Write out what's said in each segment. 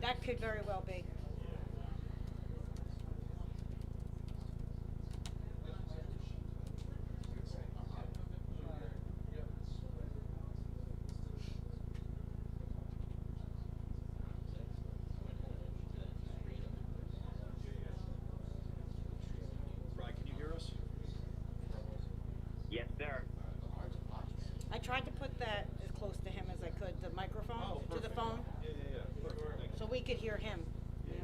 That could very well be. Brian, can you hear us? Yes, sir. I tried to put that as close to him as I could, the microphone to the phone, Yeah. Perfect. Thank you. so we could hear him. you know.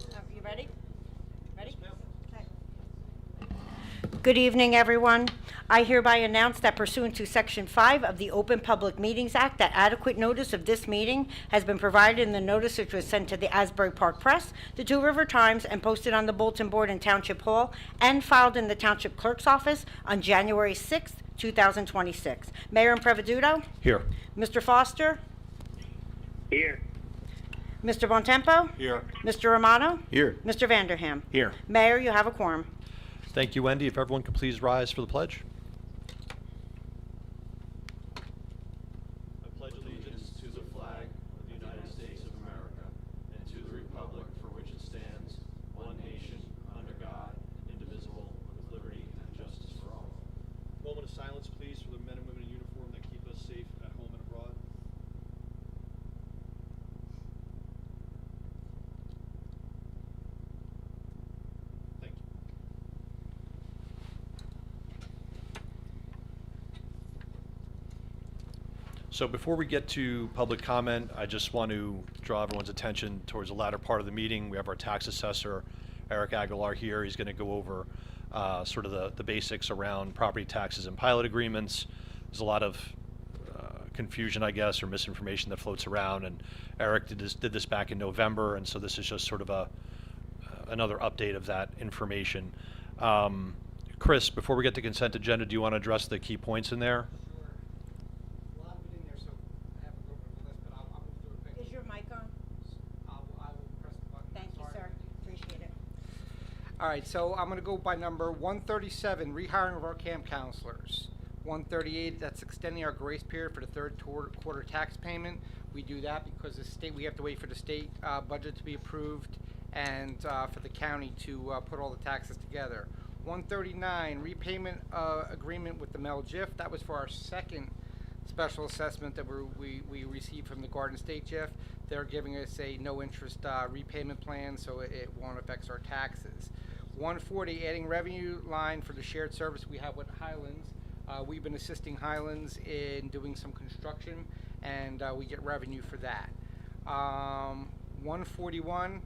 Okay. You ready? Ready? Okay. Good evening, everyone. I hereby announce that pursuant to Section 5 of the Open Public Meetings Act, that adequate notice of this meeting has been provided in the notice which was sent to the Asbury Park Press, the Two River Times, and posted on the bulletin board in Township Hall, and filed in the Township Clerk's office on January 6th, 2026. Mayor Impreveduto? Here. Mr. Foster? Here. Mr. Bontempo? Here. Mr. Romano? Here. Mr. Vanderham? Here. Mayor, you have a quorum. Thank you, Wendy. If everyone could please rise for the pledge. I pledge allegiance to the flag of the United States of America and to the republic for which it stands, one nation, under God, indivisible, with liberty and justice for all. Moment of silence, please, for the men and women in uniform that keep us safe at home and abroad. Thank you. So before we get to public comment, I just want to draw everyone's attention towards the latter part of the meeting. We have our tax assessor, Eric Aguilar, here. He's going to go over sort of the basics around property taxes and pilot agreements. There's a lot of confusion, I guess, or misinformation that floats around. And Eric did this back in November, and so this is just sort of another update of that information. Chris, before we get to consent agenda, do you want to address the key points in there? A lot of it in there, so I have a little bit of a list, but I'll move through it quickly. Is your mic on? I will press the button. Thank you, Sorry. sir. Appreciate it. All right, so I'm going to go by number 137, rehiring of our camp counselors. 138, that's extending our grace period for the third quarter tax payment. We do that because the state, we have to wait for the state budget to be approved and for the county to put all the taxes together. 139, repayment agreement with the Mel GIF. That was for our second special assessment that we received from the Garden State GIF. They're giving us a no interest repayment plan, so it won't affect our taxes. 140, adding revenue line for the shared service we have with Highlands. We've been assisting Highlands in doing some construction, and we get revenue for that. 141,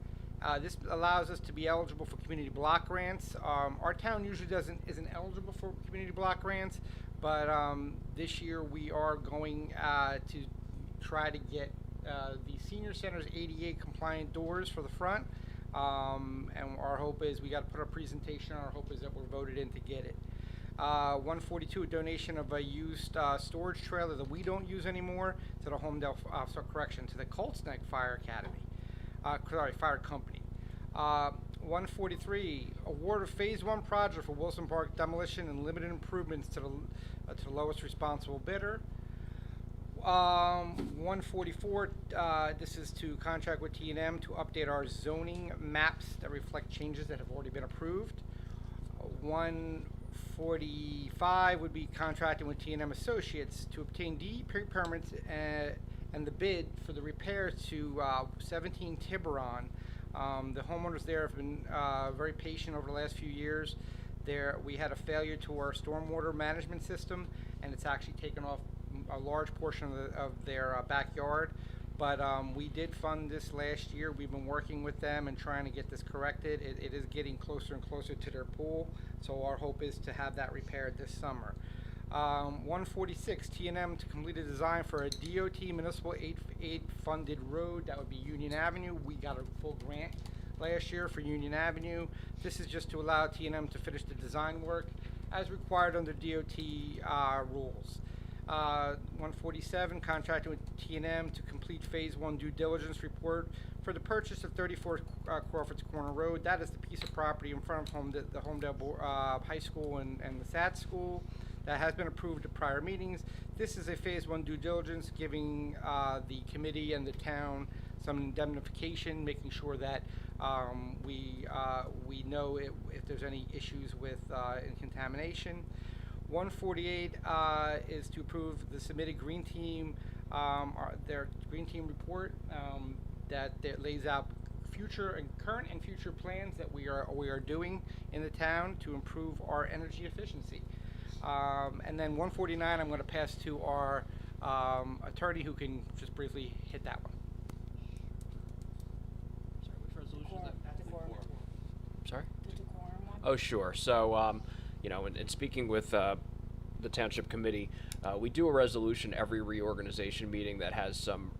this allows us to be eligible for community block grants. Our town usually isn't eligible for community block grants, but this year we are going to try to get the senior center's ADA compliant doors for the front. And our hope is we got to put a presentation on. Our hope is that we're voted in to get it. 142, a donation of a used storage trailer that we don't use anymore to the to the Colts Neck Fire Academy. Fire Company. 143, award of Phase 1 project for Wilson Park demolition and limited improvements to the lowest responsible bidder. 144, this is to contract with T&M to update our zoning maps that reflect changes that have already been approved. 145 would be contracting with T&M Associates to obtain DEP permits and the bid for the repair to 17 Tiburon. The homeowners there have been very patient over the last few years. We had a failure to our stormwater management system, and it's actually taken off a large portion of their backyard. But we did fund this last year. We've been working with them and trying to get this corrected. It is getting closer and closer to their pool, so our hope is to have that repaired this summer. 146, T&M to complete a design for a DOT municipal aid funded road. That would be Union Avenue. We got a full grant last year for Union Avenue. This is just to allow T&M to finish the design work as required under DOT rules. 147, contracting with T&M to complete Phase 1 due diligence report for the purchase of 34 Crawford's Corner Road. That is the piece of property in front of the Homedale High School and the SAT School that has been approved at prior meetings. This is a Phase 1 due diligence, giving the committee and the town some indemnification, making sure that we know if there's any issues with contamination. 148 is to approve the submitted Green Team, their Green Team report that lays out current and future plans that we are doing in the town to improve our energy efficiency. And then 149, I'm going to pass to our attorney, who can just briefly hit that one. Sorry, which resolution is that? Sorry? The decorum one? Oh, sure. So, you know, in speaking with the Township Committee, we do a resolution every reorganization meeting that has some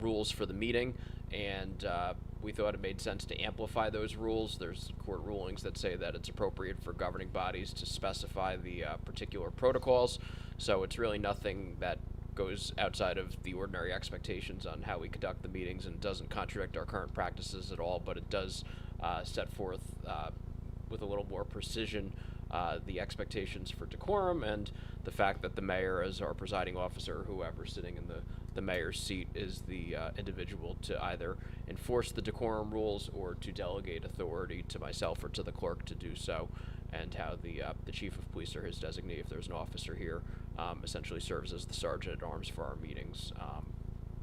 rules for the meeting, and we thought it made sense to amplify those rules. There's court rulings that say that it's appropriate for governing bodies to specify the particular protocols, so it's really nothing that goes outside of the ordinary expectations on how we conduct the meetings, and doesn't contradict our current practices at all, but it does set forth with a little more precision the expectations for decorum, and the fact that the mayor, as our presiding officer, whoever sitting in the mayor's seat, is the individual to either enforce the decorum rules or to delegate authority to myself or to the clerk to do so, and how the chief of police or his designee, if there's an officer here, essentially serves as the sergeant at arms for our meetings,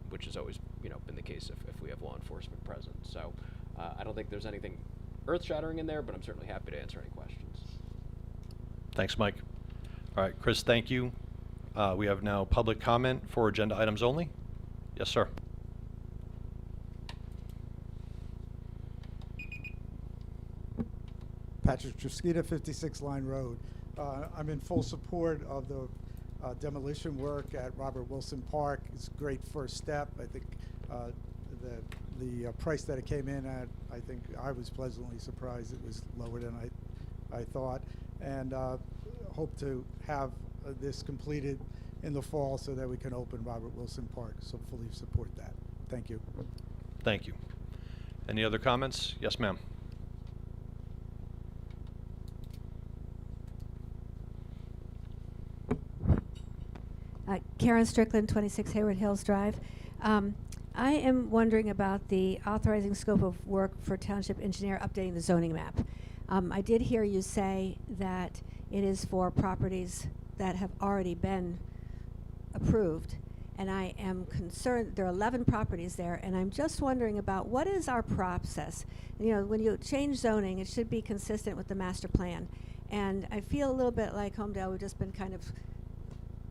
which has always been the case if we have law enforcement present. So I don't think there's anything earth-shattering in there, but I'm certainly happy to answer any questions. Thanks, Mike. All right, Chris, thank you. We have now public comment for agenda items only. Yes, sir. Patrick Truskita, 56 Line Road. I'm in full support of the demolition work at Robert Wilson Park. It's a great first step. I think the price that it came in at, I think I was pleasantly surprised. It was lower than I thought, and hope to have this completed in the fall so that we can open Robert Wilson Park. So fully support that. Thank you. Thank you. Any other comments? Yes, ma'am. Karen Strickland, 26 Hayward Hills Drive. I am wondering about the authorizing scope of work for Township Engineer updating the zoning map. I did hear you say that it is for properties that have already been approved, and I am concerned, there are 11 properties there, and I'm just wondering about what is our process. When you change zoning, it should be consistent with the master plan, and I feel a little bit like Homedale, we've just been kind of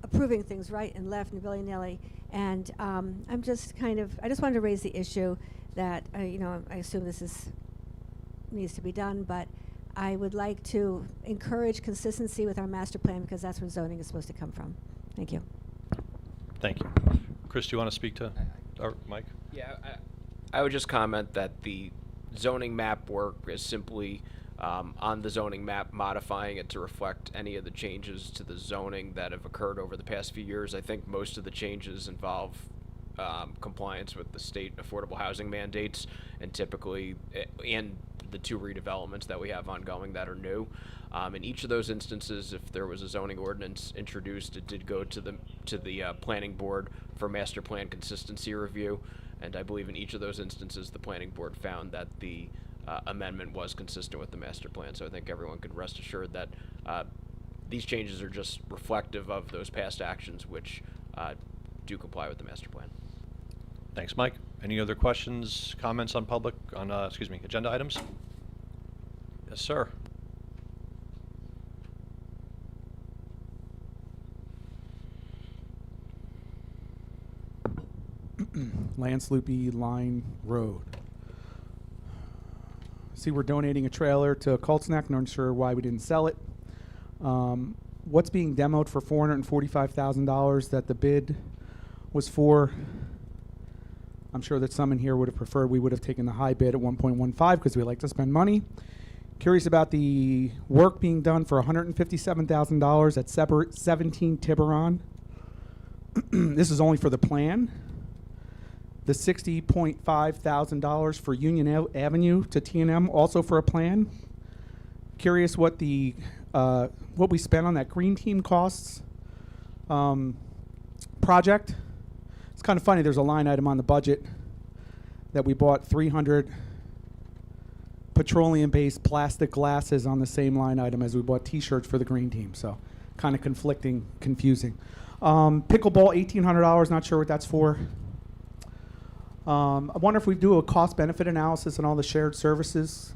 approving things right and left and willy-nilly, and I just wanted to raise the issue that I assume this needs to be done, but I would like to encourage consistency with our master plan, because that's where zoning is supposed to come from. Thank you. Thank you. Chris, do you want to speak to, or Mike? Yeah, I would just comment that the zoning map work is simply on the zoning map, modifying it to reflect any of the changes to the zoning that have occurred over the past few years. I think most of the changes involve compliance with the state affordable housing mandates, and typically, and the two redevelopments that we have ongoing that are new. In each of those instances, if there was a zoning ordinance introduced, it did go to the planning board for master plan consistency review, and I believe in each of those instances the planning board found that the amendment was consistent with the master plan. So I think everyone could rest assured that these changes are just reflective of those past actions which do comply with the master plan. Thanks, Mike. Any other questions, comments on agenda items? Yes, sir. Lance Loopy Line Road. See, we're donating a trailer to Colts Neck. Not sure why we didn't sell it. What's being demoed for $445,000 that the bid was for? I'm sure that some in here would have preferred we would have taken the high bid at 1.15 because we like to spend money. Curious about the work being done for $157,000 at 17 Tiburon. This is only for the plan. The $60.5 thousand for Union Avenue to T&M, also for a plan. Curious what the what we spent on that green team costs project. It's kind of funny. There's a line item on the budget that we bought 300 petroleum-based plastic glasses on the same line item as we bought T-shirts for the green team. So kind of conflicting, confusing. Pickleball, $1,800. Not sure what that's for. I wonder if we do a cost-benefit analysis on all the shared services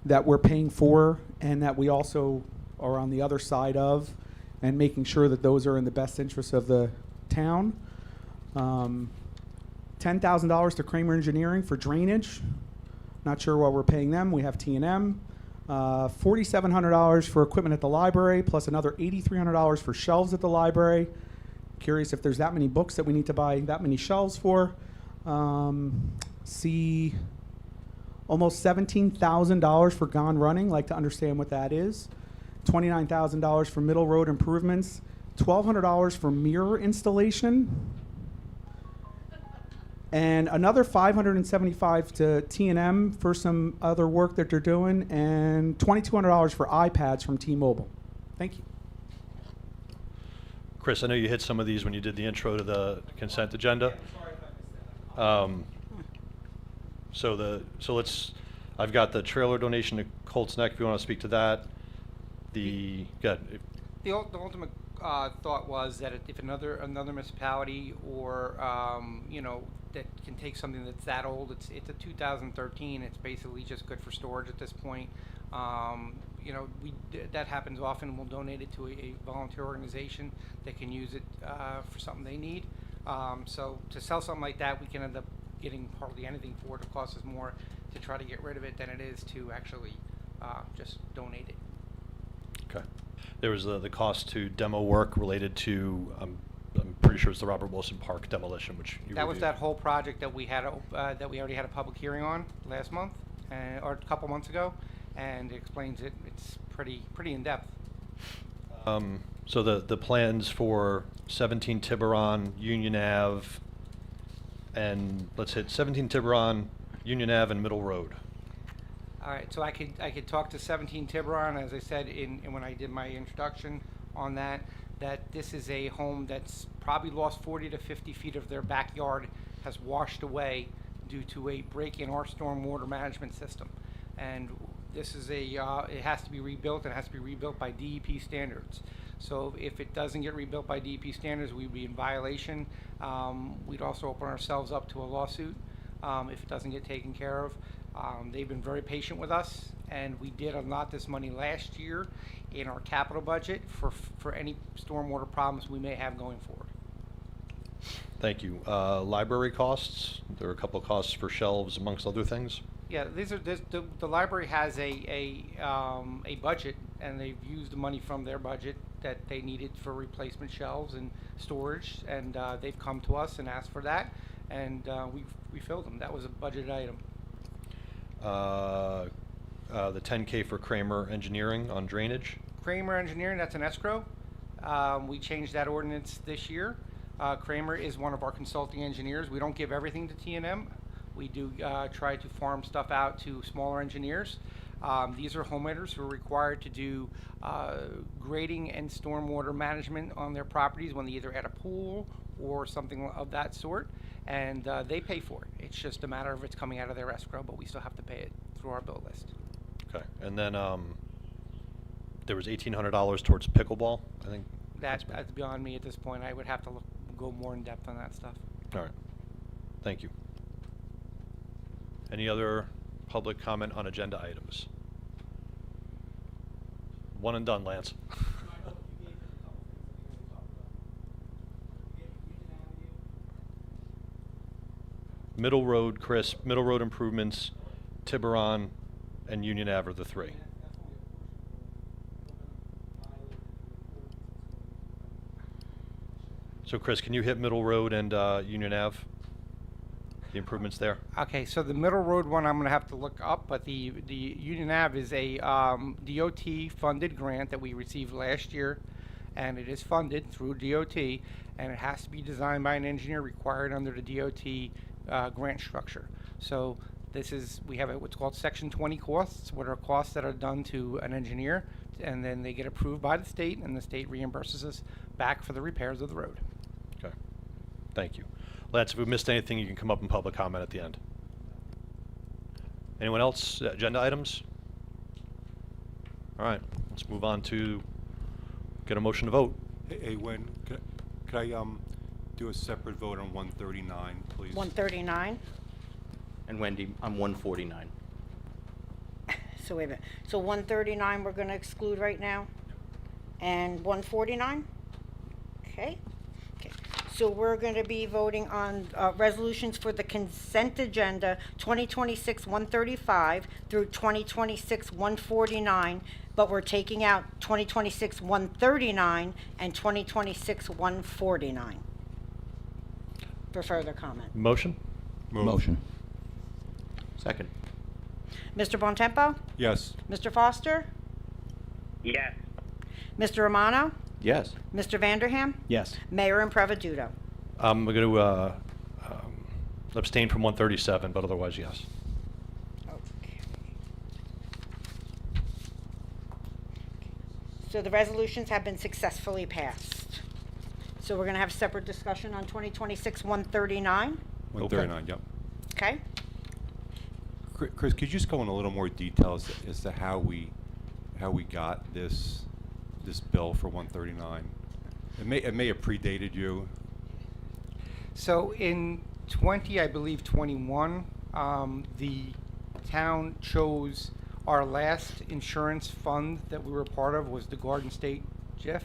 that we're paying for and that we also are on the other side of, and making sure that those are in the best interest of the town. $10,000 to Kramer Engineering for drainage. Not sure what we're paying them. We have T&M. $4,700 for equipment at the library, plus another $8,300 for shelves at the library. Curious if there's that many books that we need to buy that many shelves for. See almost $17,000 for Gone Running. Like to understand what that is. $29,000 for Middle Road improvements. $1,200 for mirror installation. And another $575 to T&M for some other work that they're doing, and $2,200 for iPads from T-Mobile. Thank you. Chris, I know you hit some of these when you did the intro to the consent agenda. I've got the trailer donation to Colts Neck, if you want to speak to that. The ultimate thought was that if another municipality or that can take something that's that old, it's a 2013. It's basically just good for storage at this point. That happens often. We'll donate it to a volunteer organization that can use it for something they need. So to sell something like that, we can end up getting hardly anything for it. It costs us more to try to get rid of it than it is to actually just donate it. Okay. There was the cost to demo work related to, I'm pretty sure it's the Robert Wilson Park demolition, which you That was reviewed. that whole project that we had that we already had a public hearing on last month, or a couple months ago, and it explains it. It's pretty in depth. So the plans for 17 Tiburon, Union Ave, and let's hit 17 Tiburon, Union Ave, and Middle Road. All right, so I could talk to 17 Tiburon, as I said when I did my introduction on that this is a home that's probably lost 40 to 50 feet of their backyard, has washed away due to a break in our stormwater management system, and this is it has to be rebuilt, and it has to be rebuilt by DEP standards. So if it doesn't get rebuilt by DEP standards, we'd be in violation. We'd also open ourselves up to a lawsuit if it doesn't get taken care of. They've been very patient with us, and we did allot this money last year in our capital budget for any stormwater problems we may have going forward. Thank you. Library costs. There are a couple of costs for shelves, amongst other things. Yeah, the library has a budget, and they've used the money from their budget that they needed for replacement shelves and storage, and they've come to us and asked for that, and we filled them. That was a budget item. The $10K for Kramer Engineering on drainage. Kramer Engineering, that's an escrow. We changed that ordinance this year. Kramer is one of our consulting engineers. We don't give everything to T&M. We do try to farm stuff out to smaller engineers. These are homeowners who are required to do grading and stormwater management on their properties when they either add a pool or something of that sort, and they pay for it. It's just a matter of it's coming out of their escrow, but we still have to pay it through our bill list. Okay, and then there was $1,800 towards pickleball, I think. That's beyond me at this point. I would have to go more in depth on that stuff. All right, thank you. Any other public comment on agenda items? One and done, Lance. Middle Road, Chris, Middle Road improvements, Tiburon, and Union Ave are the three. So Chris, can you hit Middle Road and Union Ave? The improvements there? Okay, so the Middle Road one I'm going to have to look up, but the Union Ave is a DOT funded grant that we received last year, and it is funded through DOT, and it has to be designed by an engineer required under the DOT grant structure. So we have what's called Section 20 costs, what are costs that are done to an engineer, and then they get approved by the state, and the state reimburses us back for the repairs of the road. Okay, thank you. Lance, if we missed anything, you can come up in public comment at the end. Anyone else? Agenda items? All right, let's move on to get a motion to vote. Hey, Wen, could I do a separate vote on 139, please? 139. And Wendy, I'm 149. So wait a minute. So 139 we're going to exclude right now? And 149? Okay. Okay. So we're going to be voting on resolutions for the consent agenda 2026-135 through 2026-149, but we're taking out 2026-139 and 2026-149 for further comment. Motion? Motion. Second. Mr. Bontempo? Yes. Mr. Foster? Yes. Mr. Romano? Yes. Mr. Vanderham? Yes. Mayor Impreviduto? I'm going to abstain from 137, but otherwise, yes. Okay. So the resolutions have been successfully passed. So we're going to have separate discussion on 2026-139. 139, yep. Okay? Chris, could you just go in a little more detail as to how we got this bill for 139? It may have predated you. So in 21, the town chose our last insurance fund that we were part of was the Garden State JIF.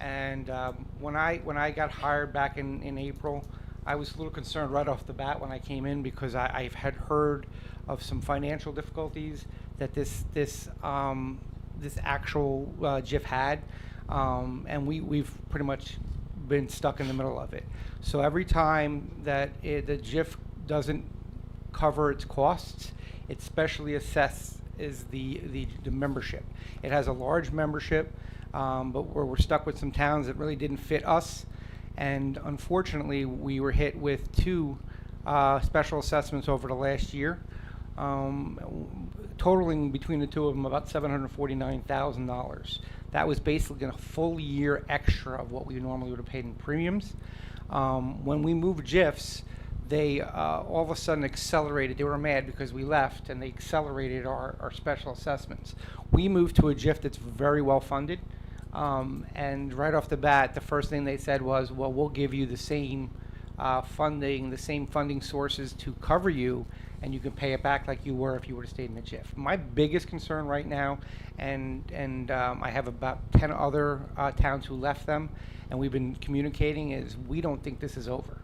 And when I got hired back in April, I was a little concerned right off the bat when I came in because I had heard of some financial difficulties that this actual JIF had, and we've pretty much been stuck in the middle of it. So every time that the JIF doesn't cover its costs, it specially assesses the membership. It has a large membership, but we're stuck with some towns that really didn't fit us. And unfortunately, we were hit with two special assessments over the last year, totaling between the two of them about $749,000. That was basically a full year extra of what we normally would have paid in premiums. When we moved JIFs, they all of a sudden accelerated. They were mad because we left, and they accelerated our special assessments. We moved to a JIF that's very well funded. And right off the bat, the first thing they said was, well, we'll give you the same funding sources to cover you, and you can pay it back like you were if you would have stayed in the JIF. My biggest concern right now, and I have about 10 other towns who left them, and we've been communicating, is we don't think this is over.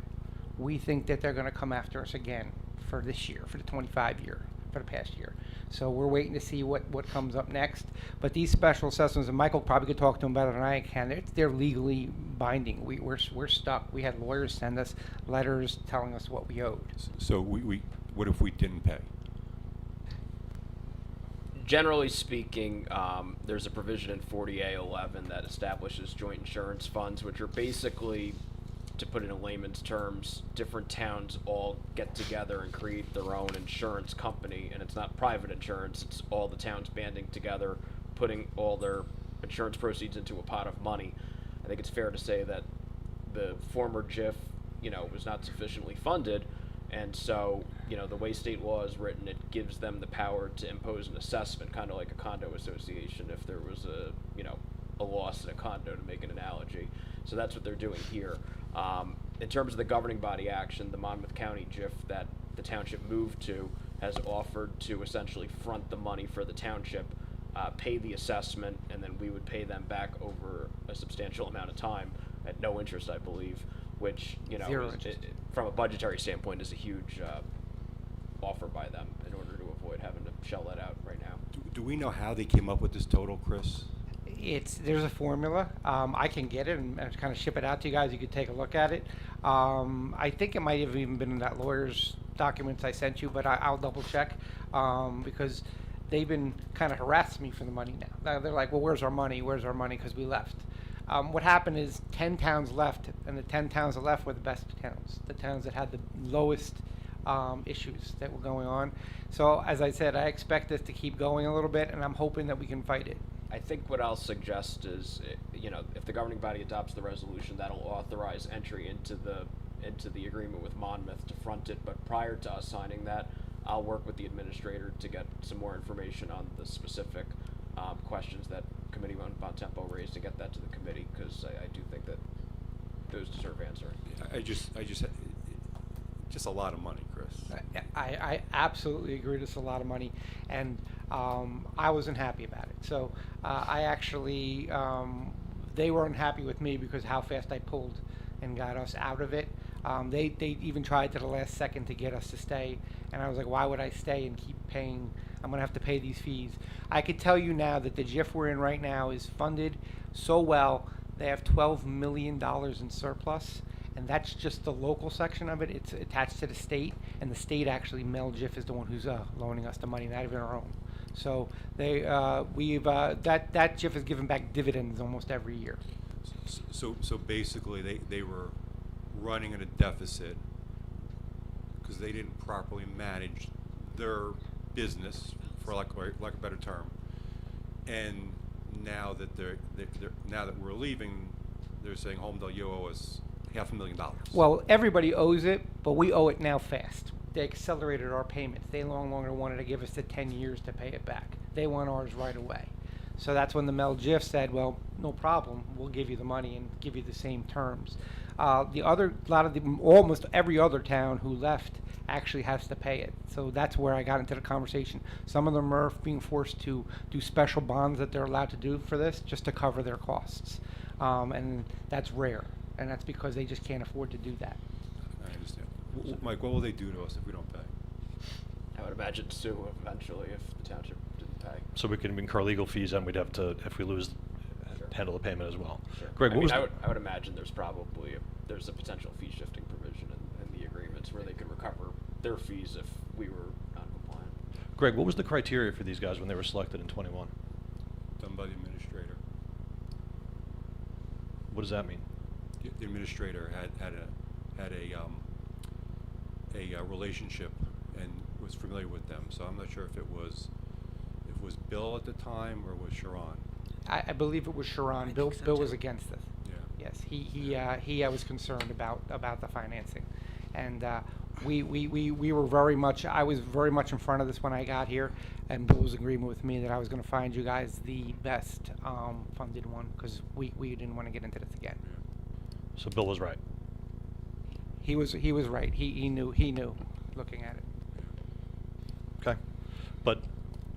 We think that they're going to come after us again for this year, for the 25 year, for the past year. So we're waiting to see what comes up next. But these special assessments, and Michael probably could talk to them better than I can, they're legally binding. We're stuck. We had lawyers send us letters telling us what we owed. So what if we didn't pay? Generally speaking, there's a provision in 40A11 that establishes joint insurance funds, which are basically, to put it in layman's terms, different towns all get together and create their own insurance company, and it's not private insurance, it's all the towns banding together, putting all their insurance proceeds into a pot of money. I think it's fair to say that the former JIF, was not sufficiently funded, and so you know, the way state law is written, it gives them the power to impose an assessment, kind of like a condo association, if there was a, you know, a loss in a condo, to make an analogy. So that's what they're doing here. In terms of the governing body action, the Monmouth County JIF that the township moved to has offered to essentially front the money for the township, pay the assessment, and then we would pay them back over a substantial amount of time at no interest, I believe, which, you know, Zero is, interest. from a budgetary standpoint, is a huge offer by them in order to avoid having to shell that out right now. Do we know how they came up with this total, Chris? There's a formula. I can get it and kind of ship it out to you guys. You could take a look at it. I think it might have even been in that lawyer's documents I sent you, but I'll double check because they've been kind of harassing me for the money now. They're like, well, where's our money? Where's our money? Because we left. What happened is 10 towns left, and the 10 towns that left were the best towns, the towns that had the lowest issues that were going on. So as I said, I expect this to keep going a little bit, and I'm hoping that we can fight it. I think what I'll suggest is, you know, if the governing body adopts the resolution, that'll authorize entry into the agreement with Monmouth to front it. But prior to us signing that, I'll work with the administrator to get some more information on the specific questions that Committeeman Bontempo raised, to get that to the committee, because I do think that those deserve answering. I just a lot of money, Chris. I absolutely agree. It's a lot of money, and I wasn't happy about it. So I actually, they weren't happy with me because how fast I pulled and got us out of it. They even tried to the last second to get us to stay, and I was like, why would I stay and keep paying? I'm gonna have to pay these fees. I could tell you now that the JIF we're in right now is funded so well. They have $12 million in surplus. And that's just the local section of it. It's attached to the state, and the state actually, Mel JIF is the one who's loaning us the money, not even our own. So they, that JIF is giving back dividends almost every year. So basically, they were running at a deficit because they didn't properly manage their business, for lack of a better term. And now that now that we're leaving, they're saying, Homedale, you owe us $500,000. Well, everybody owes it, but we owe it now fast. They accelerated our payments. They no longer wanted to give us the 10 years to pay it back. They want ours right away. So that's when the Mel JIF said, well, no problem, we'll give you the money and give you the same terms. Almost every other town who left actually has to pay it. So that's where I got into the conversation. Some of them are being forced to do special bonds that they're allowed to do for this just to cover their costs. And that's rare. And that's because they just can't afford to do that. I understand. Mike, what will they do to us if we don't pay? I would imagine sue eventually if the township didn't pay. So we can incur legal fees, and we'd have to, if we lose, Sure. handle the payment as well. Sure. Greg, what was I would imagine there's probably there's a potential fee shifting provision in the agreements where they could recover their fees if we were non-compliant. Greg, what was the criteria for these guys when they were selected in 21? Done by the administrator. What does that mean? The administrator had a relationship and was familiar with them. So I'm not sure if it was Bill at the time or was Sharon. I believe it was Sharon. Bill was against this. Yeah. Yes, he was concerned about the financing, and we were very much. I was very much in front of this when I got here, and Bill was in agreement with me that I was going to find you guys the best funded one because we didn't want to get into this again. So Bill was right. He was right. He knew looking at it. Okay. But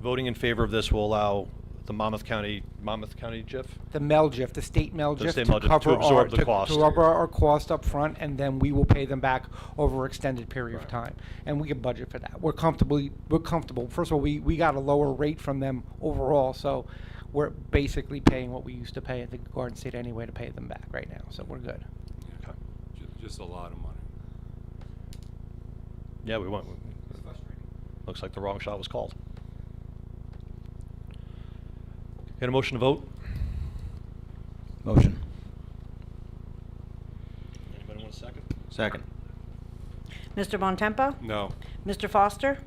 voting in favor of this will allow the Monmouth County JIF? The Mel JIF, the state Mel The JIF, state to Mel JIF, cover to absorb the to cost. cover our cost up front, and then we will pay them back over an extended period of time, and we can budget for that. We're comfortable. First of all, we got a lower rate from them overall, so we're basically paying what we used to pay at the Garden State anyway to pay them back right now, so we're good. Yeah. Okay. Just a lot of money. Yeah, we went. Looks like the wrong shot was called. Get a motion to vote? Motion. Anybody want a second? Second. Mr. Bontempo? No. Mr. Foster?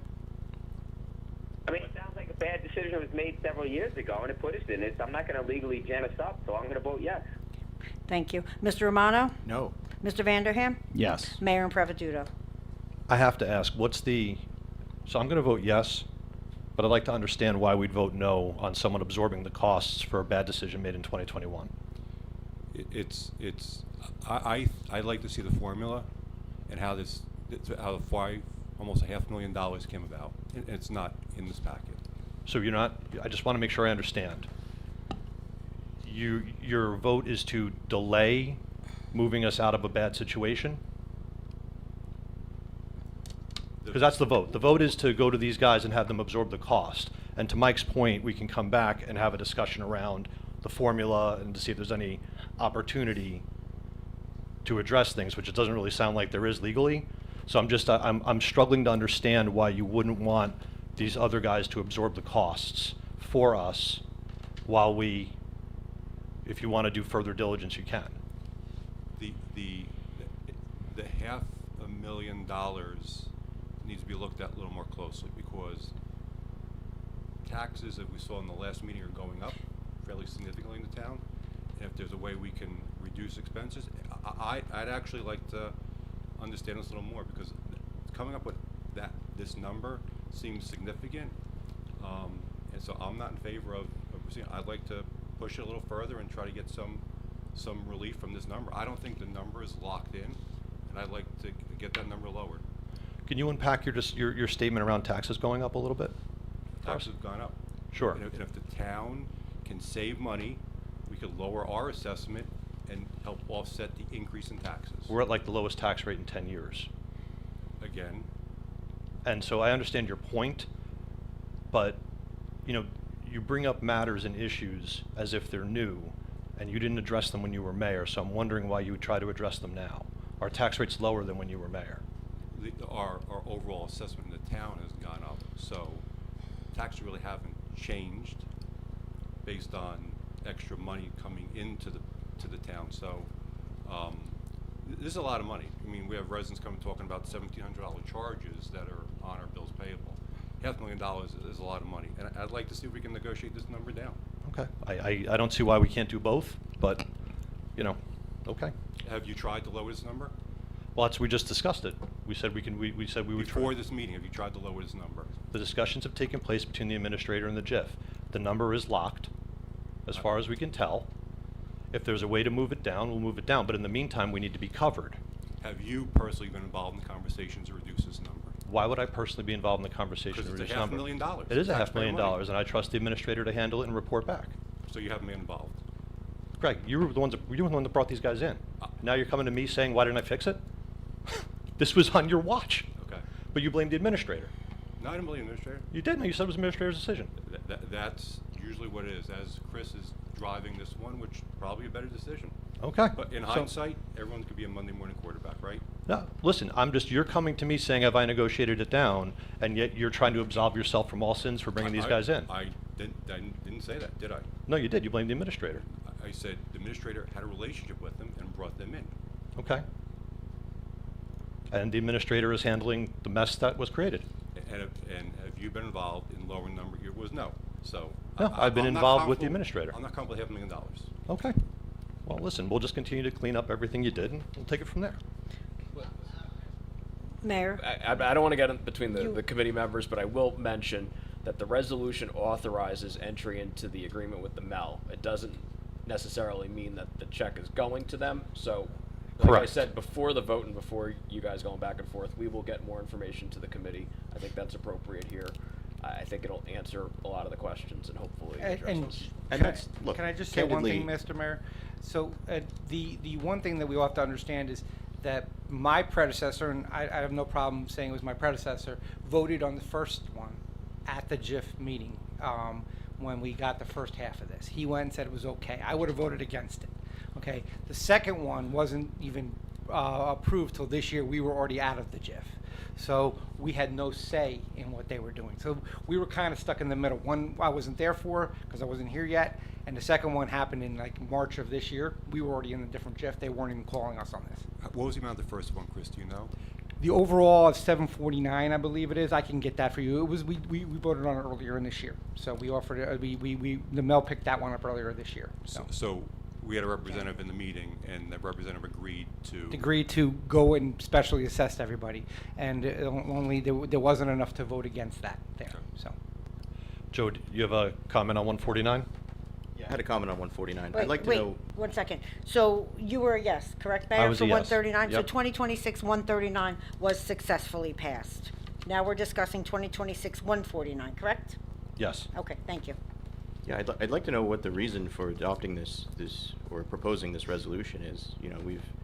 I mean, it sounds like a bad decision was made several years ago, and it put us in it. I'm not going to legally jam us up, so I'm going to vote yes. Thank you. Mr. Romano? No. Mr. Vanderham? Yes. Mayor and Prevituto? I have to ask, so I'm going to vote yes, but I'd like to understand why we'd vote no on someone absorbing the costs for a bad decision made in 2021. I'd like to see the formula and how why almost $500,000 came about. It's not in this packet. So I just want to make sure I understand. Your vote is to delay moving us out of a bad situation? Because that's the vote. The vote is to go to these guys and have them absorb the cost. And to Mike's point, we can come back and have a discussion around the formula and to see if there's any opportunity to address things, which it doesn't really sound like there is legally. So I'm struggling to understand why you wouldn't want these other guys to absorb the costs for us while if you want to do further diligence, you can. The $500,000 needs to be looked at a little more closely, because taxes that we saw in the last meeting are going up fairly significantly in the town. And if there's a way we can reduce expenses, I'd actually like to understand this a little more, because coming up with this number seems significant, and so I'm not in favor of I'd like to push it a little further and try to get some relief from this number. I don't think the number is locked in, and I'd like to get that number lowered. Can you unpack your statement around taxes going up a little bit? Taxes have gone up. Sure. And if the town can save money, we could lower our assessment and help offset the increase in taxes. We're at like the lowest tax rate in 10 years. Again. And so I understand your point, but you bring up matters and issues as if they're new, and you didn't address them when you were mayor, so I'm wondering why you would try to address them now. Our tax rate's lower than when you were mayor. Our overall assessment in the town has gone up, so taxes really haven't changed based on extra money coming into the town. So this is a lot of money. I mean, we have residents coming talking about $1,700 charges that are on our bills payable. $500,000 is a lot of money, and I'd like to see if we can negotiate this number down. Okay. I don't see why we can't do both, but okay. Have you tried to lower this number? Well, we just discussed it. We said we said we would try. Before this meeting, have you tried to lower this number? The discussions have taken place between the administrator and the JIF. The number is locked, as far as we can tell. If there's a way to move it down, we'll move it down. But in the meantime, we need to be covered. Have you personally been involved in the conversations to reduce this number? Why would I personally be involved in the conversation to Because reduce it's the number? $500,000. It is Taxpayer money. $500,000, and I trust the administrator to handle it and report back. So you haven't been involved? Greg, you were the one that brought these guys in. Now you're coming to me saying, why didn't I fix it? This was on your watch. Okay. But you blamed the administrator. No, I didn't believe the administrator. You did. No, you said it was the administrator's decision. That's usually what it is, as Chris is driving this one, which is probably a better decision. Okay. But in So- hindsight, everyone could be a Monday morning quarterback, right? No, listen, you're coming to me saying, have I negotiated it down, and yet you're trying to absolve yourself from all sins for bringing these guys in. I didn't say that, did I? No, you did. You blamed the administrator. I said the administrator had a relationship with them and brought them in. Okay. And the administrator is handling the mess that was created. And have you been involved in lowering number? It was no. So No, I've been I'm not involved with the comfortable- administrator. I'm not comfortable with $500,000. Okay. Well, listen, we'll just continue to clean up everything you did, and we'll take it from there. Mayor? I don't want to get in between You- the committee members, but I will mention that the resolution authorizes entry into the agreement with the MEL. It doesn't necessarily mean that the check is going to them. So, like I Correct. said, before the vote and before you guys going back and forth, we will get more information to the committee. I think that's appropriate here. I think it'll answer a lot of the questions and hopefully address And those. And can that's- look, can I just say one thing, candidly- Mr. Mayor? So the one thing that we all have to understand is that my predecessor, and I have no problem saying it was my predecessor, voted on the first one at the JIF meeting when we got the first half of this. He went and said it was okay. I would have voted against it. Okay. The second one wasn't even approved till this year. We were already out of the JIF. So we had no say in what they were doing. So we were kind of stuck in the middle. One I wasn't there for because I wasn't here yet, and the second one happened in like March of this year. We were already in a different JIF. They weren't even calling us on this. What was the amount of the first one, Chris? Do you know? The overall is 749, I believe it is. I can get that for you. It was we voted on it earlier in this year. So we offered it. The MEL picked that one up earlier this year. So So we had a representative in the meeting, and the representative agreed to. Agreed to go and specially assess everybody, and only there wasn't enough to vote against that there, Okay. so. Joe, do you have a comment on 149? Yeah, I had a comment on 149. Wait, I'd like to wait, know. 1 second. So you were a yes, correct, Mayor? I was a For yes. 139? So Yep. 2026 139 was successfully passed. Now we're discussing 2026 149, correct? Yes. Okay, thank you. Yeah, I'd like to know what the reason for adopting this or proposing this resolution is. You know,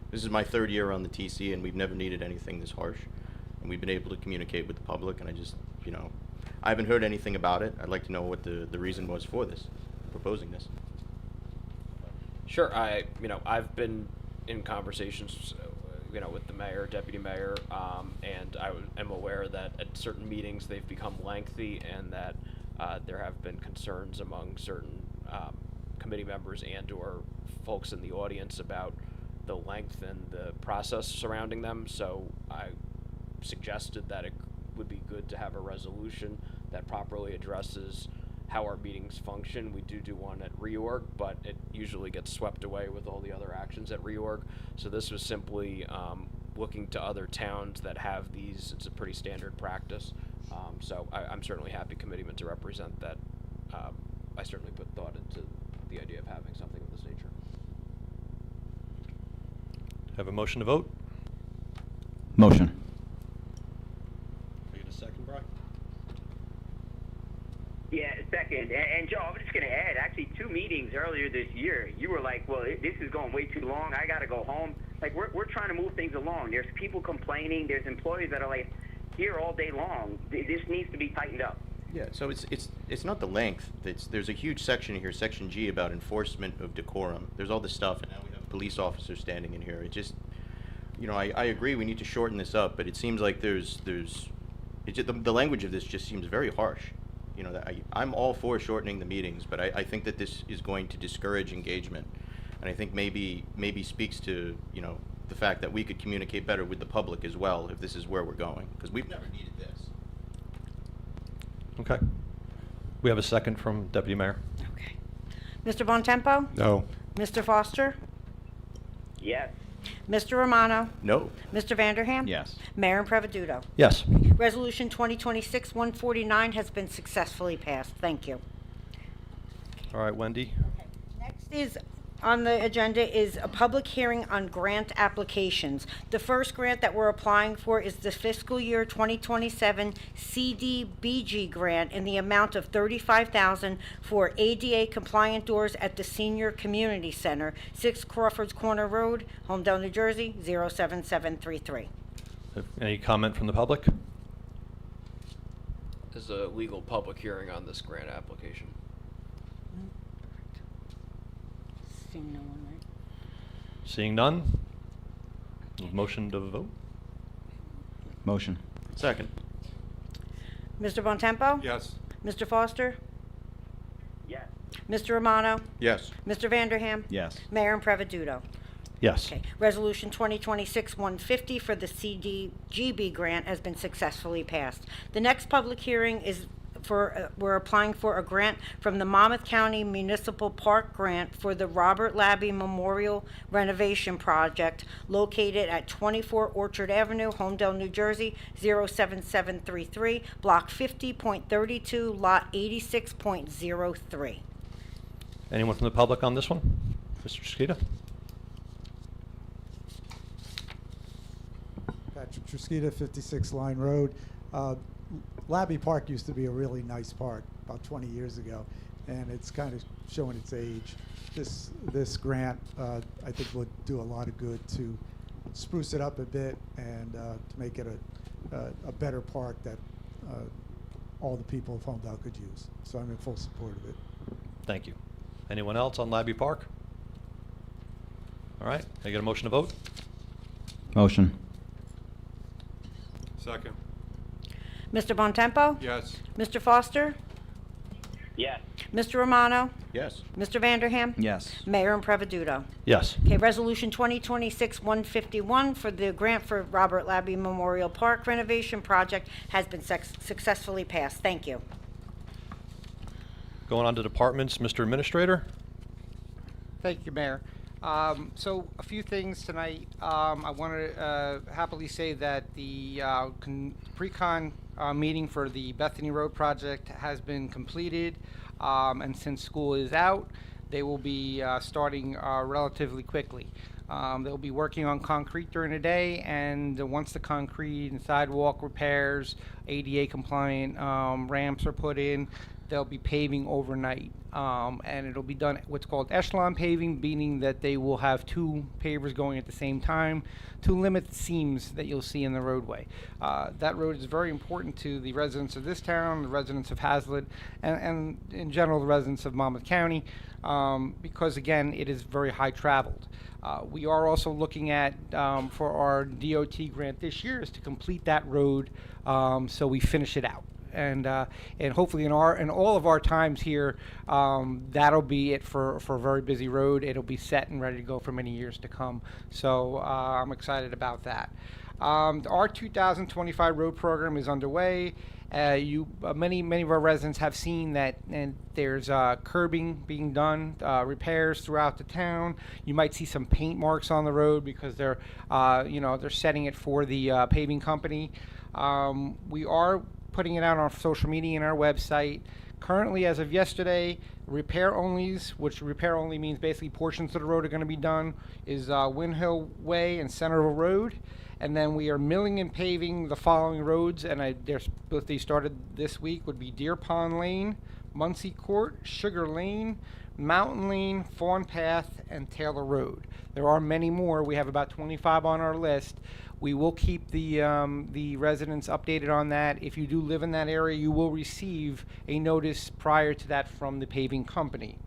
this is my third year on the TC, and we've never needed anything this harsh. And we've been able to communicate with the public, and I haven't heard anything about it. I'd like to know what the reason was for this, proposing this. Sure. I've been in conversations, with the mayor, deputy mayor, and am aware that at certain meetings they've become lengthy, and that there have been concerns among certain committee members and/or folks in the audience about the length and the process surrounding them. So I suggested that it would be good to have a resolution that properly addresses how our meetings function. We do one at reorg, but it usually gets swept away with all the other actions at reorg. So this was simply looking to other towns that have these. It's a pretty standard practice. So I'm certainly happy, committeeman, to represent that. I certainly put thought into the idea of having something of this nature. Have a motion to vote? Motion. Can I get a second, Brian? Yeah, second. And Joe, I'm just going to add, actually 2 meetings earlier this year, you were like, well, this is going way too long. I got to go home. Like, we're trying to move things along. There's people complaining. There's employees that are like here all day long. This needs to be tightened up. Yeah, so it's not the length. There's a huge section here, Section G, about enforcement of decorum. There's all this stuff, and now we have police officers standing in here. It just, I agree we need to shorten this up, but it seems like the language of this just seems very harsh. I'm all for shortening the meetings, but I think that this is going to discourage engagement, and I think maybe speaks to the fact that we could communicate better with the public as well if this is where we're going, because we've never needed this. Okay. We have a second from Deputy Mayor. Okay. Mr. Bontempo? No. Mr. Foster? Yes. Mr. Romano? No. Mr. Vanderham? Yes. Mayor Impreviduto? Yes. Resolution 2026-149 has been successfully passed. Thank you. All right, Wendy. Next is on the agenda is a public hearing on grant applications. The first grant that we're applying for is the fiscal year 2027 CDBG grant in the amount of $35,000 for ADA compliant doors at the Senior Community Center, 6 Crawfords Corner Road, Homedale, New Jersey, 07733. Any comment from the public? There's a legal public hearing on this grant application. Seeing no one, right? Seeing none? Motion to vote? Motion. Second. Mr. Bontempo? Yes. Mr. Foster? Yes. Mr. Romano? Yes. Mr. Vanderham? Yes. Mayor Impreviduto? Yes. Okay. Resolution 2026-150 for the CDGB grant has been successfully passed. The next public hearing is we're applying for a grant from the Monmouth County Municipal Park Grant for the Robert Labby Memorial Renovation Project located at 24 Orchard Avenue, Homedale, New Jersey, 07733, Block 50.32, Lot 86.03. Anyone from the public on this one? Mr. Chiquita? Patrick Truskita, 56 Line Road. Labby Park used to be a really nice park about 20 years ago, and it's kind of showing its age. This grant, I think, will do a lot of good to spruce it up a bit and to make it a better park that all the people of Homedale could use. So I'm in full support of it. Thank you. Anyone else on Labby Park? All right. Can I get a motion to vote? Motion. Second. Mr. Bontempo? Yes. Mr. Foster? Yes. Mr. Romano? Yes. Mr. Vanderham? Yes. Mayor Impreviduto? Yes. Okay, Resolution 2026-151 for the grant for Robert Labby Memorial Park renovation project has been successfully passed. Thank you. Going on to departments, Mr. Administrator? Thank you, Mayor. So a few things tonight. I want to happily say that the pre-con meeting for the Bethany Road project has been completed, and since school is out, they will be starting relatively quickly. They'll be working on concrete during the day, and once the concrete and sidewalk repairs, ADA compliant ramps are put in, they'll be paving overnight. And it'll be done what's called echelon paving, meaning that they will have two pavers going at the same time to limit the seams that you'll see in the roadway. That road is very important to the residents of this town, the residents of Hazlet, and in general the residents of Monmouth County, because again, it is very high traveled. We are also looking at, for our DOT grant this year, is to complete that road so we finish it out. And hopefully in all of our times here, that'll be it for a very busy road. It'll be set and ready to go for many years to come. So I'm excited about that. Our 2025 road program is underway. Many of our residents have seen that, and there's curbing being done, repairs throughout the town. You might see some paint marks on the road because they're setting it for the paving company. We are putting it out on social media and our website. Currently, as of yesterday, repair onlys, which repair only means basically portions of the road are going to be done, is Windhill Way and Centerville Road. And then we are milling and paving the following roads, and they started this week, would be Deer Pond Lane, Muncie Court, Sugar Lane, Mountain Lane, Fawn Path, and Taylor Road. There are many more. We have about 25 on our list. We will keep the residents updated on that. If you do live in that area, you will receive a notice prior to that from the paving company.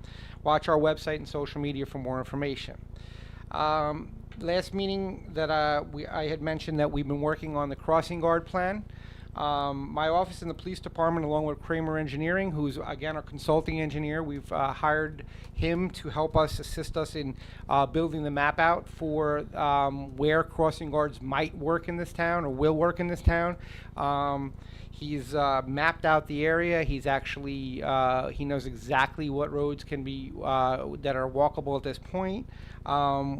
Watch our website and social media for more information. Last meeting that I had mentioned that we've been working on the crossing guard plan. My office in the police department, along with Kramer Engineering, who's again our consulting engineer, we've hired him to help us, assist us in building the map out for where crossing guards might work in this town or will work in this town. He's mapped out the area. He's actually he knows exactly what roads can be that are walkable at this point.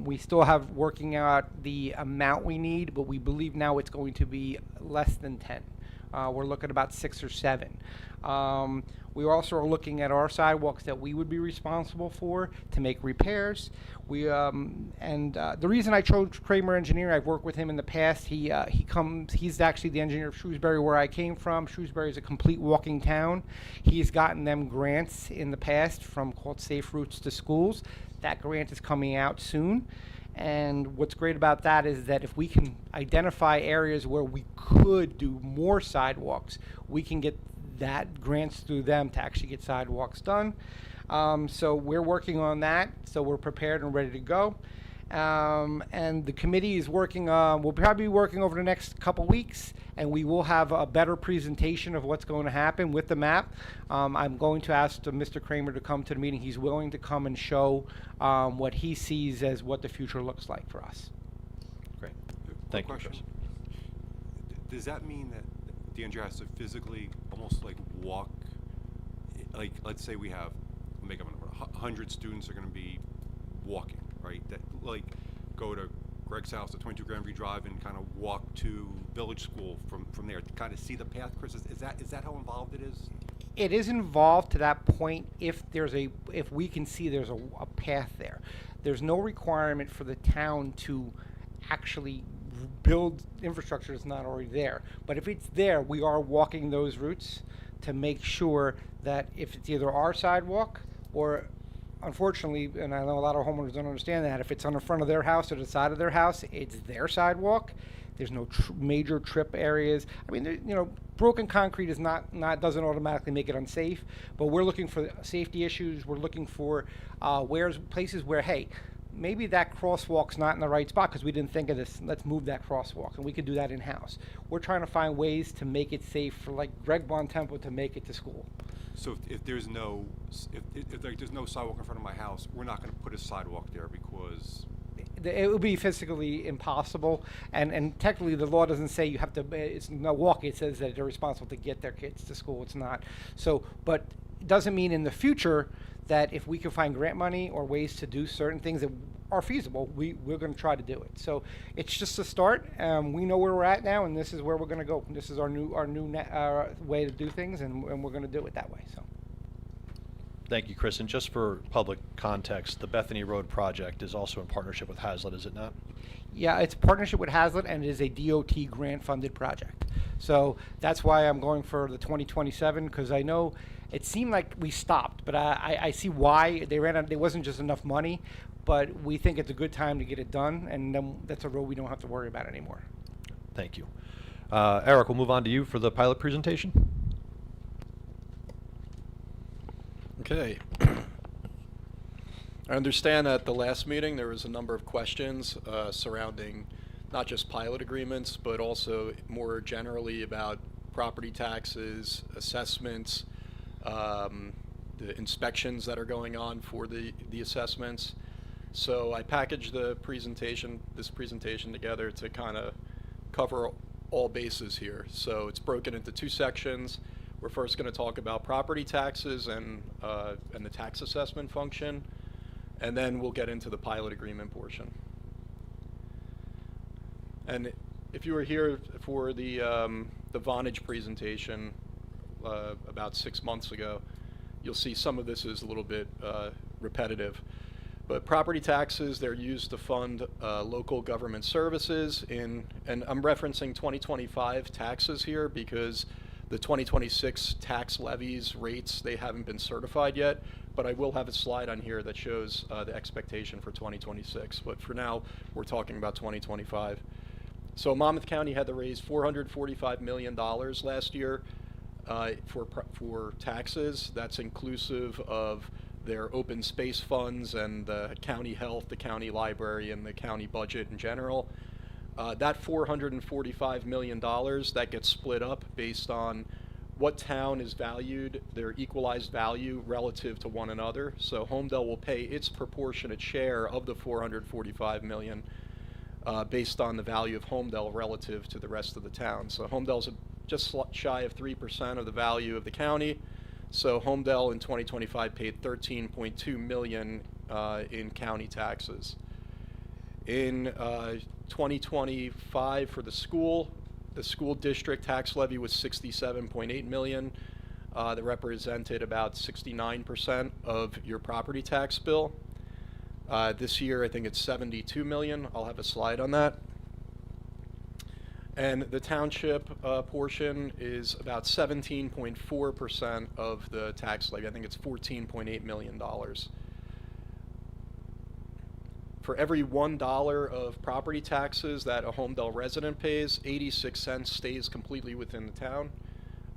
We still have working out the amount we need, but we believe now it's going to be less than 10. We're looking at about 6 or 7. We also are looking at our sidewalks that we would be responsible for to make repairs. The reason I chose Kramer Engineering, I've worked with him in the past. He's actually the engineer of Shrewsbury, where I came from. Shrewsbury is a complete walking town. He's gotten them grants in the past called Safe Routes to Schools. That grant is coming out soon. And what's great about that is that if we can identify areas where we could do more sidewalks, we can get that grants through them to actually get sidewalks done. So we're working on that, so we're prepared and ready to go. And the committee is working, we'll probably be working over the next couple weeks, and we will have a better presentation of what's going to happen with the map. I'm going to ask Mr. Kramer to come to the meeting. He's willing to come and show what he sees as what the future looks like for us. Great. Thank you, Question. Chris. Does that mean that the engineer has to physically almost like walk, like let's say we have, make up a number, 100 students are going to be walking, right? That like go to Greg's house at 22 Granby Drive and kind of walk to Village School from there to kind of see the path. Chris, is that how involved it is? It is involved to that point if we can see there's a path there. There's no requirement for the town to actually build infrastructure that's not already there. But if it's there, we are walking those routes to make sure that if it's either our sidewalk or, unfortunately, and I know a lot of homeowners don't understand that, if it's on the front of their house or the side of their house, it's their sidewalk. There's no major trip areas. I mean, broken concrete is doesn't automatically make it unsafe, but we're looking for safety issues. We're looking for places where, hey, maybe that crosswalk's not in the right spot because we didn't think of this. Let's move that crosswalk, and we could do that in-house. We're trying to find ways to make it safe for, like, Greg Bon Temple to make it to school. So if there's no there's no sidewalk in front of my house, we're not going to put a sidewalk there because it would be physically impossible, and technically the law doesn't say you have to. It's no walk. It says that they're responsible to get their kids to school. It's not. So, but it doesn't mean in the future that if we can find grant money or ways to do certain things that are feasible, we're going to try to do it. So it's just a start. We know where we're at now, and this is where we're going to go. This is our new way to do things, and we're going to do it that way. So. Thank you, Chris. And just for public context, the Bethany Road project is also in partnership with Hazlitt, is it not? Yeah, it's a partnership with Hazlitt, and it is a DOT grant-funded project. So that's why I'm going for the 2027, because I know it seemed like we stopped, but I see why they ran out. There wasn't just enough money, but we think it's a good time to get it done, and then that's a road we don't have to worry about anymore. Thank you. Eric, we'll move on to you for the pilot presentation. Okay. I understand at the last meeting there was a number of questions surrounding not just pilot agreements, but also more generally about property taxes, assessments, the inspections that are going on for the assessments. So I packaged this presentation together to kind of cover all bases here. So it's broken into two sections. We're first going to talk about property taxes and the tax assessment function, and then we'll get into the pilot agreement portion. And if you were here for the Vonage presentation about 6 months ago, you'll see some of this is a little bit repetitive. But property taxes, they're used to fund local government services and I'm referencing 2025 taxes here because the 2026 tax levies rates, they haven't been certified yet, but I will have a slide on here that shows the expectation for 2026. But for now, we're talking about 2025. So Monmouth County had to raise $445 million last year for taxes. That's inclusive of their open space funds and the county health, the county library, and the county budget in general. That $445 million, that gets split up based on what town is valued, their equalized value relative to one another. So Homedale will pay its proportionate share of the $445 million based on the value of Homedale relative to the rest of the town. So Homedale's just shy of 3% of the value of the county. So Homedale in 2025 paid $13.2 million in county taxes. In 2025 for the school district tax levy was $67.8 million. That represented about 69% of your property tax bill. This year, I think it's $72 million. I'll have a slide on that. And the township portion is about 17.4% of the tax levy. I think it's $14.8 million. For every $1 of property taxes that a Homedale resident pays, 86 cents stays completely within the town.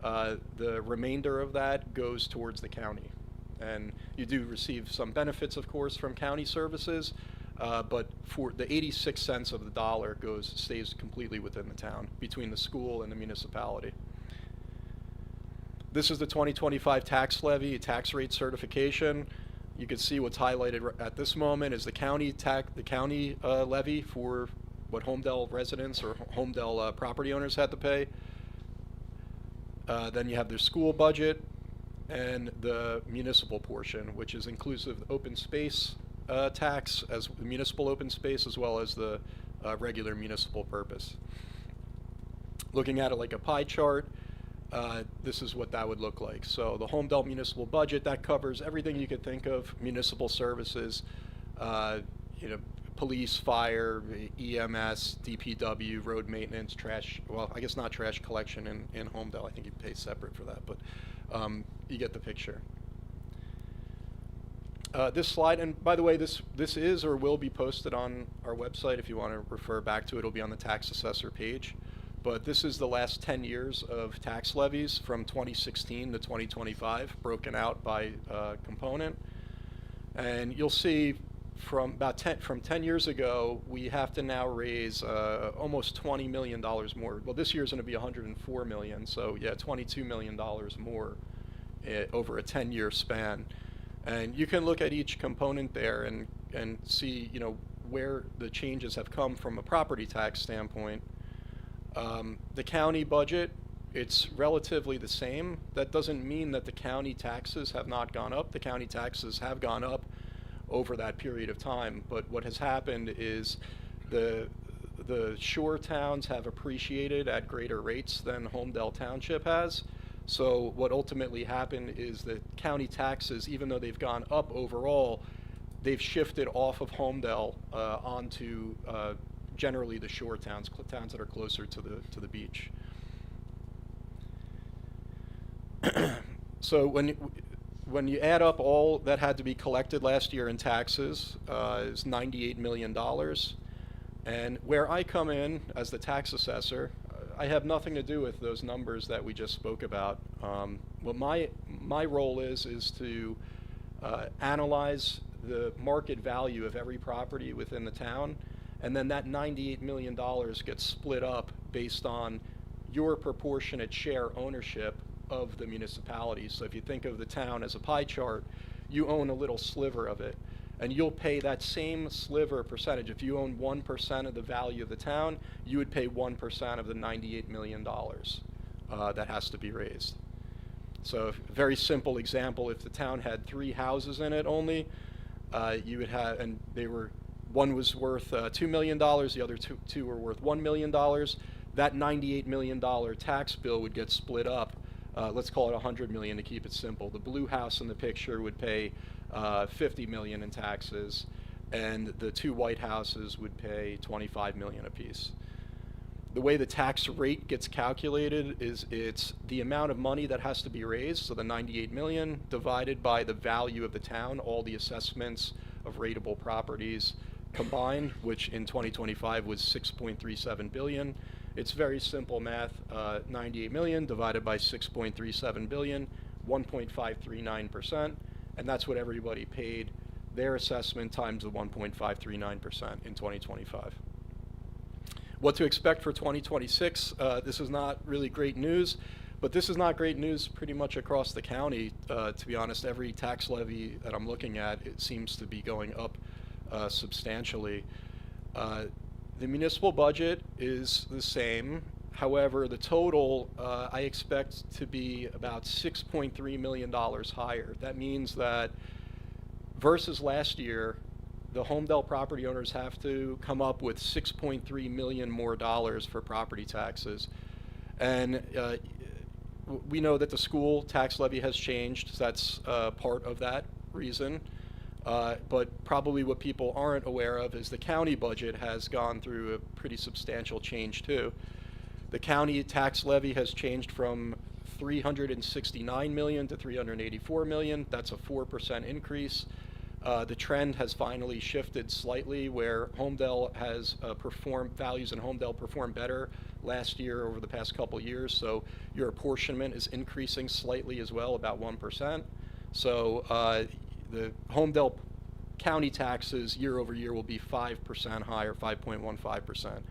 The remainder of that goes towards the county. And you do receive some benefits, of course, from county services, but for the 86 cents of the dollar stays completely within the town, between the school and the municipality. This is the 2025 tax levy, tax rate certification. You can see what's highlighted at this moment is the county levy for what Homedale residents or Homedale property owners had to pay. Then you have their school budget and the municipal portion, which is inclusive of open space tax, as municipal open space, as well as the regular municipal purpose. Looking at it like a pie chart, this is what that would look like. So the Homedale municipal budget, that covers everything you could think of, municipal services, police, fire, EMS, DPW, road maintenance, trash, well, I guess not trash collection in Homedale. I think you pay separate for that, but you get the picture. This slide, and by the way, this is or will be posted on our website if you want to refer back to it. It'll be on the tax assessor page. But this is the last 10 years of tax levies from 2016 to 2025, broken out by component. And you'll see from 10 years ago, we have to now raise almost $20 million more. Well, this year's going to be $104 million, so yeah, $22 million more over a 10-year span. And you can look at each component there and see, where the changes have come from a property tax standpoint. The county budget it's relatively the same. That doesn't mean that the county taxes have not gone up. The county taxes have gone up over that period of time, but what has happened is the shore towns have appreciated at greater rates than Homedale Township has. So what ultimately happened is that county taxes, even though they've gone up overall, they've shifted off of Homedale onto generally the shore towns, towns that are closer to the beach. So when you add up all that had to be collected last year in taxes, is $98 million. And where I come in as the tax assessor, I have nothing to do with those numbers that we just spoke about. What my role is to analyze the market value of every property within the town, and then that $98 million gets split up based on your proportionate share ownership of the municipality. So if you think of the town as a pie chart, you own a little sliver of it, and you'll pay that same sliver percentage. If you own 1% of the value of the town, you would pay 1% of the $98 million that has to be raised. So very simple example, if the town had 3 houses in it only, you would have, and one was worth $2 million, the other two were worth $1 million, that $98 million tax bill would get split up. Let's call it $100 million to keep it simple. The blue house in the picture would pay $50 million in taxes, and the 2 white houses would pay $25 million apiece. The way the tax rate gets calculated is it's the amount of money that has to be raised, so the $98 million divided by the value of the town, all the assessments of rateable properties combined, which in 2025 was $6.37 billion. It's very simple math. 98 million divided by 6.37 billion, 1.539%, and that's what everybody paid their assessment times the 1.539% in 2025. What to expect for 2026? This is not really great news, but this is not great news pretty much across the county. To be honest, every tax levy that I'm looking at, it seems to be going up substantially. The municipal budget is the same. However, the total I expect to be about $6.3 million higher. That means that versus last year, the Homedale property owners have to come up with $6.3 million more for property taxes. And we know that the school tax levy has changed. So that's part of that reason. But probably what people aren't aware of is the county budget has gone through a pretty substantial change too. The county tax levy has changed from $369 million to $384 million. That's a 4% increase. The trend has finally shifted slightly where Homedale has values in Homedale performed better last year over the past couple years. So your apportionment is increasing slightly as well, about 1%. So the Homedale county taxes year over year will be 5% higher, 5.15%.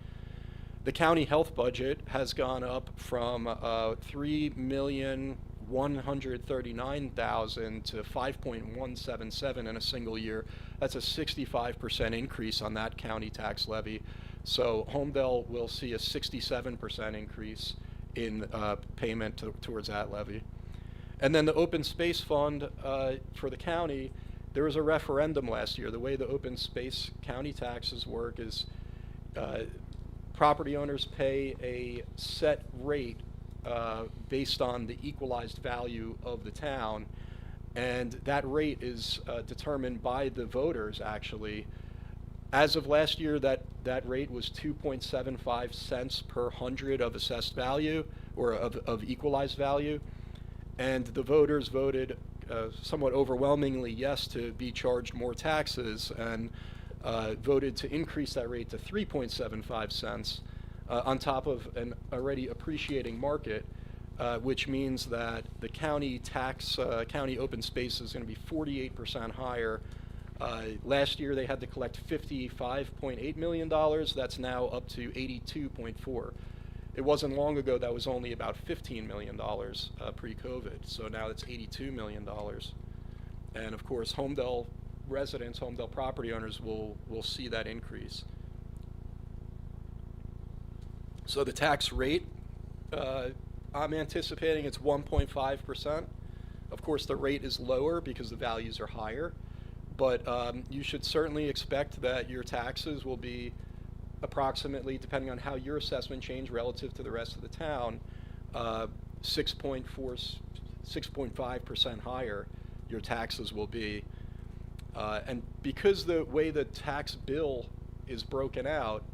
The county health budget has gone up from $3,139,000 to $5.177 in a single year. That's a 65% increase on that county tax levy. So Homedale will see a 67% increase in payment towards that levy. And then the open space fund for the county, there was a referendum last year. The way the open space county taxes work is property owners pay a set rate based on the equalized value of the town, and that rate is determined by the voters actually. As of last year, that rate was 2.75 cents per hundred of assessed value, or of equalized value. And the voters voted somewhat overwhelmingly yes to be charged more taxes, and voted to increase that rate to 3.75 cents on top of an already appreciating market, which means that the county county open space is going to be 48% higher. Last year they had to collect $55.8 million. That's now up to $82.4. It wasn't long ago that was only about $15 million pre-COVID, so now it's $82 million. And of course, Homedale residents, Homedale property owners will see that increase. So the tax rate, I'm anticipating it's 1.5%. Of course, the rate is lower because the values are higher, but you should certainly expect that your taxes will be approximately, depending on how your assessment changed relative to the rest of the town, 6.5% higher your taxes will be. And because the way the tax bill is broken out,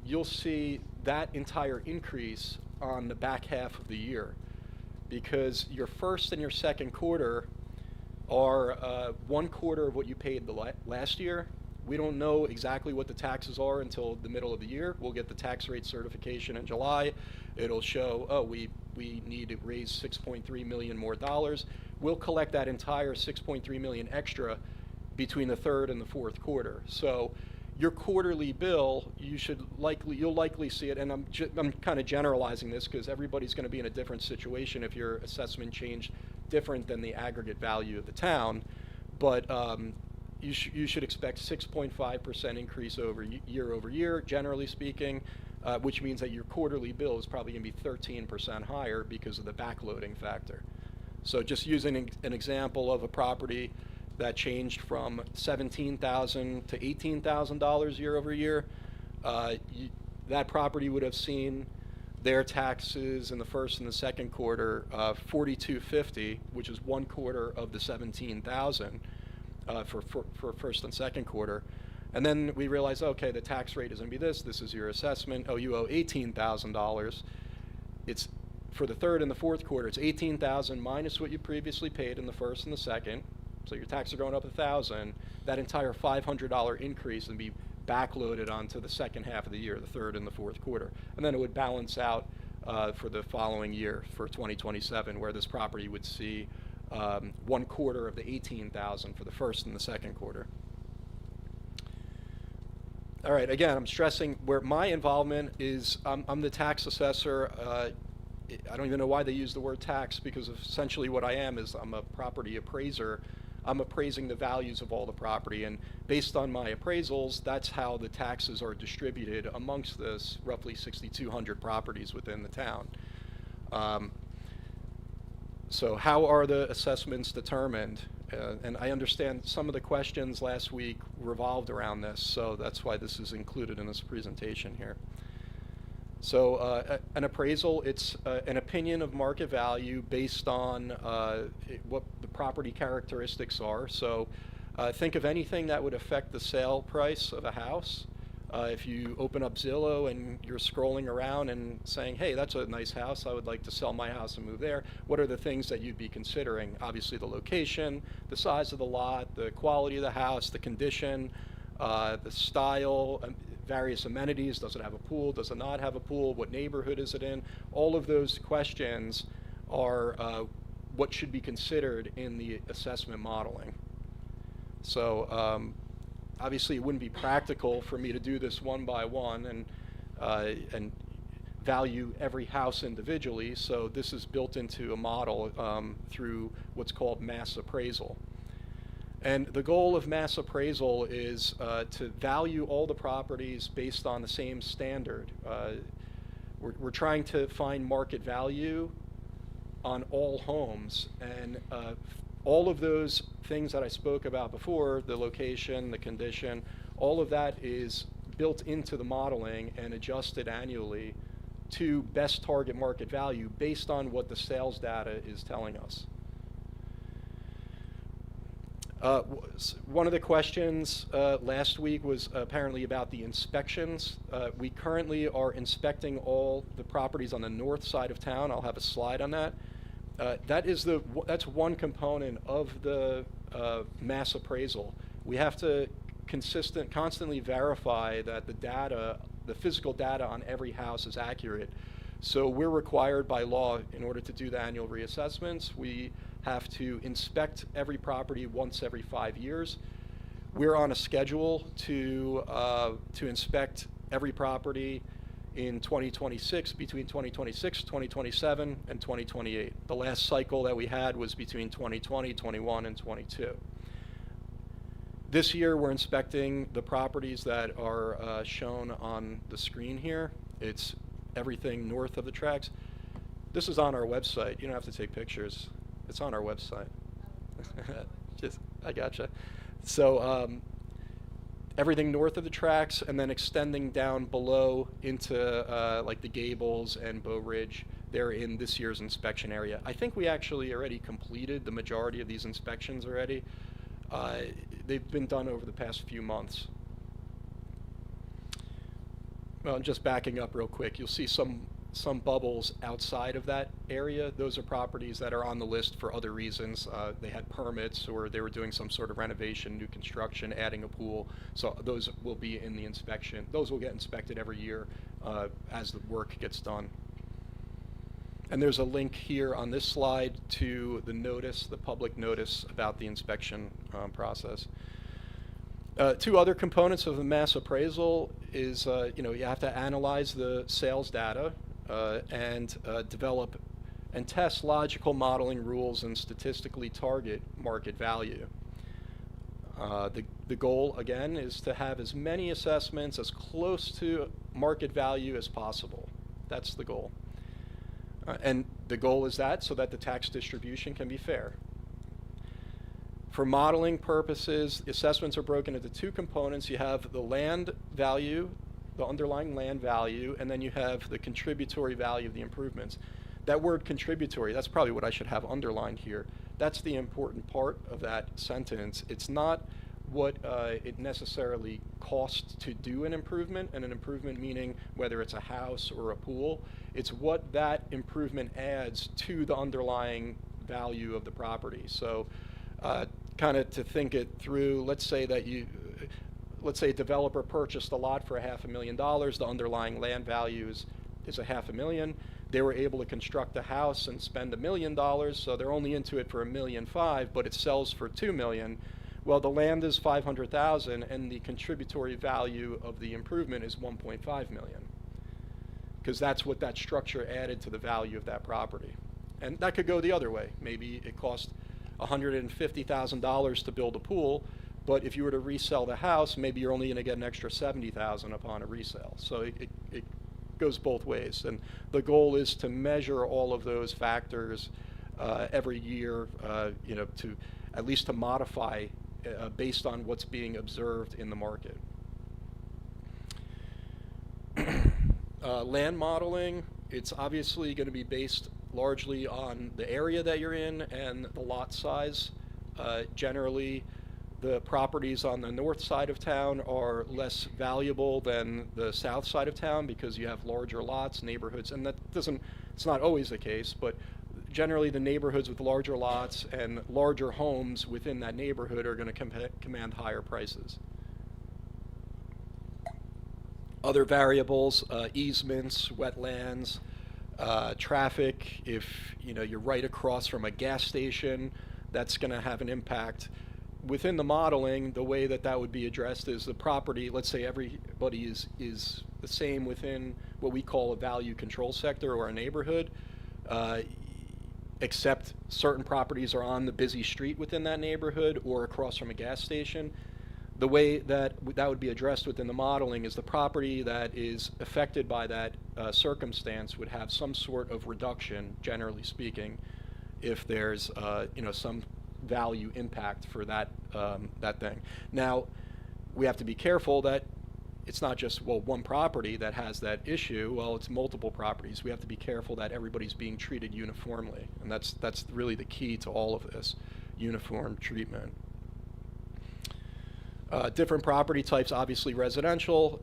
you'll see that entire increase on the back half of the year, because your first and your second quarter are 1/4 of what you paid the last year. We don't know exactly what the taxes are until the middle of the year. We'll get the tax rate certification in July. It'll show, oh, we need to raise $6.3 million more dollars. We'll collect that entire $6.3 million extra between the third and the fourth quarter. So your quarterly bill, you'll likely see it, and I'm kind of generalizing this because everybody's going to be in a different situation if your assessment changed different than the aggregate value of the town, but you should expect 6.5% increase over year, generally speaking, which means that your quarterly bill is probably going to be 13% higher because of the backloading factor. So just using an example of a property that changed from $17,000 to $18,000 year over year, that property would have seen their taxes in the first and the second quarter $4,250, which is 1/4 of the $17,000 for first and second quarter. And then we realized, okay, the tax rate is going to be this. This is your assessment. Oh, you owe $18,000. It's for the third and the fourth quarter. It's $18,000 minus what you previously paid in the first and the second. So your taxes are going up $1,000. That entire $500 increase would be backloaded onto the second half of the year, the third and the fourth quarter, and then it would balance out for the following year, for 2027, where this property would see 1/4 of the $18,000 for the first and the second quarter. All right, again, I'm stressing where my involvement is. I'm the tax assessor. I don't even know why they use the word tax, because essentially what I am is I'm a property appraiser. I'm appraising the values of all the property, and based on my appraisals, that's how the taxes are distributed amongst this roughly 6,200 properties within the town. So how are the assessments determined? And I understand some of the questions last week revolved around this, so that's why this is included in this presentation here. So an appraisal, it's an opinion of market value based on what the property characteristics are. So think of anything that would affect the sale price of a house. If you open up Zillow and you're scrolling around and saying, hey, that's a nice house, I would like to sell my house and move there, what are the things that you'd be considering? Obviously the location, the size of the lot, the quality of the house, the condition, the style, various amenities. Does it have a pool? Does it not have a pool? What neighborhood is it in? All of those questions are what should be considered in the assessment modeling. So obviously it wouldn't be practical for me to do this one by one and value every house individually, so this is built into a model through what's called mass appraisal. And the goal of mass appraisal is to value all the properties based on the same standard. We're trying to find market value on all homes, and all of those things that I spoke about before, the location, the condition, all of that is built into the modeling and adjusted annually to best target market value based on what the sales data is telling us. One of the questions last week was apparently about the inspections. We currently are inspecting all the properties on the north side of town. I'll have a slide on that. That's one component of the mass appraisal. We have to constantly verify that the data, the physical data on every house is accurate. So we're required by law, in order to do the annual reassessments, we have to inspect every property once every 5 years. We're on a schedule to inspect every property in 2026, between 2026, 2027, and 2028. The last cycle that we had was between 2020, 21, and 22. This year we're inspecting the properties that are shown on the screen here. It's everything north of the tracks. This is on our website. You don't have to take pictures. It's on our website. I gotcha. So everything north of the tracks and then extending down below into like the Gables and Bow Ridge, they're in this year's inspection area. I think we actually already completed the majority of these inspections already. They've been done over the past few months. Well, just backing up real quick, you'll see some bubbles outside of that area. Those are properties that are on the list for other reasons. They had permits or they were doing some sort of renovation, new construction, adding a pool. So those will be in the inspection. Those will get inspected every year as the work gets done. And there's a link here on this slide to the notice, the public notice about the inspection process. Two other components of the mass appraisal is, you have to analyze the sales data and develop and test logical modeling rules and statistically target market value. The goal, again, is to have as many assessments as close to market value as possible. That's the goal. And the goal is that so that the tax distribution can be fair. For modeling purposes, assessments are broken into two components. You have the land value, the underlying land value, and then you have the contributory value of the improvements. That word contributory, that's probably what I should have underlined here. That's the important part of that sentence. It's not what it necessarily costs to do an improvement, and an improvement meaning whether it's a house or a pool. It's what that improvement adds to the underlying value of the property. So kind of to think it through, let's say a developer purchased a lot for $500,000. The underlying land value is $500,000. They were able to construct a house and spend $1 million, so they're only into it for $1.5 million, but it sells for $2 million. Well, the land is $500,000, and the contributory value of the improvement is $1.5 million, because that's what that structure added to the value of that property. And that could go the other way. Maybe it cost $150,000 to build a pool, but if you were to resell the house, maybe you're only going to get an extra $70,000 upon a resale. So it goes both ways, and the goal is to measure all of those factors every year, to at least to modify based on what's being observed in the market. Land modeling, it's obviously going to be based largely on the area that you're in and the lot size. Generally, the properties on the north side of town are less valuable than the south side of town because you have larger lots, neighborhoods, and it's not always the case, but generally the neighborhoods with larger lots and larger homes within that neighborhood are going to command higher prices. Other variables, easements, wetlands, traffic. If you're right across from a gas station, that's going to have an impact. Within the modeling, the way that would be addressed is the property, let's say everybody is the same within what we call a value control sector or a neighborhood, except certain properties are on the busy street within that neighborhood or across from a gas station. The way that would be addressed within the modeling is the property that is affected by that circumstance would have some sort of reduction, generally speaking, if there's some value impact for that thing. Now, we have to be careful that it's not just one property that has that issue. Well, it's multiple properties. We have to be careful that everybody's being treated uniformly, and that's really the key to all of this: uniform treatment. Different property types, obviously residential,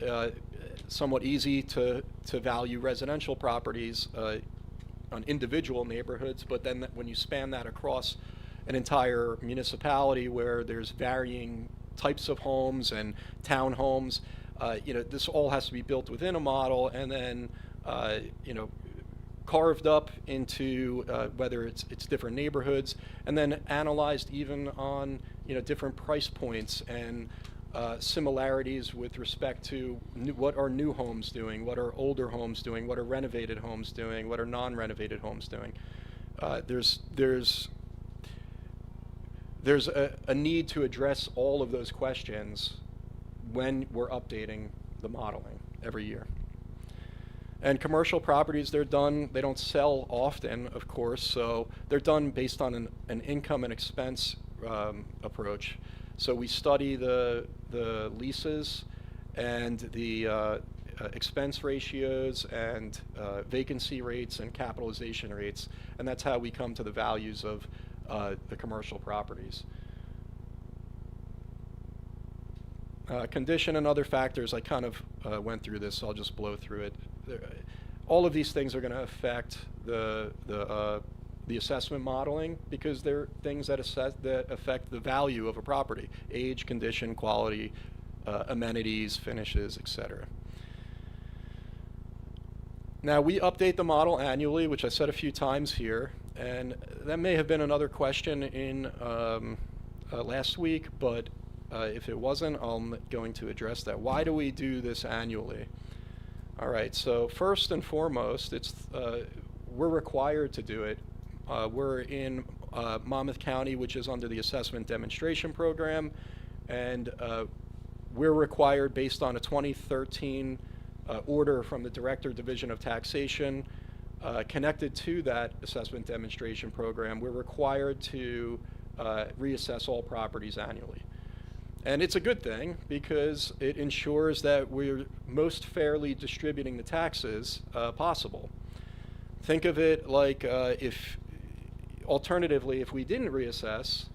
somewhat easy to value residential properties on individual neighborhoods, but then when you span that across an entire municipality where there's varying types of homes and townhomes, this all has to be built within a model and then, carved up into whether it's different neighborhoods, and then analyzed even on different price points and similarities with respect to what are new homes doing, what are older homes doing, what are renovated homes doing, what are non-renovated homes doing. There's a need to address all of those questions when we're updating the modeling every year. And commercial properties, they don't sell often, of course, so they're done based on an income and expense approach. So we study the leases and the expense ratios and vacancy rates and capitalization rates, and that's how we come to the values of the commercial properties. Condition and other factors, I kind of went through this, so I'll just blow through it. All of these things are going to affect the assessment modeling because they're things that affect the value of a property: age, condition, quality, amenities, finishes, etc. Now, we update the model annually, which I said a few times here, and that may have been another question in last week, but if it wasn't, I'm going to address that. Why do we do this annually? All right, so first and foremost, we're required to do it. We're in Monmouth County, which is under the Assessment Demonstration Program, and we're required, based on a 2013 order from the Director Division of Taxation, connected to that Assessment Demonstration Program, we're required to reassess all properties annually. And it's a good thing because it ensures that we're most fairly distributing the taxes possible. Think of it like alternatively, if we didn't reassess,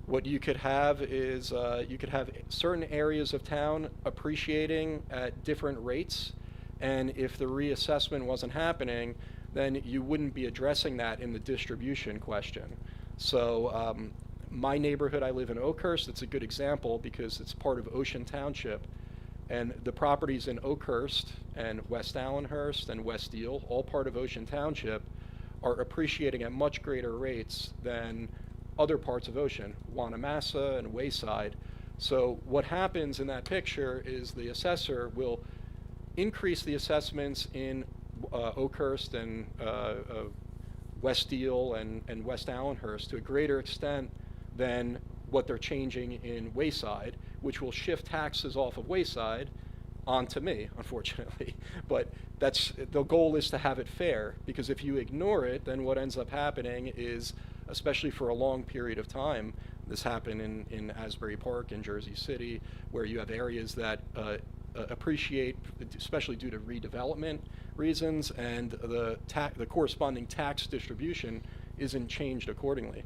what you could have is you could have certain areas of town appreciating at different rates, and if the reassessment wasn't happening, then you wouldn't be addressing that in the distribution question. So my neighborhood, I live in Oakhurst, it's a good example because it's part of Ocean Township, and the properties in Oakhurst and West Allenhurst and West Eel, all part of Ocean Township, are appreciating at much greater rates than other parts of Ocean, Wanamassa and Wayside. So what happens in that picture is the assessor will increase the assessments in Oakhurst and West Eel and West Allenhurst to a greater extent than what they're changing in Wayside, which will shift taxes off of Wayside onto me, unfortunately. But the goal is to have it fair, because if you ignore it, then what ends up happening is, especially for a long period of time, this happened in Asbury Park in Jersey City, where you have areas that appreciate, especially due to redevelopment reasons, and the corresponding tax distribution isn't changed accordingly.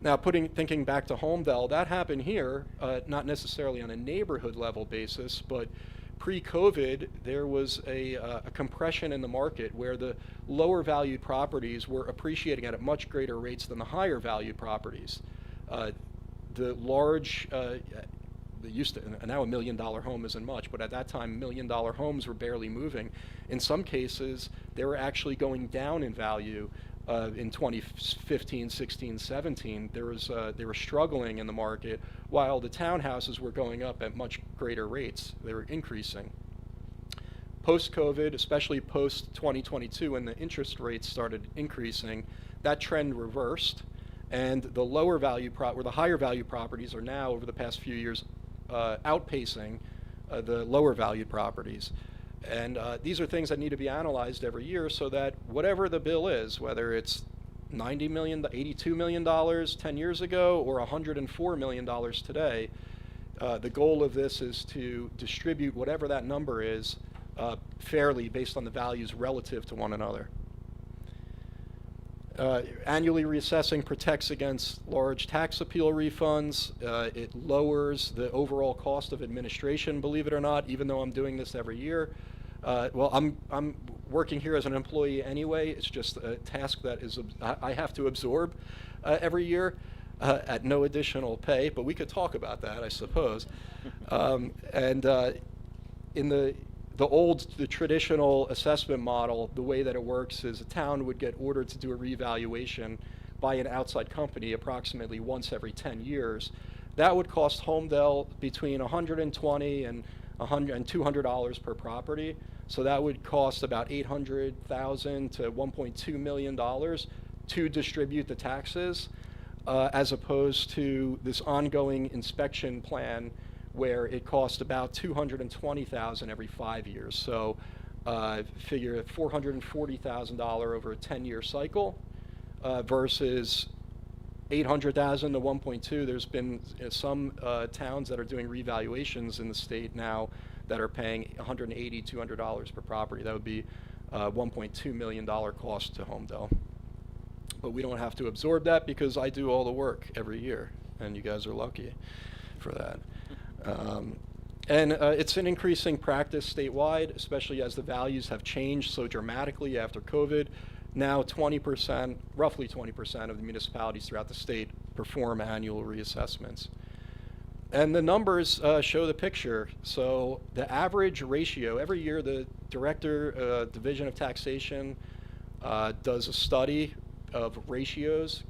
Now, thinking back to Homedale, that happened here, not necessarily on a neighborhood level basis, but pre-COVID, there was a compression in the market where the lower valued properties were appreciating at much greater rates than the higher valued properties. The large, now $1 million home isn't much, but at that time, $1 million homes were barely moving. In some cases, they were actually going down in value. In 2015, 16, 17, they were struggling in the market, while the townhouses were going up at much greater rates. They were increasing. Post-COVID, especially post-2022, when the interest rates started increasing, that trend reversed, and the lower value or the higher value properties are now, over the past few years, outpacing the lower valued properties. And these are things that need to be analyzed every year so that whatever the bill is, whether it's $90 million, $82 million 10 years ago, or $104 million today, the goal of this is to distribute whatever that number is fairly based on the values relative to one another. Annually reassessing protects against large tax appeal refunds. It lowers the overall cost of administration, believe it or not, even though I'm doing this every year. Well, I'm working here as an employee anyway. It's just a task that I have to absorb every year at no additional pay, but we could talk about that, I suppose. In the traditional assessment model, the way that it works is a town would get ordered to do a revaluation by an outside company approximately once every 10 years. That would cost Homedale between $120 and $200 per property. So that would cost about $800,000 to $1.2 million to distribute the taxes, as opposed to this ongoing inspection plan where it costs about $220,000 every 5 years. So figure at $440,000 over a 10-year cycle versus 800,000 to 1.2. There's been some towns that are doing revaluations in the state now that are paying $180, $200 per property. That would be $1.2 million cost to Homedale. But we don't have to absorb that because I do all the work every year, and you guys are lucky for that. And it's an increasing practice statewide, especially as the values have changed so dramatically after COVID. Now 20%, roughly 20% of the municipalities throughout the state perform annual reassessments. And the numbers show the picture. So the average ratio, every year the Director, Division of Taxation, does a study of ratios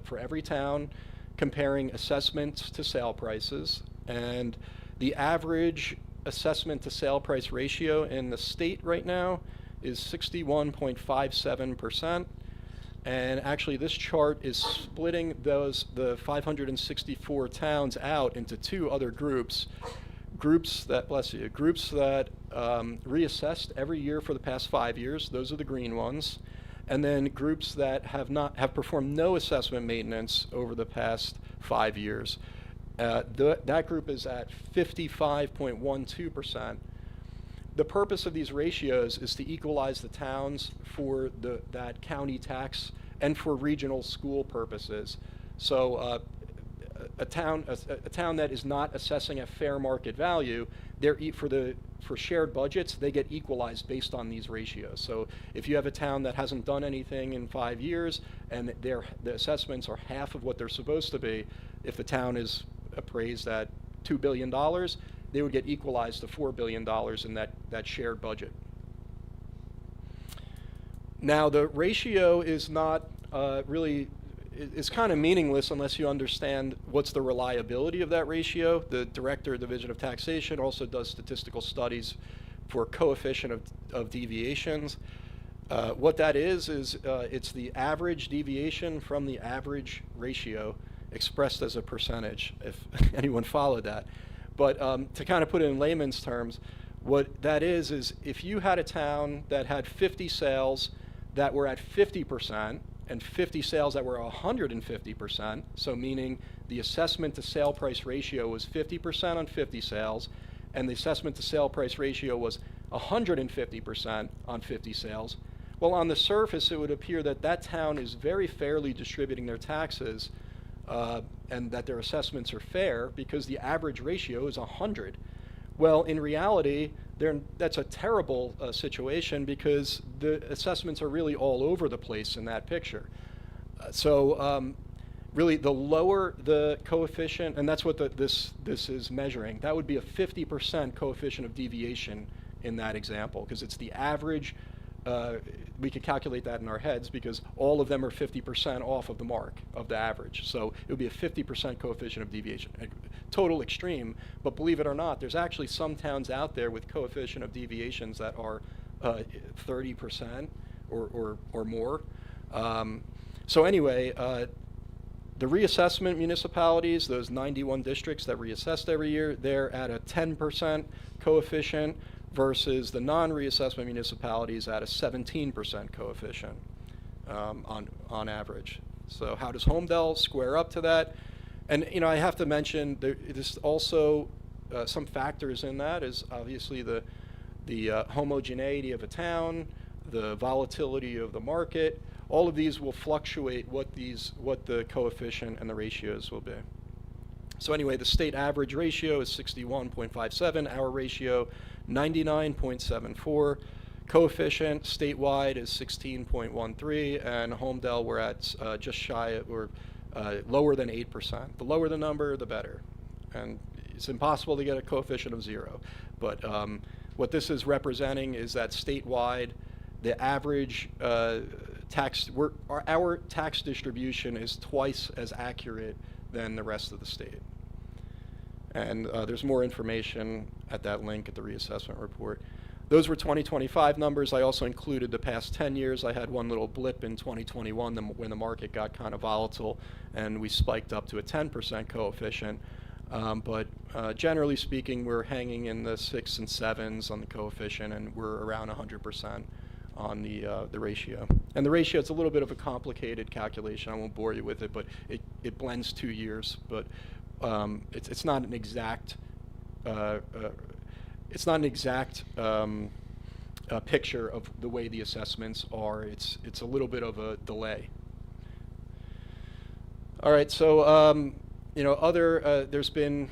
for every town, comparing assessments to sale prices. And the average assessment to sale price ratio in the state right now is 61.57%. And actually this chart is splitting the 564 towns out into two other groups. Groups that reassessed every year for the past 5 years. Those are the green ones. And then groups that have performed no assessment maintenance over the past 5 years. That group is at 55.12%. The purpose of these ratios is to equalize the towns for that county tax and for regional school purposes. So a town that is not assessing at fair market value, for shared budgets, they get equalized based on these ratios. So if you have a town that hasn't done anything in 5 years and the assessments are half of what they're supposed to be, if the town is appraised at $2 billion, they would get equalized to $4 billion in that shared budget. Now the ratio is not really, it's kind of meaningless unless you understand what's the reliability of that ratio. The Director, Division of Taxation, also does statistical studies for coefficient of deviations. What that is it's the average deviation from the average ratio expressed as a percentage, if anyone followed that. But to kind of put it in layman's terms, what that is if you had a town that had 50 sales that were at 50% and 50 sales that were 150%, so meaning the assessment to sale price ratio was 50% on 50 sales, and the assessment to sale price ratio was 150% on 50 sales, well, on the surface, it would appear that that town is very fairly distributing their taxes and that their assessments are fair because the average ratio is 100. Well, in reality, that's a terrible situation because the assessments are really all over the place in that picture. Really, the lower the coefficient, and that's what this is measuring, that would be a 50% coefficient of deviation in that example because it's the average. We could calculate that in our heads because all of them are 50% off of the mark of the average. So it would be a 50% coefficient of deviation. Total extreme, but believe it or not, there's actually some towns out there with coefficient of deviations that are 30% or more. So anyway, the reassessment municipalities, those 91 districts that reassessed every year, they're at a 10% coefficient versus the non-reassessment municipalities at a 17% coefficient on average. So how does Homedale square up to that? And I have to mention there's also some factors in that is obviously the homogeneity of a town, the volatility of the market. All of these will fluctuate what the coefficient and the ratios will be. So anyway, the state average ratio is 61.57. Our ratio 99.74. Coefficient statewide is 16.13, and Homedale we're at just shy of, or lower than 8%. The lower the number, the better. And it's impossible to get a coefficient of 0. But what this is representing is that statewide, the average our tax distribution is twice as accurate than the rest of the state. And there's more information at that link at the reassessment report. Those were 2025 numbers. I also included the past 10 years. I had one little blip in 2021 when the market got kind of volatile and we spiked up to a 10% coefficient. But generally speaking, we're hanging in the 6s and 7s on the coefficient, and we're around 100% on the ratio. And the ratio, it's a little bit of a complicated calculation. I won't bore you with it, but it blends 2 years. But it's not an exact picture of the way the assessments are. It's a little bit of a delay. All right, so there's been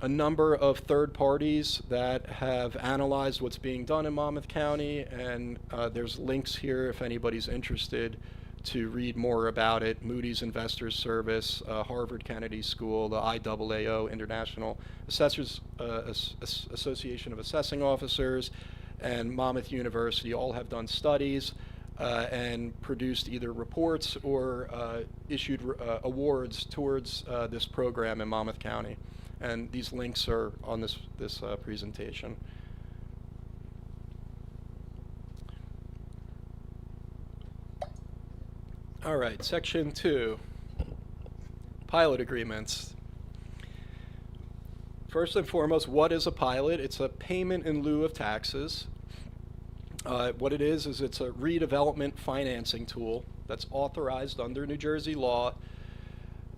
a number of third parties that have analyzed what's being done in Monmouth County, and there's links here if anybody's interested to read more about it. Moody's Investors Service, Harvard Kennedy School, the IAAO, International Assessors Association of Assessing Officers, and Monmouth University all have done studies and produced either reports or issued awards towards this program in Monmouth County. And these links are on this presentation. All right, Section 2, pilot agreements. First and foremost, what is a pilot? It's a payment in lieu of taxes. What it is it's a redevelopment financing tool that's authorized under New Jersey law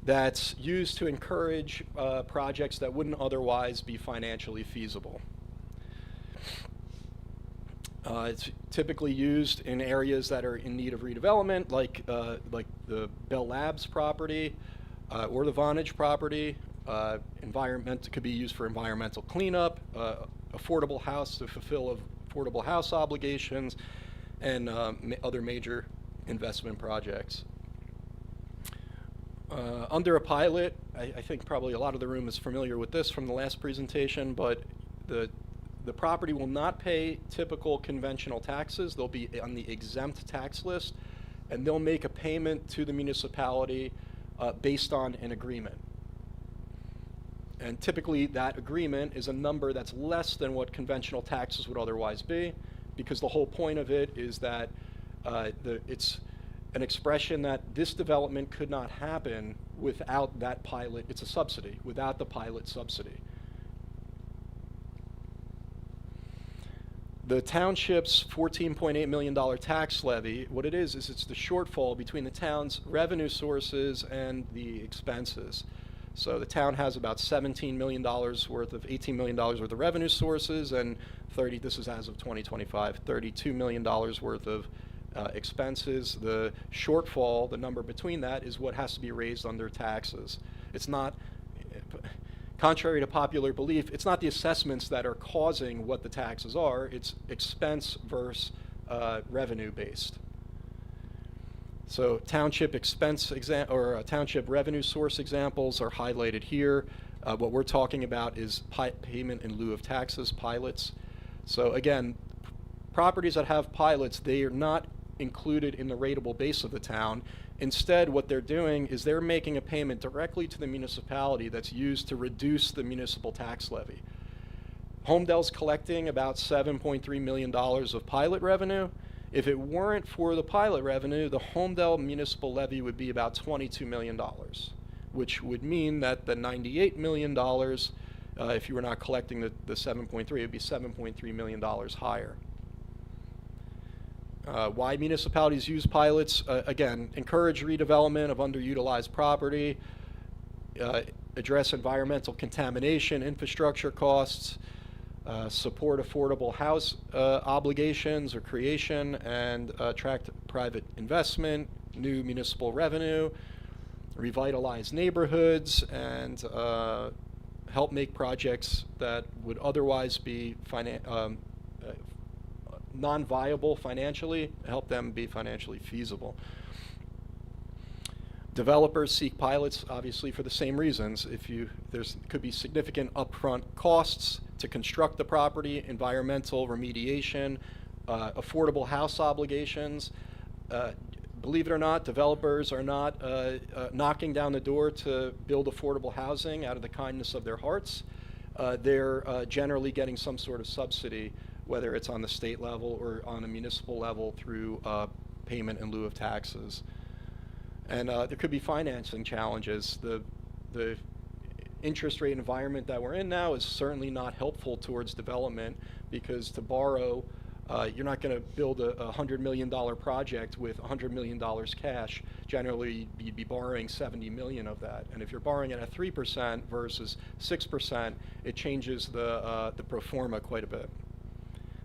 that's used to encourage projects that wouldn't otherwise be financially feasible. It's typically used in areas that are in need of redevelopment, like the Bell Labs property or the Vonage property. It could be used for environmental cleanup, affordable house to fulfill affordable house obligations, and other major investment projects. Under a pilot, I think probably a lot of the room is familiar with this from the last presentation, but the property will not pay typical conventional taxes. They'll be on the exempt tax list, and they'll make a payment to the municipality based on an agreement. And typically that agreement is a number that's less than what conventional taxes would otherwise be, because the whole point of it is that it's an expression that this development could not happen without that pilot. It's a subsidy, without the pilot subsidy. The township's $14.8 million tax levy, what it is it's the shortfall between the town's revenue sources and the expenses. So the town has about $17 million worth of $18 million worth of revenue sources, and this is as of 2025, $32 million worth of expenses. The shortfall, the number between that, is what has to be raised under taxes. It's not, contrary to popular belief, it's not the assessments that are causing what the taxes are. It's expense versus revenue based. So township expense township revenue source examples are highlighted here. What we're talking about is payment in lieu of taxes, pilots. So again, properties that have pilots, they are not included in the rateable base of the town. Instead, what they're doing is they're making a payment directly to the municipality that's used to reduce the municipal tax levy. Homedale's collecting about $7.3 million of pilot revenue. If it weren't for the pilot revenue, the Homedale municipal levy would be about $22 million, which would mean that the $98 million, if you were not collecting the 7.3, it would be $7.3 million higher. Why municipalities use pilots? Again, encourage redevelopment of underutilized property, address environmental contamination, infrastructure costs, support affordable house obligations or creation, and attract private investment, new municipal revenue, revitalize neighborhoods, and help make projects that would otherwise be non-viable financially, help them be financially feasible. Developers seek pilots, obviously, for the same reasons. There could be significant upfront costs to construct the property, environmental remediation, affordable house obligations. Believe it or not, developers are not knocking down the door to build affordable housing out of the kindness of their hearts. They're generally getting some sort of subsidy, whether it's on the state level or on a municipal level through payment in lieu of taxes. And there could be financing challenges. interest rate environment that we're in now is certainly not helpful towards development, because to borrow, you're not going to build a $100 million project with $100 million cash. Generally, you'd be borrowing 70 million of that. And if you're borrowing at 3% versus 6%, it changes the pro forma quite a bit.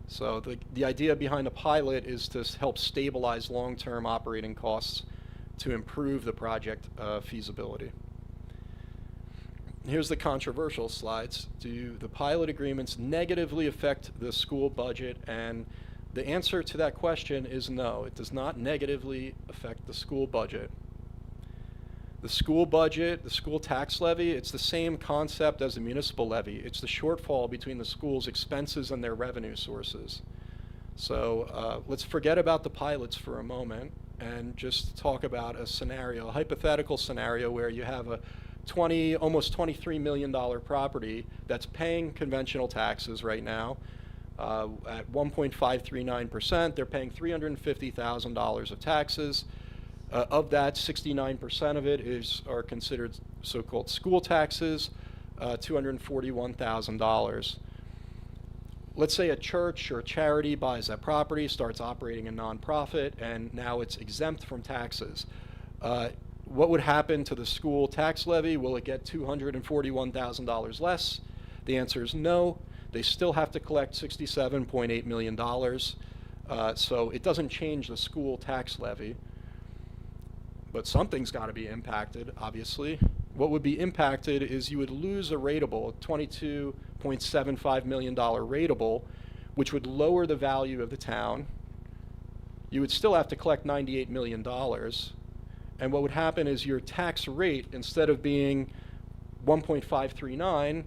So the idea behind a pilot is to help stabilize long-term operating costs to improve the project feasibility. Here's the controversial slides. Do the pilot agreements negatively affect the school budget? And the answer to that question is no. It does not negatively affect the school budget. The school budget, the school tax levy, it's the same concept as the municipal levy. It's the shortfall between the school's expenses and their revenue sources. So let's forget about the pilots for a moment and just talk about a scenario, a hypothetical scenario where you have a almost $23 million property that's paying conventional taxes right now at 1.539%. They're paying $350,000 of taxes. Of that, 69% of it are considered so-called school taxes, $241,000. Let's say a church or a charity buys that property, starts operating a nonprofit, and now it's exempt from taxes. What would happen to the school tax levy? Will it get $241,000 less? The answer is no. They still have to collect $67.8 million. So it doesn't change the school tax levy. But something's got to be impacted, obviously. What would be impacted is you would lose a rateable, $22.75 million rateable, which would lower the value of the town. You would still have to collect $98 million. And what would happen is your tax rate, instead of being 1.539,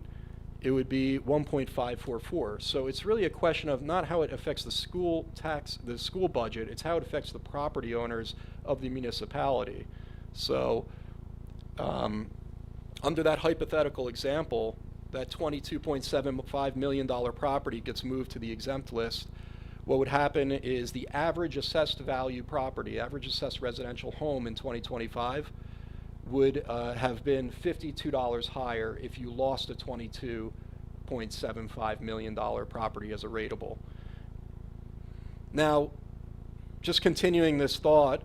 it would be 1.544. So it's really a question of not how it affects the school budget, it's how it affects the property owners of the municipality. So under that hypothetical example, that $22.75 million property gets moved to the exempt list. What would happen is the average assessed value property, average assessed residential home in 2025 would have been $52 higher if you lost a $22.75 million property as a rateable. Now, just continuing this thought,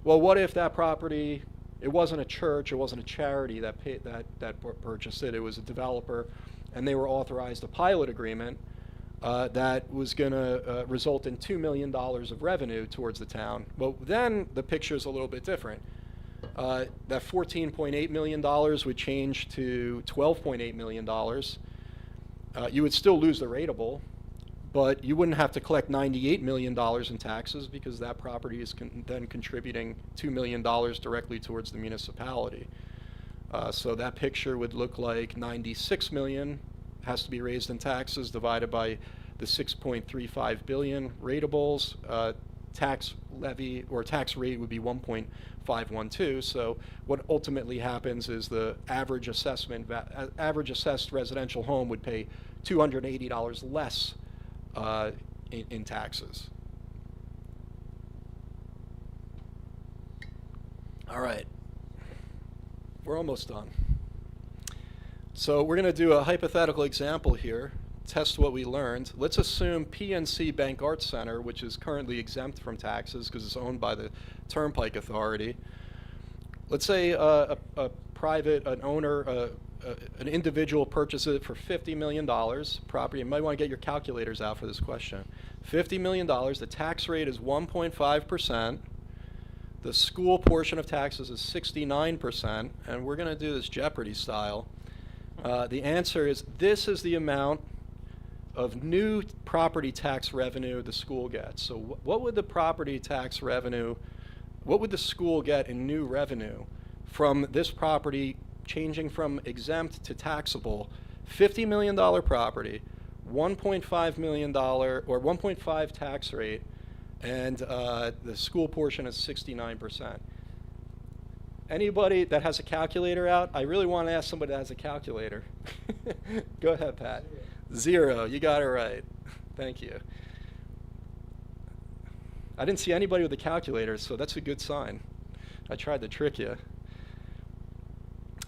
well, what if that property, it wasn't a church, it wasn't a charity that purchased it, it was a developer, and they were authorized a pilot agreement that was going to result in $2 million of revenue towards the town. Well, then the picture is a little bit different. That $14.8 million would change to $12.8 million. You would still lose the rateable, but you wouldn't have to collect $98 million in taxes because that property is then contributing $2 million directly towards the municipality. So that picture would look like $96 million has to be raised in taxes divided by the 6.35 billion ratables. Tax levy or tax rate would be 1.512. So what ultimately happens is the average assessed residential home would pay $280 less in taxes. All right, we're almost done. So we're going to do a hypothetical example here, test what we learned. Let's assume PNC Bank Arts Center, which is currently exempt from taxes because it's owned by the Turnpike Authority. Let's say an individual purchases it for $50 million property. You might want to get your calculators out for this question. $50 million, the tax rate is 1.5%. The school portion of taxes is 69%, and we're going to do this Jeopardy style. The answer is this is the amount of new property tax revenue the school gets. So what would the property tax revenue, what would the school get in new revenue from this property changing from exempt to taxable? $50 million property, $1.5 million or 1.5 tax rate, and the school portion is 69%. Anybody that has a calculator out? I really want to ask somebody that has a calculator. Go ahead, Pat. Zero. You got it right. Thank you. I didn't see anybody with a calculator, so that's a good sign. I tried to trick you.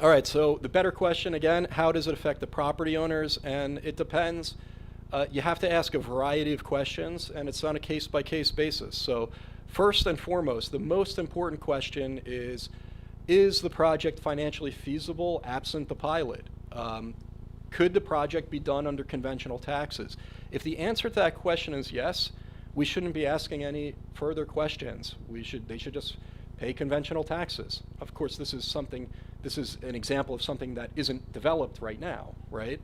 All right, so the better question again, how does it affect the property owners? And it depends. You have to ask a variety of questions, and it's on a case-by-case basis. So first and foremost, the most important question is the project financially feasible absent the pilot? Could the project be done under conventional taxes? If the answer to that question is yes, we shouldn't be asking any further questions. They should just pay conventional taxes. Of course, this is an example of something that isn't developed right now, right?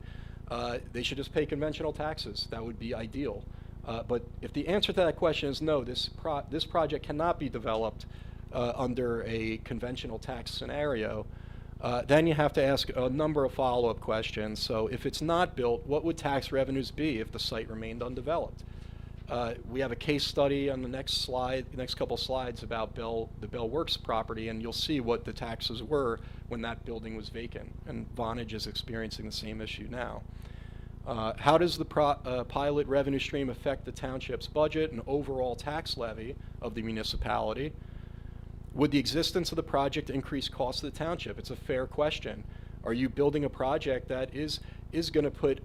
They should just pay conventional taxes. That would be ideal. But if the answer to that question is no, this project cannot be developed under a conventional tax scenario, then you have to ask a number of follow-up questions. So if it's not built, what would tax revenues be if the site remained undeveloped? We have a case study on the next couple slides about the Bell Works property, and you'll see what the taxes were when that building was vacant. And Vonage is experiencing the same issue now. How does the pilot revenue stream affect the township's budget and overall tax levy of the municipality? Would the existence of the project increase costs of the township? It's a fair question. Are you building a project that is going to put,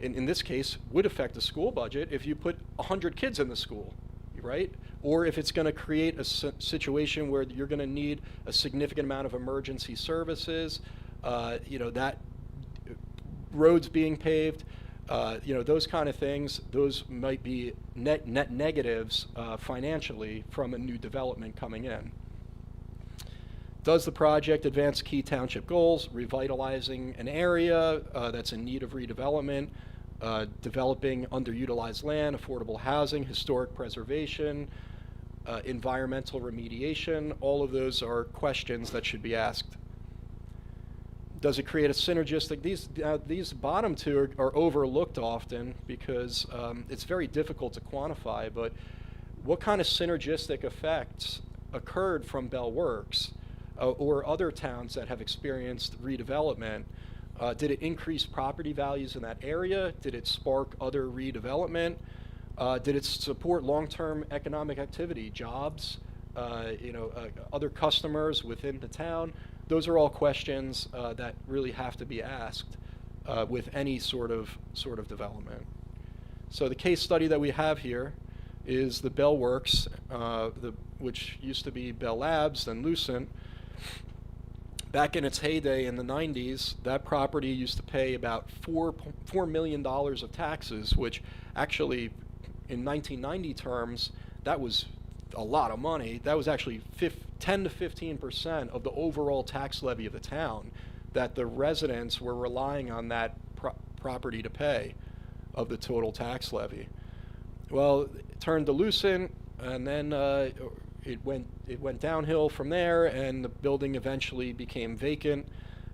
in this case, would affect the school budget if you put 100 kids in the school, right? Or if it's going to create a situation where you're going to need a significant amount of emergency services, that roads being paved, those kind of things, those might be net negatives financially from a new development coming in. Does the project advance key township goals, revitalizing an area that's in need of redevelopment, developing underutilized land, affordable housing, historic preservation, environmental remediation? All of those are questions that should be asked. Does it create a synergistic? These bottom two are overlooked often because it's very difficult to quantify, but what kind of synergistic effects occurred from Bell Works or other towns that have experienced redevelopment? Did it increase property values in that area? Did it spark other redevelopment? Did it support long-term economic activity, jobs, other customers within the town? Those are all questions that really have to be asked with any sort of development. So the case study that we have here is the Bell Works, which used to be Bell Labs, then Lucent. Back in its heyday in the 90s, that property used to pay about $4 million of taxes, which actually, in 1990 terms, that was a lot of money. That was actually 10 to 15% of the overall tax levy of the town that the residents were relying on that property to pay of the total tax levy. Well, it turned to Lucent, and then it went downhill from there, and the building eventually became vacant,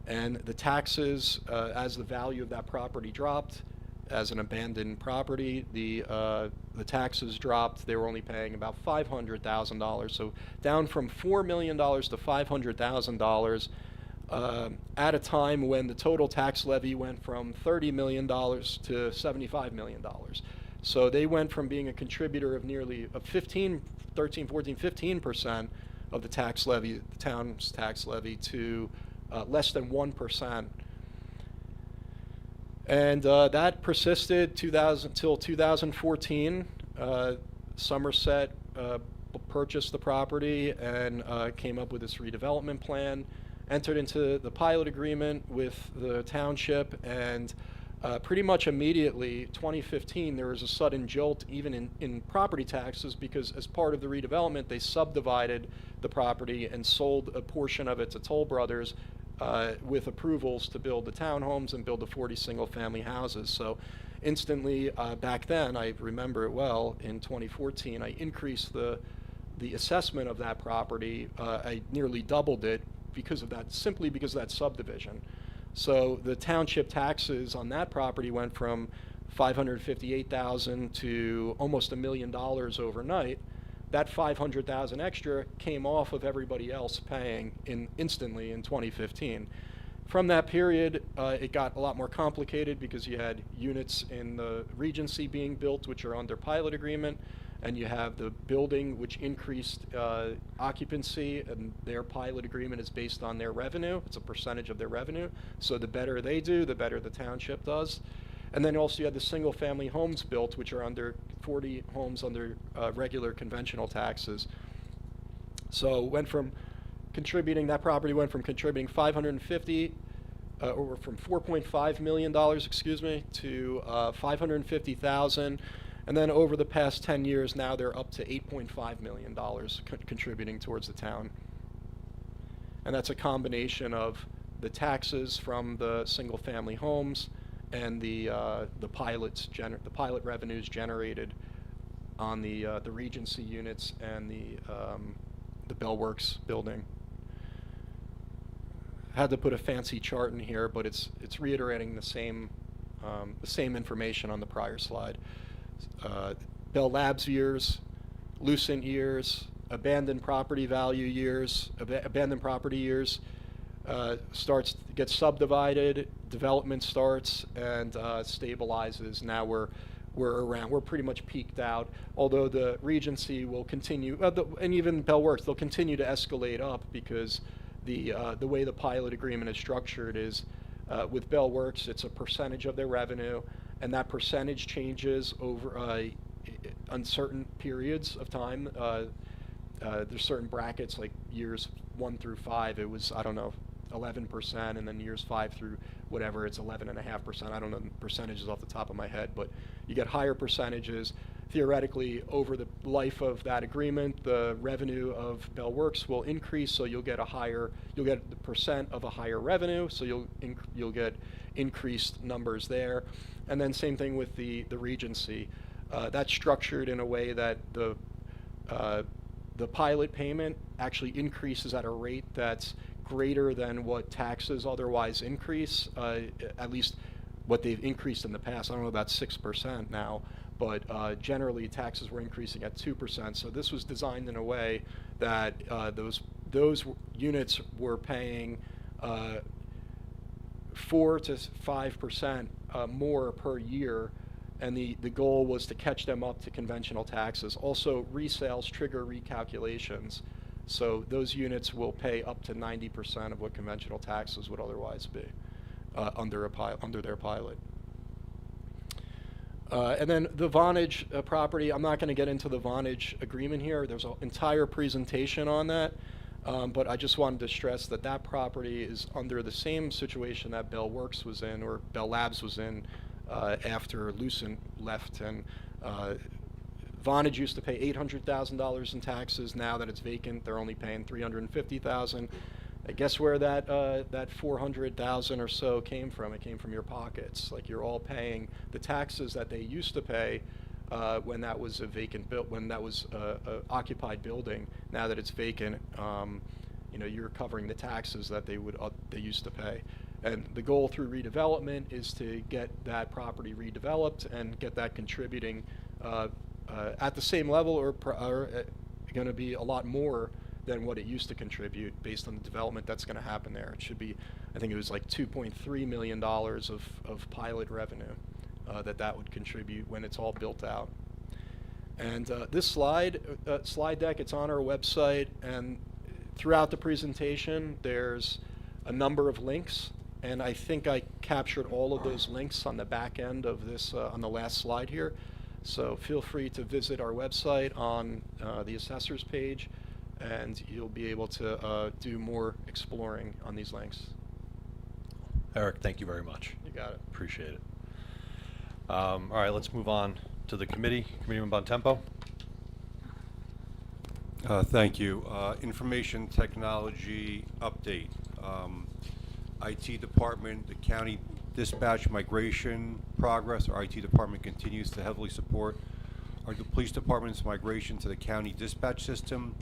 and the taxes, as the value of that property dropped, as an abandoned property, the taxes dropped. They were only paying about $500,000, so down from $4 million to $500,000 at a time when the total tax levy went from $30 million to $75 million. So they went from being a contributor of nearly 15% of the tax levy, the town's tax levy, to less than 1%. And that persisted till 2014. Somerset purchased the property and came up with this redevelopment plan, entered into the pilot agreement with the township, and pretty much immediately, 2015, there was a sudden jolt even in property taxes, because as part of the redevelopment, they subdivided the property and sold a portion of it to Toll Brothers with approvals to build the townhomes and build the 40 single-family houses. So instantly, back then, I remember it well, in 2014, I increased the assessment of that property. I nearly doubled it simply because of that subdivision. So the township taxes on that property went from $558,000 to almost $1 million overnight. That $500,000 extra came off of everybody else paying instantly in 2015. From that period, it got a lot more complicated because you had units in the Regency being built, which are under pilot agreement, and you have the building which increased occupancy, and their pilot agreement is based on their revenue. It's a percentage of their revenue. So the better they do, the better the township does. And then also you have the single family homes built, which are under 40 homes under regular conventional taxes. So that property went from contributing from $4.5 million, to $550,000. And then over the past 10 years, now they're up to $8.5 million contributing towards the town. And that's a combination of the taxes from the single-family homes and the pilot revenues generated on the Regency units and the Bell Works building. Had to put a fancy chart in here, but it's reiterating the same information on the prior slide. Bell Labs years, Lucent years, abandoned property value years, abandoned property years, gets subdivided, development starts, and stabilizes. Now we're pretty much peaked out, although the Regency will continue, and even Bell Works, they'll continue to escalate up because the way the pilot agreement is structured is with Bell Works, it's a percentage of their revenue, and that percentage changes over uncertain periods of time. There's certain brackets, like years 1 through 5, it was, 11%, and then years 5 through whatever, it's 11.5%. I don't know the percentages off the top of my head, but you get higher percentages. Theoretically, over the life of that agreement, the revenue of Bell Works will increase, so you'll get the percent of a higher revenue, so you'll get increased numbers there. And then same thing with the Regency. That's structured in a way that the pilot payment actually increases at a rate that's greater than what taxes otherwise increase, at least what they've increased in the past. I don't know about 6% now, but generally taxes were increasing at 2%. So this was designed in a way that those units were paying 4 to 5% more per year, and the goal was to catch them up to conventional taxes. Also, resales trigger recalculations, so those units will pay up to 90% of what conventional taxes would otherwise be under their pilot. And then the Vonage property, I'm not going to get into the Vonage agreement here. There's an entire presentation on that, but I just wanted to stress that that property is under the same situation that Bell Works was in, or Bell Labs was in, after Lucent left. And Vonage used to pay $800,000 in taxes. Now that it's vacant, they're only paying $350,000. I guess where that $400,000 or so came from? It came from your pockets. Like, you're all paying the taxes that they used to pay when that was a vacant when that was a occupied building. Now that it's vacant, you're covering the taxes that they used to pay. And the goal through redevelopment is to get that property redeveloped and get that contributing at the same level, or going to be a lot more than what it used to contribute based on the development that's going to happen there. It should be, I think it was like $2.3 million of pilot revenue that would contribute when it's all built out. And this slide deck, it's on our website, and throughout the presentation there's a number of links, and I think I captured all of those links on the back end of this, on the last slide here. So feel free to visit our website on the assessor's page, and you'll be able to do more exploring on these links. Eric, thank you very much. You got it. Appreciate it. All right, let's move on to the committee. Committeeman Bontempo. Thank you. Information technology update. IT department, the county dispatch migration progress. Our IT department continues to heavily support our police department's migration to the county dispatch system.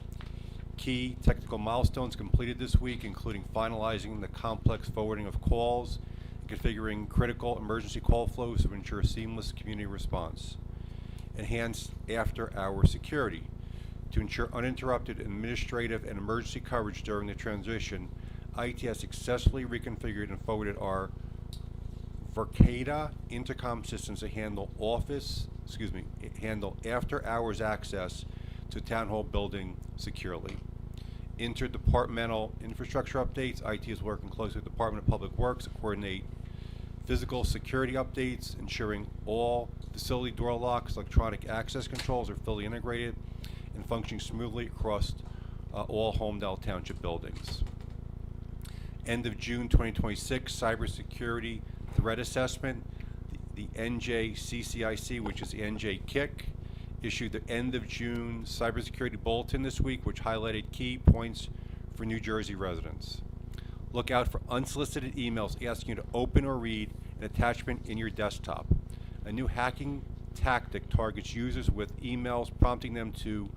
Key technical milestones completed this week, including finalizing the complex forwarding of calls and configuring critical emergency call flows to ensure seamless community response. Enhanced after-hour security. To ensure uninterrupted administrative and emergency coverage during the transition, IT has successfully reconfigured and forwarded our Vercada intercom systems to handle handle after-hours access to Town Hall building securely. Interdepartmental infrastructure updates. IT is working closely with the Department of Public Works to coordinate physical security updates, ensuring all facility door locks, electronic access controls are fully integrated and functioning smoothly across all Homedale Township buildings. End of June 2026 cybersecurity threat assessment. The NJCCIC, which is NJ KIC, issued the end of June cybersecurity bulletin this week, which highlighted key points for New Jersey residents. Look out for unsolicited emails asking you to open or read an attachment in your desktop. A new hacking tactic targets users with emails prompting them to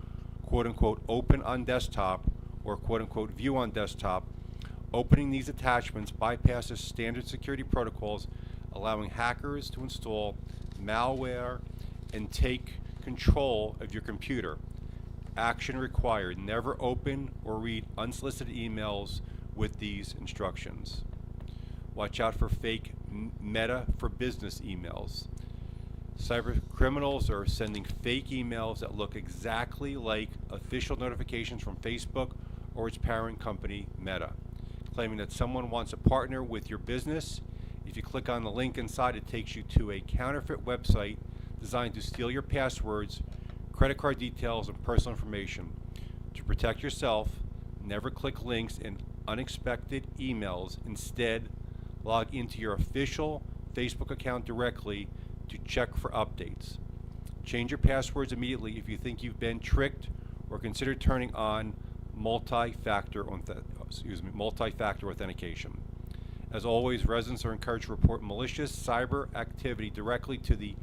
quote-unquote open on desktop or quote-unquote view on desktop. Opening these attachments bypasses standard security protocols, allowing hackers to install malware and take control of your computer. Action required. Never open or read unsolicited emails with these instructions. Watch out for fake Meta for Business emails. Cyber criminals are sending fake emails that look exactly like official notifications from Facebook or its parent company, Meta, claiming that someone wants to partner with your business. If you click on the link inside, it takes you to a counterfeit website designed to steal your passwords, credit card details, and personal information. To protect yourself, never click links in unexpected emails. Instead, log into your official Facebook account directly to check for updates. Change your passwords immediately if you think you've been tricked, or consider turning on multi-factor authentication. As always, residents are encouraged to report malicious cyber activity directly to the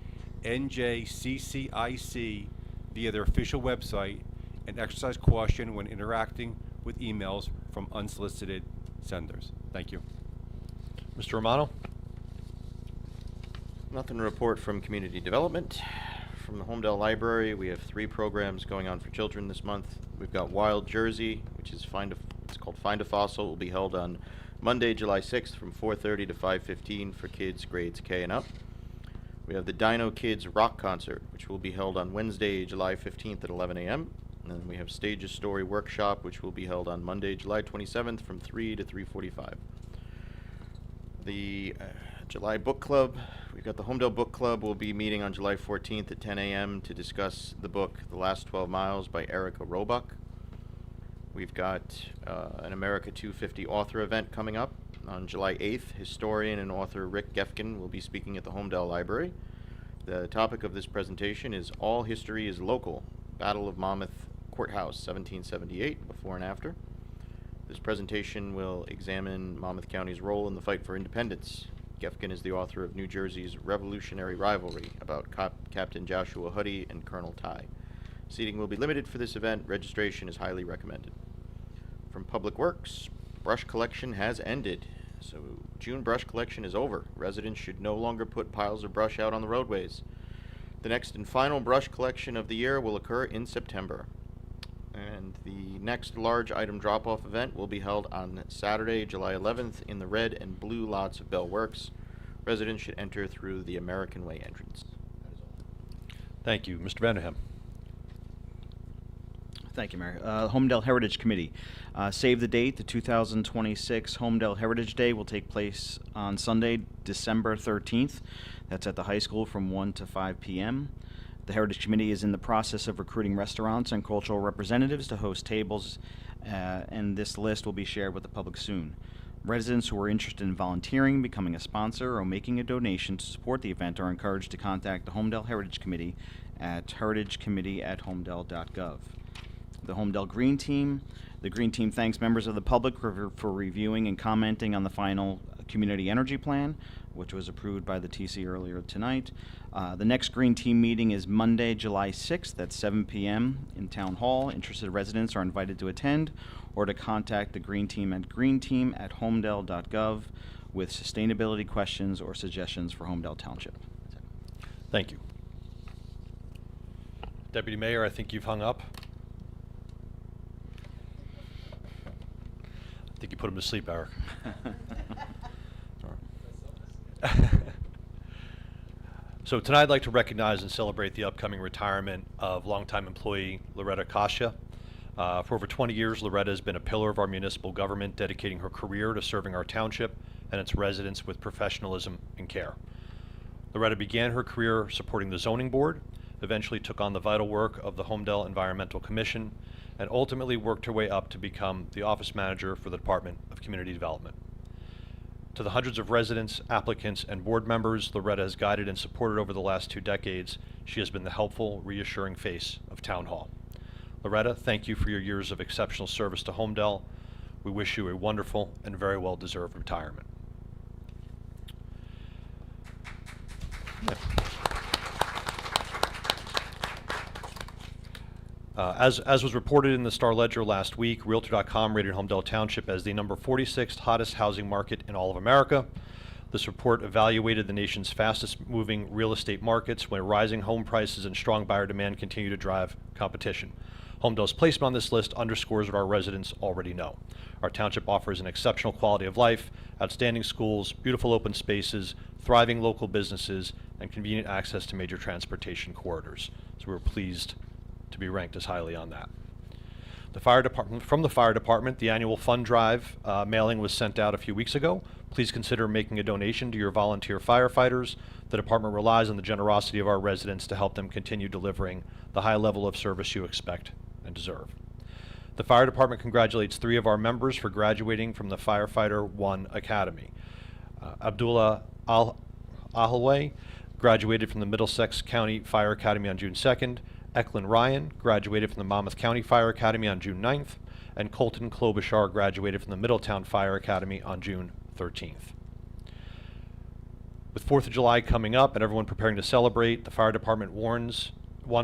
NJCCIC via their official website and exercise caution when interacting with emails from unsolicited senders. Thank you. Mr. Romano? Nothing to report from community development. From the Homedale Library, we have 3 programs going on for children this month. We've got Wild Jersey, which is it's called Find a Fossil. It will be held on Monday, July 6th from 4:30 to 5:15 for kids grades K and up. We have the Dino Kids Rock Concert, which will be held on Wednesday, July 15th at 11 a.m. And then we have Stages Story Workshop, which will be held on Monday, July 27th from 3 to 3:45. The July Book Club, we've got the Homedale Book Club will be meeting on July 14th at 10 a.m. to discuss the book The Last 12 Miles by Erica Roebuck. We've got an America 250 author event coming up on July 8th. Historian and author Rick Gefkin will be speaking at the Homedale Library. The topic of this presentation is All History is Local, Battle of Monmouth Courthouse, 1778, before and after. This presentation will examine Monmouth County's role in the fight for independence. Gefkin is the author of New Jersey's Revolutionary Rivalry about Captain Joshua Huddy and Colonel Ty. Seating will be limited for this event. Registration is highly recommended. From Public Works, brush collection has ended. So June brush collection is over. Residents should no longer put piles of brush out on the roadways. The next and final brush collection of the year will occur in September. And the next large item drop-off event will be held on Saturday, July 11th in the red and blue lots of Bell Works. Residents should enter through the American Way entrance. Thank you. Mr. Vanderham? Thank you, Mayor. Homedale Heritage Committee. Save the date. The 2026 Homedale Heritage Day will take place on Sunday, December 13th. That's at the high school from 1 to 5 p.m. The Heritage Committee is in the process of recruiting restaurants and cultural representatives to host tables, and this list will be shared with the public soon. Residents who are interested in volunteering, becoming a sponsor, or making a donation to support the event are encouraged to contact the Homedale Heritage Committee at heritagecommittee@homedale.gov. The Homedale Green Team. The Green Team thanks members of the public for reviewing and commenting on the final Community Energy Plan, which was approved by the TC earlier tonight. The next Green Team meeting is Monday, July 6th at 7 p.m. in Town Hall. Interested residents are invited to attend or to contact the Green Team at greenteam@homedale.gov with sustainability questions or suggestions for Homedale Township. Thank you. Deputy Mayor, I think you've hung up. I think you put him to sleep, Eric. So tonight I'd like to recognize and celebrate the upcoming retirement of longtime employee Loretta Kasia. For over 20 years, Loretta has been a pillar of our municipal government, dedicating her career to serving our township and its residents with professionalism and care. Loretta began her career supporting the zoning board, eventually took on the vital work of the Homedale Environmental Commission, and ultimately worked her way up to become the office manager for the Department of Community Development. To the hundreds of residents, applicants, and board members Loretta has guided and supported over the last 2 decades, she has been the helpful, reassuring face of Town Hall. Loretta, thank you for your years of exceptional service to Homedale. We wish you a wonderful and very well-deserved retirement. As was reported in the Star Ledger last week, Realtor.com rated Homedale Township as the number 46th hottest housing market in all of America. This report evaluated the nation's fastest moving real estate markets where rising home prices and strong buyer demand continue to drive competition. Homedale's placement on this list underscores what our residents already know. Our township offers an exceptional quality of life, outstanding schools, beautiful open spaces, thriving local businesses, and convenient access to major transportation corridors. So we're pleased to be ranked as highly on that. From the fire department, the annual fund drive mailing was sent out a few weeks ago. Please consider making a donation to your volunteer firefighters. The department relies on the generosity of our residents to help them continue delivering the high level of service you expect and deserve. The fire department congratulates 3 of our members for graduating from the Firefighter 1 Academy. Abdullah Ahalway graduated from the Middlesex County Fire Academy on June 2nd. Eklund Ryan graduated from the Monmouth County Fire Academy on June 9th, and Colton Klobuchar graduated from the Middletown Fire Academy on June 13th. With 4th of July coming up and everyone preparing to celebrate, the fire department wants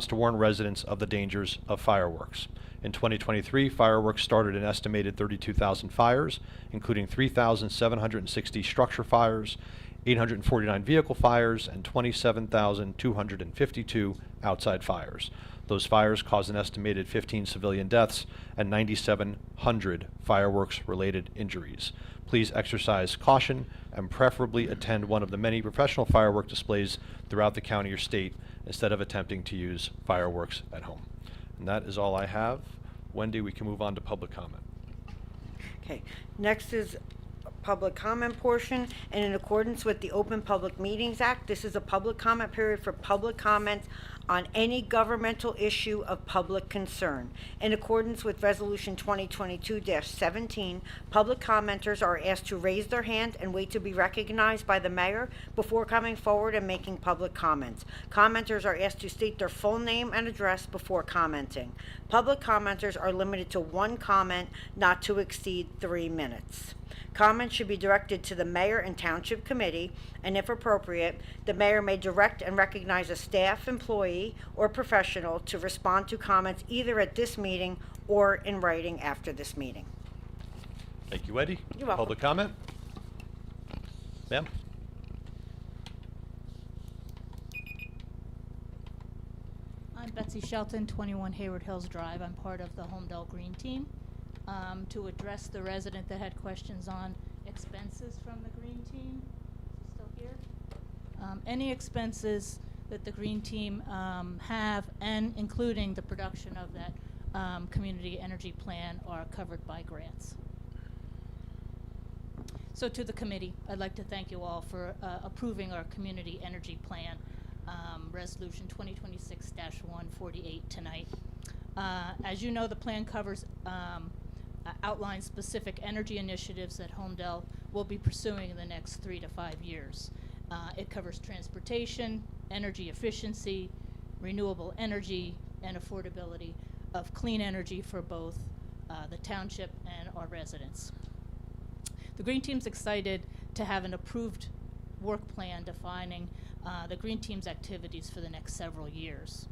to warn residents of the dangers of fireworks. In 2023, fireworks started an estimated 32,000 fires, including 3,760 structure fires, 849 vehicle fires, and 27,252 outside fires. Those fires caused an estimated 15 civilian deaths and 9,700 fireworks-related injuries. Please exercise caution and preferably attend one of the many professional firework displays throughout the county or state instead of attempting to use fireworks at home. And that is all I have. Wendy, we can move on to public comment. Okay, next is public comment portion, and in accordance with the Open Public Meetings Act, this is a public comment period for public comments on any governmental issue of public concern. In accordance with Resolution 2022-17, public commenters are asked to raise their hand and wait to be recognized by the mayor before coming forward and making public comments. Commenters are asked to state their full name and address before commenting. Public commenters are limited to 1 comment, not to exceed 3 minutes. Comments should be directed to the mayor and township committee, and if appropriate, the mayor may direct and recognize a staff employee or professional to respond to comments either at this meeting or in writing after this meeting. Thank you, Wendy. You're welcome. Public comment? Ma'am? I'm Betsy Shelton, 21 Hayward Hills Drive. I'm part of the Homedale Green Team. To address the resident that had questions on expenses from the Green Team. Is he still here? Any expenses that the Green Team have, and including the production of that community energy plan, are covered by grants. So to the committee, I'd like to thank you all for approving our community energy plan, Resolution 2026-148 tonight. As you know, the plan covers outlines specific energy initiatives that Homedale will be pursuing in the next 3 to 5 years. It covers transportation, energy efficiency, renewable energy, and affordability of clean energy for both the township and our residents. The Green Team's excited to have an approved work plan defining the Green Team's activities for the next several years.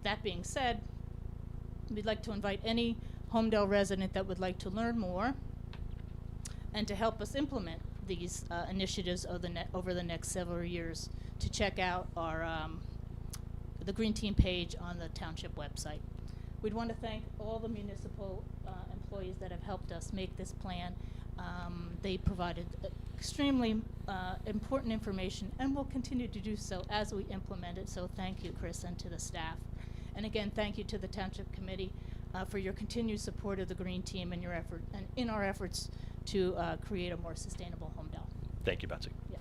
That being said, we'd like to invite any Homedale resident that would like to learn more and to help us implement these initiatives over the next several years to check out our the Green Team page on the township website. We'd want to thank all the municipal employees that have helped us make this plan They provided extremely important information and will continue to do so as we implement it. So thank you, Chris, and to the staff. And again, thank you to the Township Committee for your continued support of the Green Team and your effort and in our efforts to create a more sustainable Homedale. Thank you, Betsy. Yeah.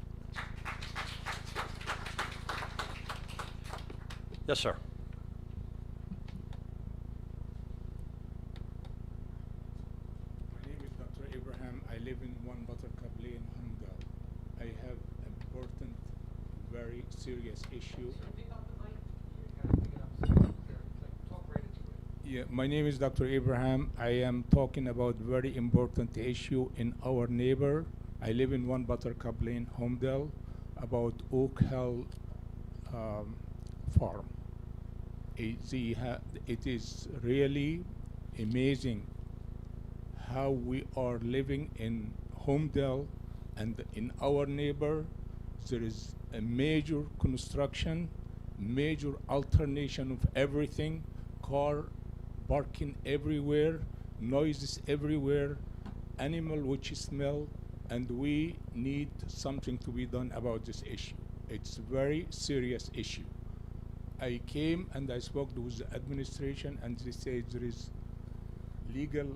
Yes, sir. My name is Dr. Abraham. I live in One Buttercup Lane, Humdale. I have important, very serious issue. Yeah, my name is Dr. Abraham. I am talking about very important issue in our neighbor. I live in One Buttercup Lane, Homedale, about Oak Hill Farm. It is really amazing how we are living in Homedale, and in our neighbor there is a major construction, major alternation of everything, car barking everywhere, noises everywhere, animal which smell, and we need something to be done about this issue. It's a very serious issue. I came and I spoke with the administration, and they say there is legal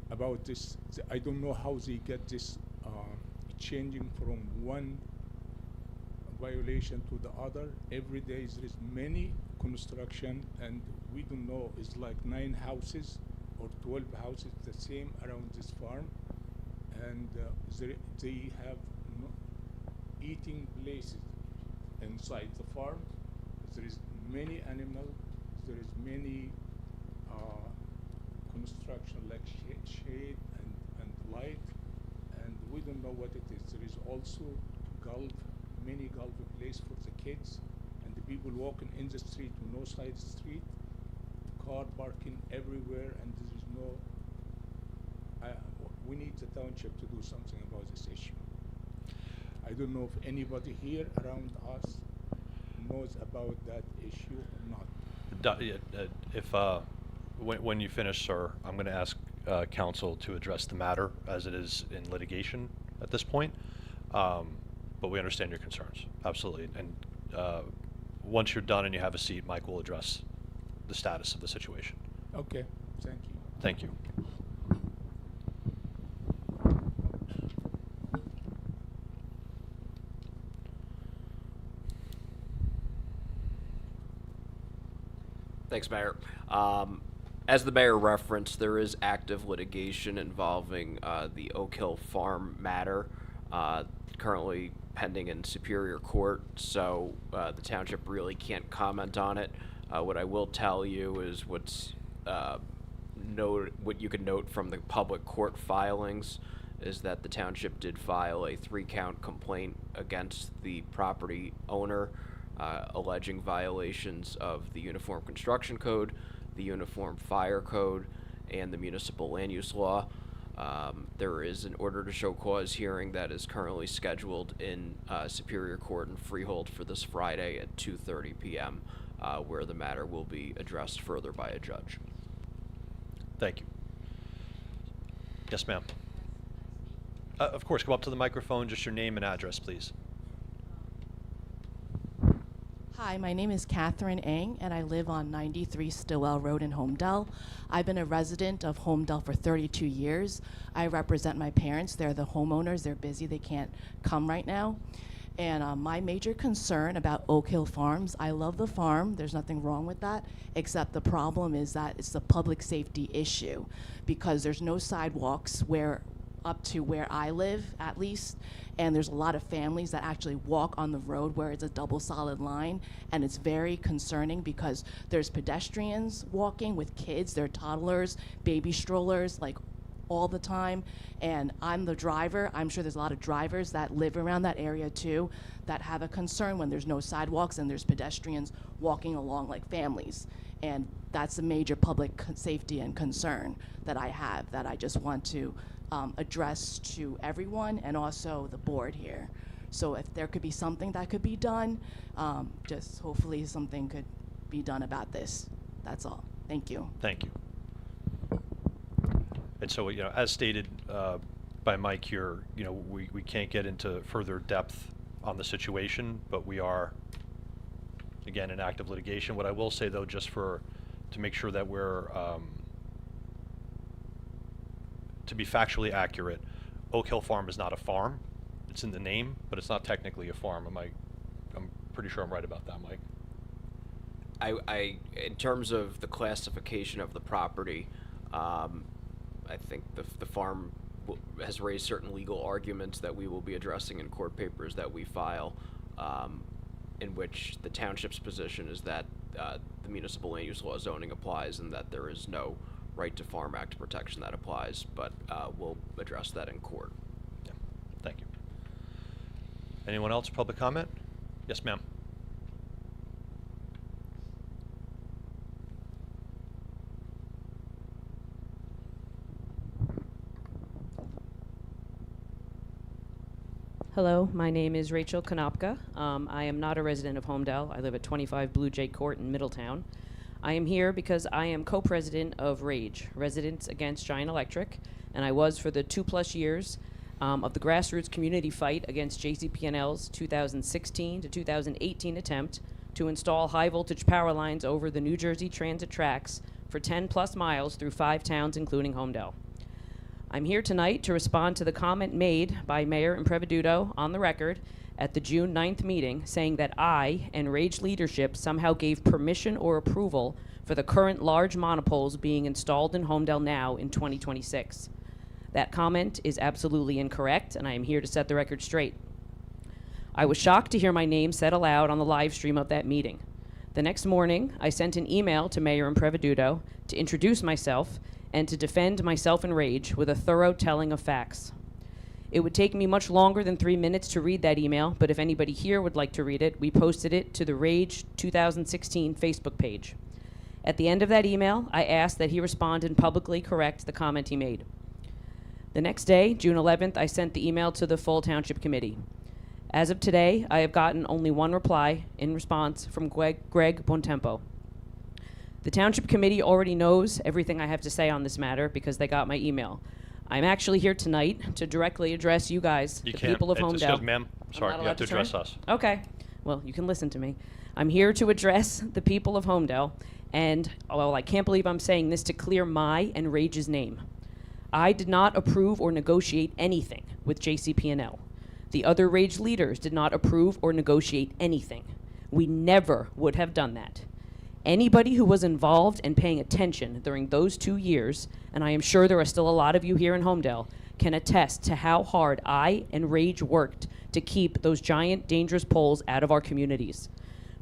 about this. I don't know how they get this changing from one violation to the other. Every day there is many construction, and we don't know, it's like 9 houses or 12 houses the same around this farm, and they have no eating places inside the farm. There is many animals, there is many construction like shade and light, and we don't know what it is. There is also many golf place for the kids, and the people walking in the street, no side street, car parking everywhere, and there is no, we need the township to do something about this issue. I don't know if anybody here around us knows about that issue or not. If when you finish, sir, I'm going to ask council to address the matter as it is in litigation at this point. But we understand your concerns, absolutely. And once you're done and you have a seat, Mike will address the status of the situation. Okay, thank you. Thank you. Thanks, Mayor. As the mayor referenced, there is active litigation involving the Oak Hill Farm matter, currently pending in Superior Court, so the township really can't comment on it. What I will tell you is what you can note from the public court filings is that the township did file a 3-count complaint against the property owner, alleging violations of the Uniform Construction Code, the Uniform Fire Code, and the Municipal Land Use Law. There is an order to show cause hearing that is currently scheduled in Superior Court in Freehold for this Friday at 2:30 p.m., where the matter will be addressed further by a judge. Thank you. Yes, ma'am. Of course, come up to the microphone, just your name and address, please. Hi, my name is Catherine Eng, and I live on 93 Stillwell Road in Homedale. I've been a resident of Homedale for 32 years. I represent my parents. They're the homeowners. They're busy. They can't come right now. And my major concern about Oak Hill Farms, I love the farm. There's nothing wrong with that, except the problem is that it's a public safety issue because there's no sidewalks up to where I live, at least, and there's a lot of families that actually walk on the road where it's a double solid line, and it's very concerning because there's pedestrians walking with kids, there are toddlers, baby strollers, like all the time, and I'm the driver. I'm sure there's a lot of drivers that live around that area too that have a concern when there's no sidewalks and there's pedestrians walking along like families, and that's a major public safety and concern that I have that I just want to address to everyone and also the board here. So if there could be something that could be done, just hopefully something could be done about this. That's all. Thank you. Thank you. And so, as stated by Mike here, we can't get into further depth on the situation, but we are, again, in active litigation. What I will say, though, just to make sure that we're, to be factually accurate, Oak Hill Farm is not a farm. It's in the name, but it's not technically a farm. I'm pretty sure I'm right about that, Mike. In terms of the classification of the property, I think the farm has raised certain legal arguments that we will be addressing in court papers that we file, in which the township's position is that the municipal land use law zoning applies and that there is no right to farm act protection that applies, but we'll address that in court. Yeah. Thank you. Anyone else? Public comment? Yes, ma'am. Hello, my name is Rachel Konopka. I am not a resident of Homedale. I live at 25 Blue Jay Court in Middletown. I am here because I am co-president of RAGE, Residents Against Giant Electric, and I was for the 2+ years of the grassroots community fight against JCP&L's 2016 to 2018 attempt to install high-voltage power lines over the New Jersey Transit tracks for 10+ miles through 5 towns, including Homedale. I'm here tonight to respond to the comment made by Mayor Impreviduto on the record at the June 9th meeting saying that I and RAGE leadership somehow gave permission or approval for the current large monopoles being installed in Homedale now in 2026. That comment is absolutely incorrect, and I am here to set the record straight. I was shocked to hear my name said aloud on the live stream of that meeting. The next morning, I sent an email to Mayor Impreviduto to introduce myself and to defend myself and RAGE with a thorough telling of facts. It would take me much longer than 3 minutes to read that email, but if anybody here would like to read it, we posted it to the RAGE 2016 Facebook page. At the end of that email, I asked that he respond and publicly correct the comment he made. The next day, June 11th, I sent the email to the full Township Committee. As of today, I have gotten only one reply in response from Greg Bontempo. The Township Committee already knows everything I have to say on this matter because they got my email. I'm actually here tonight to directly address you guys, the people of Homedale. Excuse me, ma'am. Sorry, I'm not you have to allowed address us. Okay. Well, you can listen to me. I'm here to address the people of Homedale, and, well, I can't believe I'm saying this to clear my and RAGE's name. I did not approve or negotiate anything with JCP&L. The other RAGE leaders did not approve or negotiate anything. We never would have done that. Anybody who was involved and paying attention during those 2 years, and I am sure there are still a lot of you here in Homedale, can attest to how hard I and RAGE worked to keep those giant, dangerous poles out of our communities.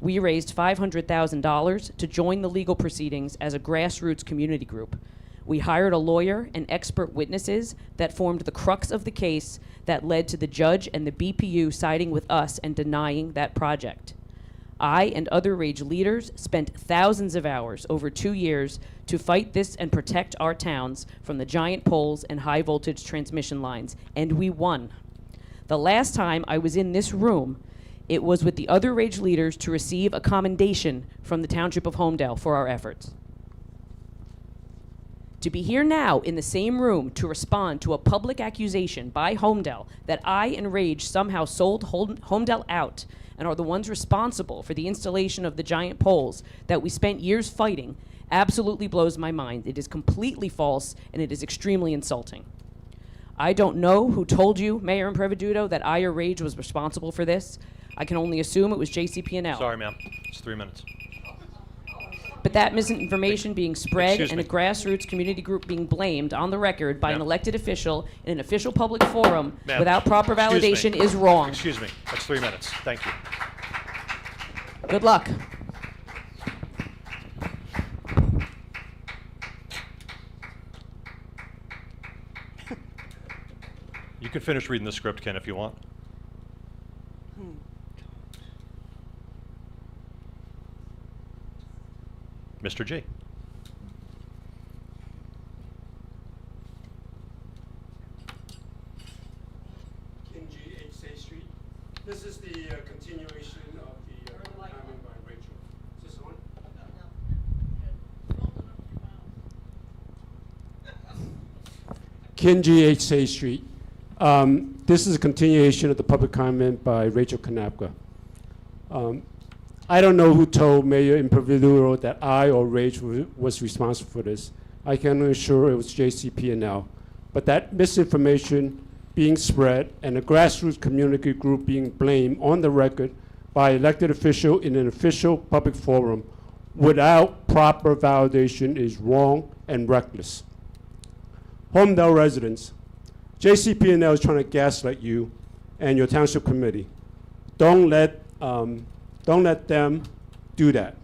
We raised $500,000 to join the legal proceedings as a grassroots community group. We hired a lawyer and expert witnesses that formed the crux of the case that led to the judge and the BPU siding with us and denying that project. I and other RAGE leaders spent thousands of hours over 2 years to fight this and protect our towns from the giant poles and high voltage transmission lines, and we won. The last time I was in this room, it was with the other RAGE leaders to receive a commendation from the Township of Homedale for our efforts. To be here now in the same room to respond to a public accusation by Homedale that I and RAGE somehow sold Homedale out and are the ones responsible for the installation of the giant poles that we spent years fighting absolutely blows my mind. It is completely false, and it is extremely insulting. I don't know who told you, Mayor Impreviduto, that I or RAGE was responsible for this. I can only assume it was JCP&L. Sorry, ma'am. It's 3 minutes. But that misinformation being spread Excuse and me. a grassroots community group being blamed on the record by an elected official in an official public forum Ma'am, without proper excuse me. validation is wrong. Excuse me. That's 3 minutes. Thank you. Good luck. You can finish reading the script, Ken, if you want. Mr. G. King G, 8 State Street. This is the continuation of the comment by Rachel. Is this on? Kinji 8 State Street. This is a continuation of the public comment by Rachel Kanapka. I don't know who told Mayor Improviduro that I or Rach was responsible for this. I can assure it was JCP&L. But that misinformation being spread and a grassroots community group being blamed on the record by elected official in an official public forum without proper validation is wrong and reckless. Homedale residents, JCP&L is trying to gaslight you and your township committee. Don't let them do that.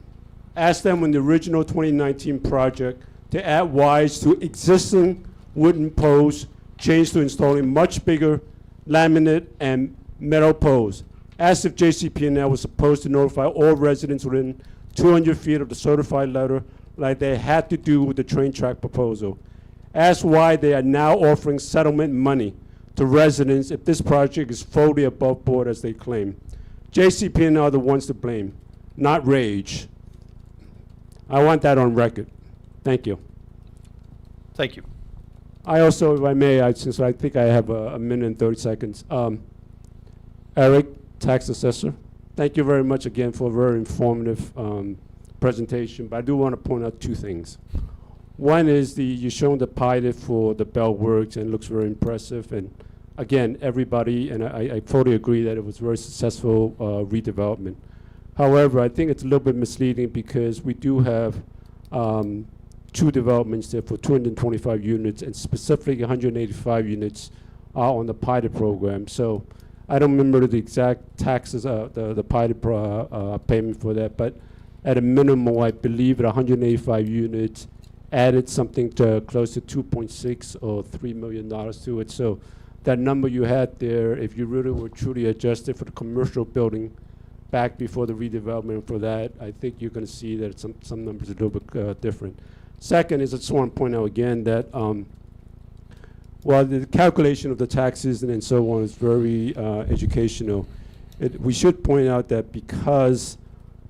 Ask them on the original 2019 project to add wires to existing wooden posts, change to installing much bigger laminate and metal posts. Ask if JCP&L was supposed to notify all residents within 200 feet of the certified letter like they had to do with the train track proposal. Ask why they are now offering settlement money to residents if this project is fully above board as they claim. JCP&L are the ones to blame, not Rage. I want that on record. Thank you. Thank you. I also, if I may, since I think I have a minute and 30 seconds. Eric, tax assessor, thank you very much again for a very informative presentation, but I do want to point out two things. One is you're showing the pilot for the Bell Works, and it looks very impressive. And again, everybody, and I fully agree that it was very successful redevelopment. However, I think it's a little bit misleading because we do have two developments there for 225 units, and specifically 185 units are on the pilot program. So I don't remember the exact taxes, the pilot payment for that, but at a minimum, I believe at 185 units, added something to close to 2.6 or $3 million to it. So that number you had there, if you really were truly adjusted for the commercial building back before the redevelopment for that, I think you're going to see that some numbers are a little bit different. Second is I just want to point out again that while the calculation of the taxes and so on is very educational, we should point out that because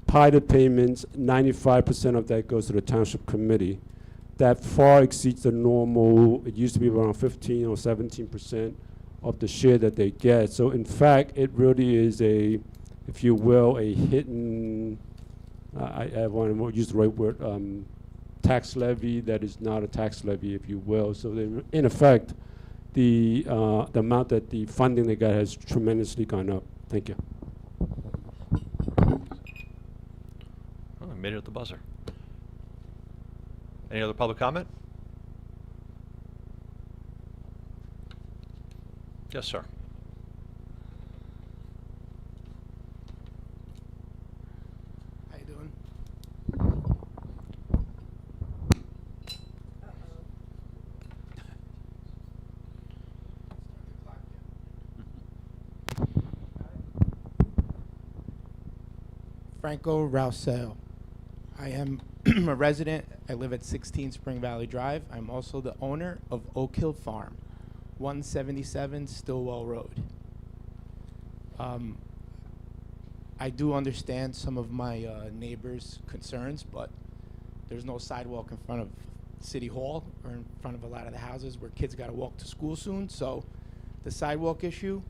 pilot payments, 95% of that goes to the township committee, that far exceeds the normal. It used to be around 15 or 17% of the share that they get. So in fact, it really is a, if you will, a hidden, I want to use the right word, tax levy that is not a tax levy, if you will. So in effect, the amount that the funding they got has tremendously gone up. Thank you. Oh, I made it at the buzzer. Any other public comment? Yes, sir. How you doing? Franco Rousseau. I am a resident. I live at 16 Spring Valley Drive. I'm also the owner of Oak Hill Farm, 177 Stillwell Road. I do understand some of my neighbors' concerns, but there's no sidewalk in front of City Hall or in front of a lot of the houses where kids got to walk to school soon. So the sidewalk issue,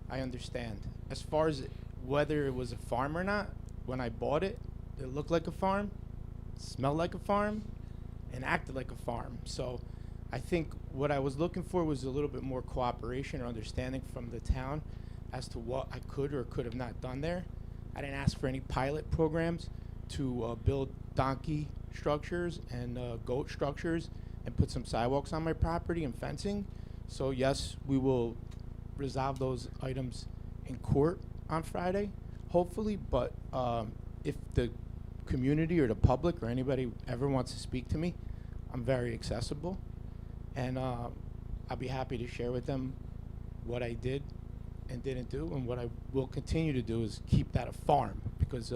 I understand. As far as whether it was a farm or not, when I bought it, it looked like a farm, smelled like a farm, and acted like a farm. So I think what I was looking for was a little bit more cooperation or understanding from the town as to what I could or could have not done there. I didn't ask for any pilot programs to build donkey structures and goat structures and put some sidewalks on my property and fencing. So yes, we will resolve those items in court on Friday, hopefully, but if the community or the public or anybody ever wants to speak to me, I'm very accessible, and I'll be happy to share with them what I did and didn't do, and what I will continue to do is keep that a farm, because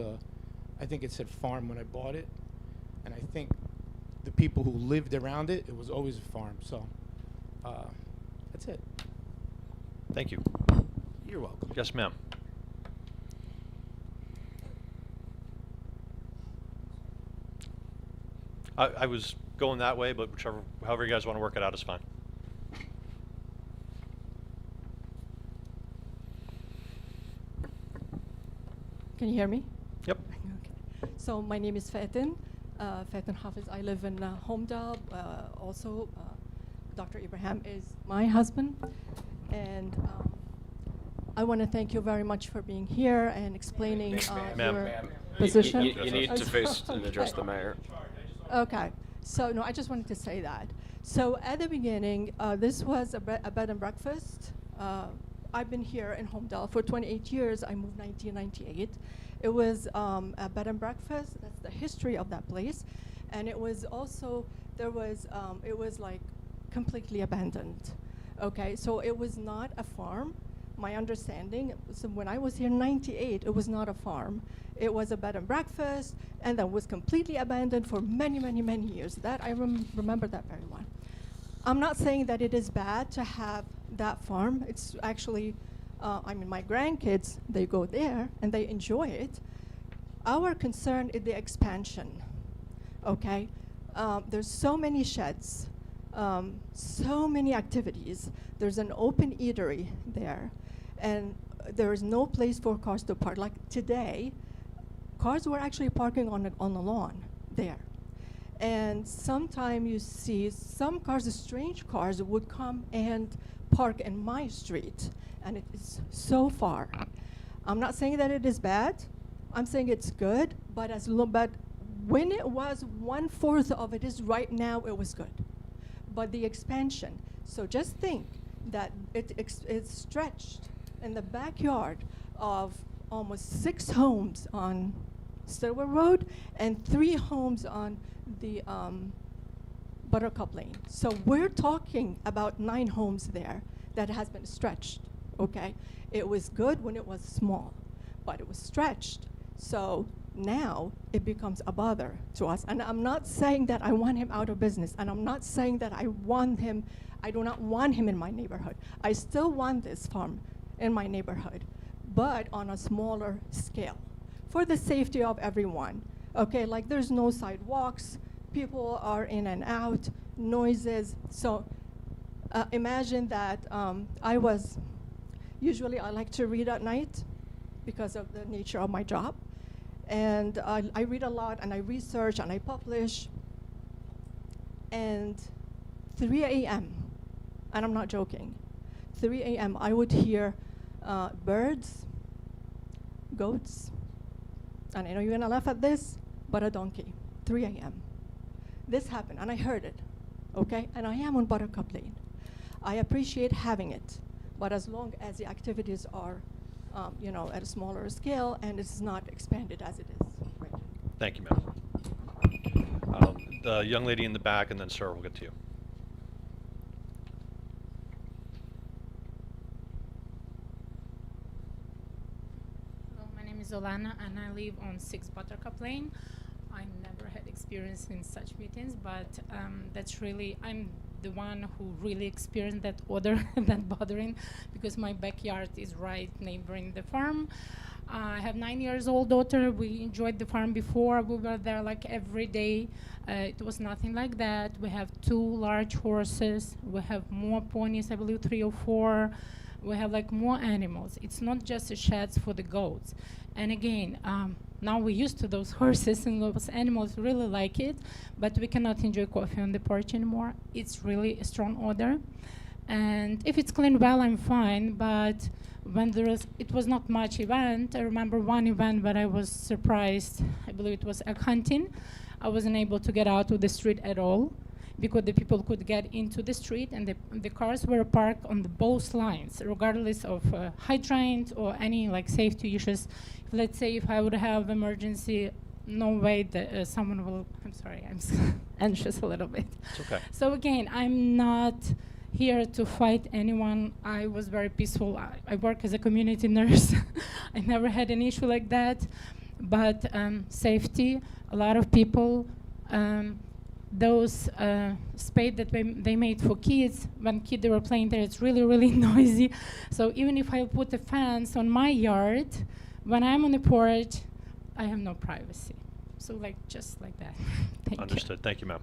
I think it said farm when I bought it, and I think the people who lived around it, it was always a farm. So that's it. Thank you. You're welcome. Yes, ma'am. I was going that way, but however you guys want to work it out is fine. Can you hear me? Yep. Okay. So my name is Fatin Hafiz. I live in Homedale. Also, Dr. Ibrahim is my husband. And I want to thank you very much for being here and explaining your position. You need to face and address the mayor. Okay. So, no, I just wanted to say that. So, at the beginning, this was a bed and breakfast. I've been here in Homedale for 28 years. I moved 1998. It was a bed and breakfast. That's the history of that place. And it was also, it was like completely abandoned. Okay, so it was not a farm. My understanding, so when I was here in 98, it was not a farm. It was a bed and breakfast, and that was completely abandoned for many, many, many years. That I remember that very well. I'm not saying that it is bad to have that farm. It's actually, I mean, my grandkids, they go there and they enjoy it. Our concern is the expansion, okay? There's so many sheds, so many activities. There's an open eatery there, and there is no place for cars to park. Like today, cars were actually parking on the lawn there. And sometime you see some cars, strange cars, would come and park in my street, and it is so far. I'm not saying that it is bad. I'm saying it's good, but but when it was 1/4 of it is right now, it was good. But the expansion, so just think that it's stretched in the backyard of almost 6 homes on Stillwell Road and 3 homes on the Buttercup Lane. So we're talking about 9 homes there that has been stretched, okay? It was good when it was small, but it was stretched. So now it becomes a bother to us. And I'm not saying that I want him out of business, and I'm not saying that I do not want him in my neighborhood. I still want this farm in my neighborhood, but on a smaller scale for the safety of everyone. Okay, like there's no sidewalks, people are in and out, noises. So imagine that usually I like to read at night because of the nature of my job. And I read a lot, and I research, and I publish. And 3 a.m., and I'm not joking, 3 a.m. I would hear birds, goats, and I know you're gonna laugh at this, but a donkey, 3 a.m. This happened, and I heard it, okay? And I am on Buttercup Lane. I appreciate having it, but as long as the activities are at a smaller scale and it's not expanded as it is right now. Thank you, ma'am. The young lady in the back, and then sir, we'll get to you. Hello, my name is Olana, and I live on 6 Buttercup Lane. I never had experience in such meetings, but that's really, I'm the one who really experienced that odor, that bothering, because my backyard is right neighboring the farm. I have 9-year-old daughter. We enjoyed the farm before. We were there like every day. It was nothing like that. We have 2 large horses. We have more ponies, I believe 3 or 4. We have like more animals. It's not just the sheds for the goats. And again, now we're used to those horses, and those animals really like it, but we cannot enjoy coffee on the porch anymore. It's really a strong odor. And if it's cleaned well, I'm fine, but when it was not much event. I remember one event where I was surprised. I believe it was egg hunting. I wasn't able to get out of the street at all because the people could get into the street, and the cars were parked on both lines, regardless of hydrant or any like safety issues. Let's say if I would have emergency, no way that someone will, I'm sorry, I'm anxious a little bit. It's okay. So again, I'm not here to fight anyone. I was very peaceful. I work as a community nurse. I never had an issue like that. But safety, a lot of people, those spade that they made for kids, when kids were playing there, it's really, really noisy. So even if I put a fence on my yard, when I'm on the porch, I have no privacy. So like, just like that. Thank Understood. you. Thank you, ma'am.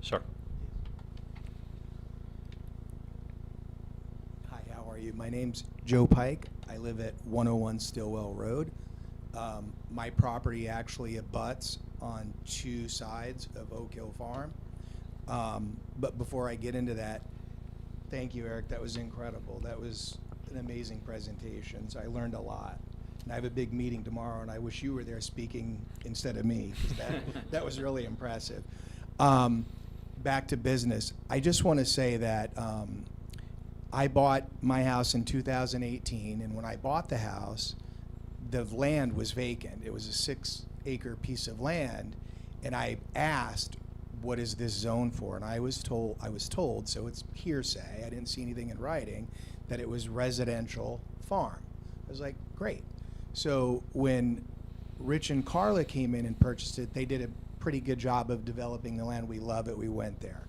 Sir. Hi, how are you? My name's Joe Pike. I live at 101 Stillwell Road. My property actually abuts on 2 sides of Oak Hill Farm. But before I get into that, thank you, Eric. That was incredible. That was an amazing presentation. So I learned a lot. And I have a big meeting tomorrow, and I wish you were there speaking instead of me, 'cause that was really impressive. Back to business. I just want to say that I bought my house in 2018, and when I bought the house, the land was vacant. It was a 6-acre piece of land, and I asked, what is this zone for? And I was told, so it's hearsay, I didn't see anything in writing, that it was residential farm. I was like, great. So when Rich and Carla came in and purchased it, they did a pretty good job of developing the land. We love it. We went there.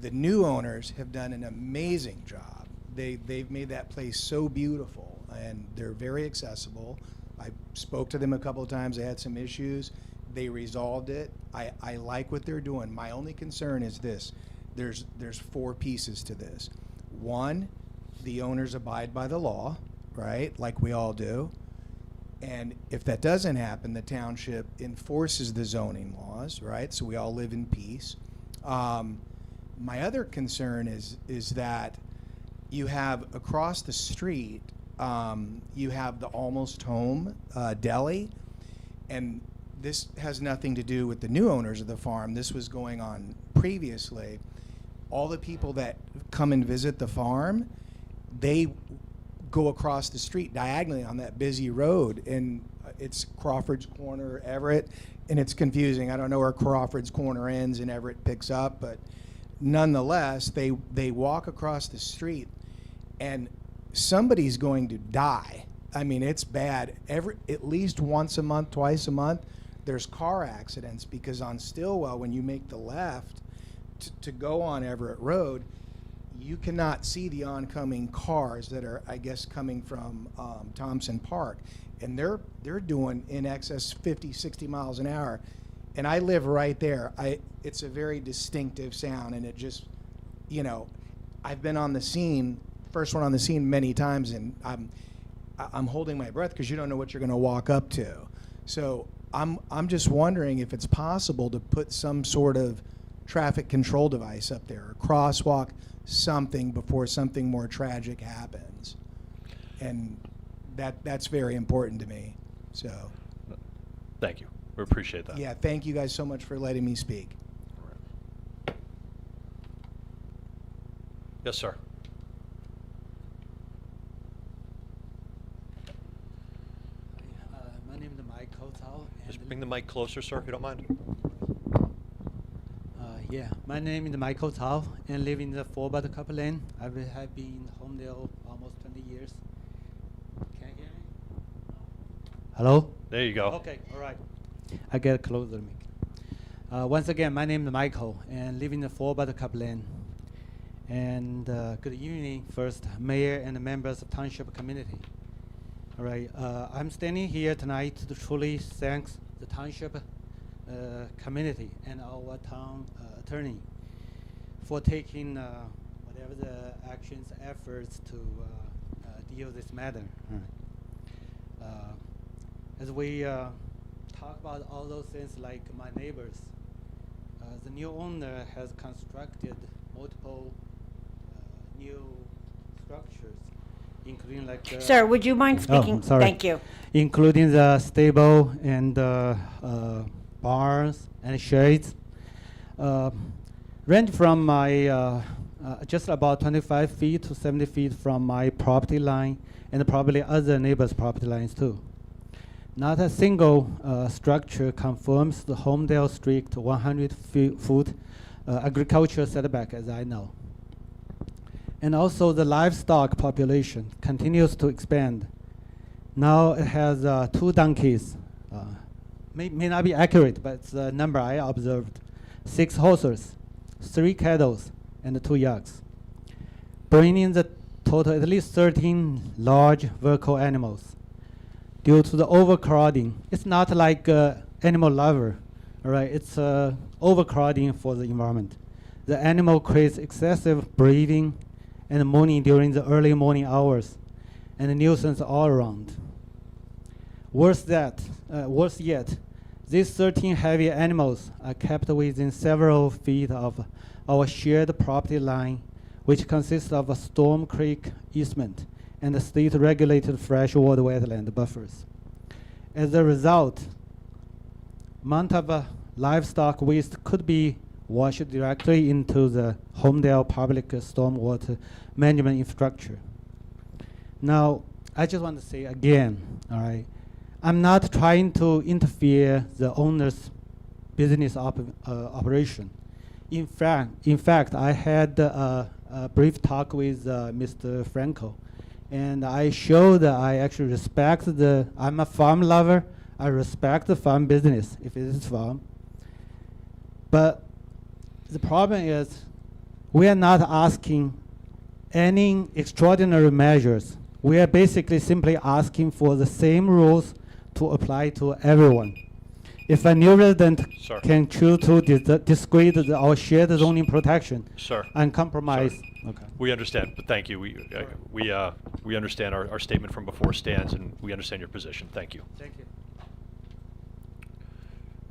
The new owners have done an amazing job. They've made that place so beautiful, and they're very accessible. I spoke to them a couple of times. They had some issues. They resolved it. I like what they're doing. My only concern is this. There's 4 pieces to this. 1, the owners abide by the law, right, like we all do. And if that doesn't happen, the township enforces the zoning laws, right? So we all live in peace. My other concern is that you have across the street, you have the Almost Home deli, and this has nothing to do with the new owners of the farm. This was going on previously. All the people that come and visit the farm, they go across the street diagonally on that busy road, and it's Crawford's Corner, Everett, and it's confusing. I don't know where Crawford's Corner ends and Everett picks up, but nonetheless, they walk across the street, and somebody's going to die. I mean, it's bad. At least once a month, twice a month, there's car accidents, because on Stillwell, when you make the left to go on Everett Road, you cannot see the oncoming cars that are, I guess, coming from Thompson Park. And they're doing in excess 50, 60 miles an hour. And I live right there. It's a very distinctive sound, and it just, I've been on the scene, first one on the scene many times, and I'm holding my breath because you don't know what you're going to walk up to. So I'm just wondering if it's possible to put some sort of traffic control device up there, a crosswalk, something before something more tragic happens. And that's very important to me. So Thank you. We appreciate that. yeah, thank you guys so much for letting me speak. Yes, sir. My name is Michael Tao. Just bring the mic closer, sir, if you don't mind. Yeah, my name is Michael Tao and live in the 4 Buttercup Lane. I have been in Homedale almost 20 years. Can you hear me? Hello? There you go. Okay, all right. I get closer to me. Once again, my name is Michael and live in the 4 Buttercup Lane. And good evening, first, Mayor and the members of Township community. All right, I'm standing here tonight to truly thank the Township community and our town attorney for taking whatever the actions, efforts to deal with this matter. As we talk about all those things, like my neighbors, the new owner has constructed multiple new structures, including like the Sir, would you mind speaking? sorry. Thank you. Including the stable and barns and sheds. Range from my just about 25 feet to 70 feet from my property line, and probably other neighbors' property lines too. Not a single structure conforms the Homedale strict 100-foot agricultural setback, as I know. And also the livestock population continues to expand. Now it has 2 donkeys. May not be accurate, but it's the number I observed. 6 horses, 3 cattle, and 2 yaks, bringing the total at least 13 large vertical animals. Due to the overcrowding, it's not like animal lover, all right? It's overcrowding for the environment. The animal creates excessive breathing and moaning during the early morning hours, and a nuisance all around. Worse yet, these 13 heavy animals are kept within several feet of our shared property line, which consists of a Storm Creek easement and the state-regulated freshwater wetland buffers. As a result, amount of livestock waste could be washed directly into the Homedale public stormwater management infrastructure. Now, I just want to say again, all right, I'm not trying to interfere the owner's business operation. In fact, I had a brief talk with Mr. Franco, and I showed that I actually respect I'm a farm lover. I respect the farm business if it is farm. But the problem is we are not asking any extraordinary measures. We are basically simply asking for the same rules to apply to everyone. If a new resident can choose to discredit our shared zoning protection and compromise. Okay. We understand, but thank you. We understand our statement from before stands, and we understand your position. Thank you. Thank you.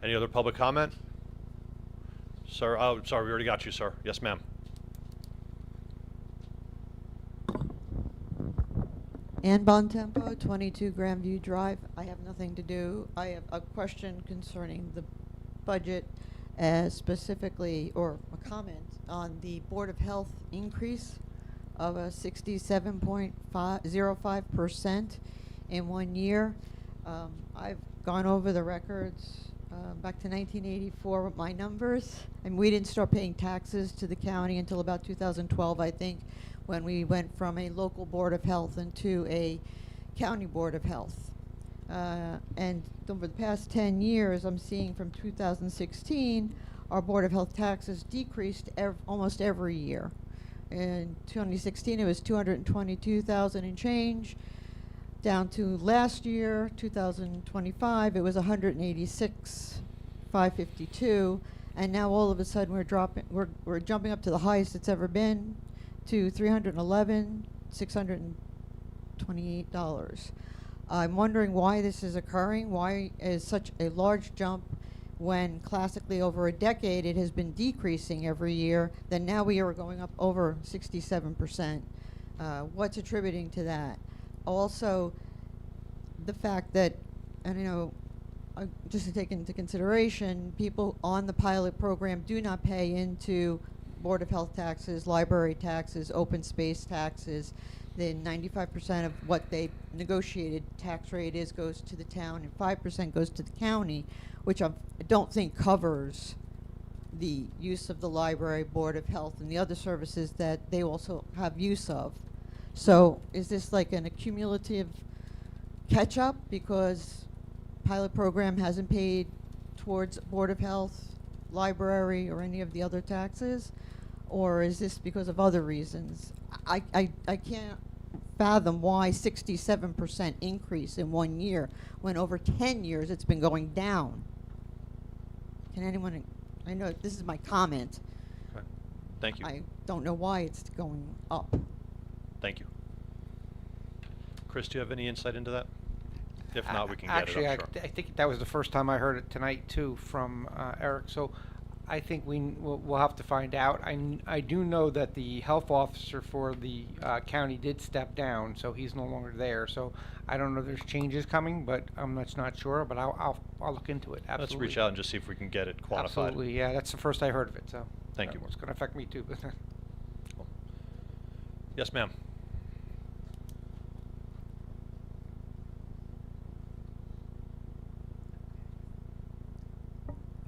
Any other public comment? Sir, oh, sorry, we already got you, sir. Yes, ma'am. Ann Bontempo, 22 Grandview Drive. I have nothing to do. I have a question concerning the budget, specifically, or a comment on the Board of Health increase of a 67.05% in 1 year. I've gone over the records back to 1984 with my numbers, and we didn't start paying taxes to the county until about 2012, I think, when we went from a local Board of Health into a county Board of Health. And over the past 10 years, I'm seeing from 2016, our Board of Health taxes decreased almost every year. In 2016, it was 222,000 and change. Down to last year, 2025, it was 186,552, and now all of a sudden we're jumping up to the highest it's ever been, to $311,628. I'm wondering why this is occurring. Why is such a large jump when classically over a decade it has been decreasing every year? Then now we are going up over 67%. What's attributing to that? Also, the fact that, and just to take into consideration, people on the pilot program do not pay into Board of Health taxes, library taxes, open space taxes. Then 95% of what they negotiated tax rate goes to the town, and 5% goes to the county, which I don't think covers the use of the library, Board of Health, and the other services that they also have use of. So is this like an accumulative catch-up because pilot program hasn't paid towards Board of Health, library, or any of the other taxes? Or is this because of other reasons? I can't fathom why 67% increase in 1 year when over 10 years it's been going down. Can anyone, I know this is my comment. Okay. Thank you. I don't know why it's going up. Thank you. Chris, do you have any insight into that? If not, we can get Actually, it, I'm sure. I think that was the first time I heard it tonight, too, from Eric. So I think we'll have to find out. I do know that the health officer for the county did step down, so he's no longer there. So I don't know if there's changes coming, but I'm not sure. But I'll look into it. Absolutely. Let's reach out and just see if we can get it quantified. Absolutely, yeah. That's the first I heard of it. So thank you. It's going to affect me too. Cool. Yes, ma'am.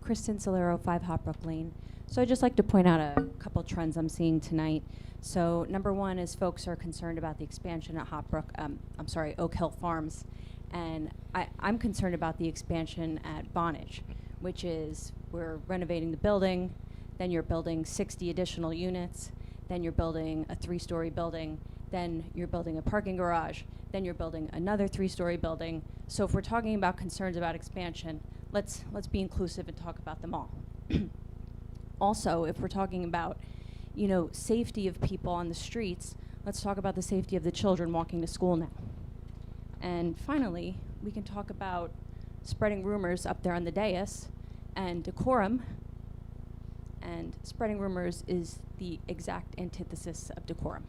Kristen Solero, 5 Hopbrook Lane. So I'd just like to point out a couple trends I'm seeing tonight. So number one is folks are concerned about the expansion at Oak Hill Farms. And I'm concerned about the expansion at Bonnage, which is we're renovating the building, then you're building 60 additional units, then you're building a 3-story building, then you're building a parking garage, then you're building another 3-story building. So if we're talking about concerns about expansion, let's be inclusive and talk about them all. Also, if we're talking about, safety of people on the streets, let's talk about the safety of the children walking to school now. And finally, we can talk about spreading rumors up there on the dais and decorum. And spreading rumors is the exact antithesis of decorum.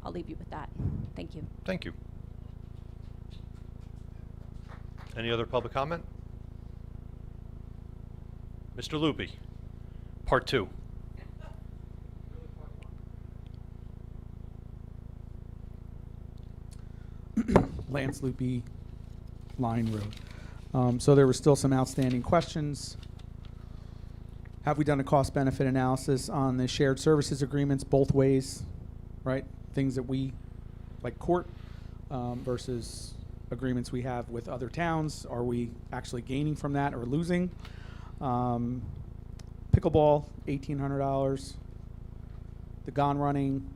I'll leave you with that. Thank you. Thank you. Any other public comment? Mr. Lupi, part 2. Lance Loopy, Line Road. So there were still some outstanding questions. Have we done a cost-benefit analysis on the shared services agreements both ways, right? Things that we, like court, versus agreements we have with other towns. Are we actually gaining from that or losing? Pickleball, $1,800. The gone running,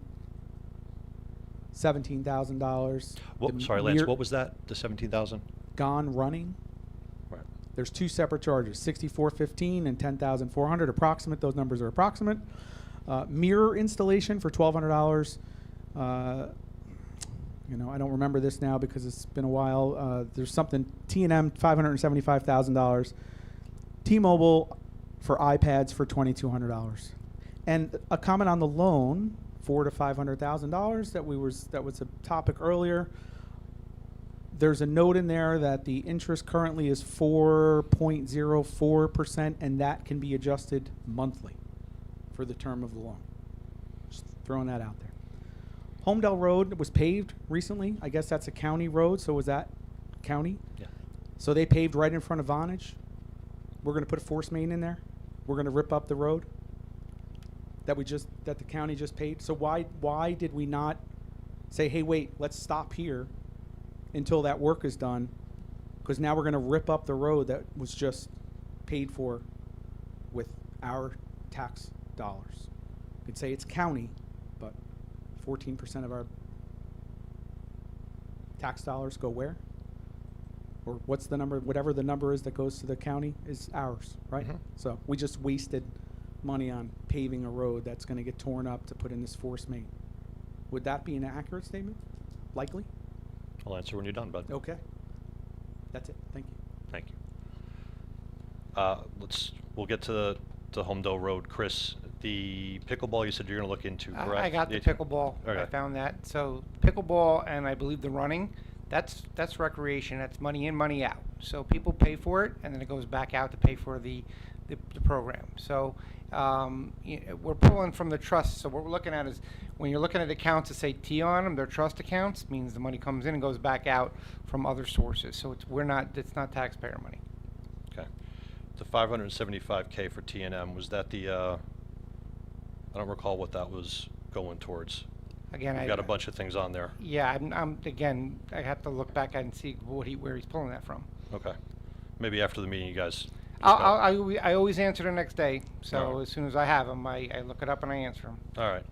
$17,000. Sorry, Lance, what was that? The 17,000? Gone running. Right. There's two separate charges, $6,415 and $10,400. Approximate. Those numbers are approximate. Mirror installation for $1,200. You know, I don't remember this now because it's been a while. There's something T&M $575,000. T-Mobile for iPads for $2,200. And a comment on the loan, $400,000 to $500,000 that was a topic earlier. There's a note in there that the interest currently is 4.04%, and that can be adjusted monthly for the term of the loan. Just throwing that out there. Homedale Road was paved recently. I guess that's a county road, so was that county? Yeah. So they paved right in front of Vonage. We're going to put a force main in there. We're going to rip up the road that the county just paved. So why did we not say, hey, wait, let's stop here until that work is done? Because now we're going to rip up the road that was just paid for with our tax dollars. You could say it's county, but 14% of our tax dollars go where? Or what's the number? Whatever the number is that goes to the county is ours, right? Mhm. So we just wasted money on paving a road that's going to get torn up to put in this force main. Would that be an accurate statement? Likely? I'll answer when you're done, bud. Okay. That's it. Thank you. Thank you. We'll get to Homedale Road. Chris, the pickleball you said you're going to look into, correct? I got the 18? pickleball. Okay. I found that. So pickleball and I believe the running, that's recreation. That's money in, money out. So people pay for it, and then it goes back out to pay for the program. So we're pulling from the trust. So what we're looking at is when you're looking at accounts that say T on them, they're trust accounts. Means the money comes in and goes back out from other sources. So it's not taxpayer money. Okay. The $575K for T&M, was that the? I don't recall what that was going towards. Again, You've got a bunch of things on there. Yeah, again, I have to look back and see where he's pulling that from. Okay. Maybe after the meeting, you guys. I always answer the next day. So Alright. as soon as I have them, I look it up and I answer them. All right.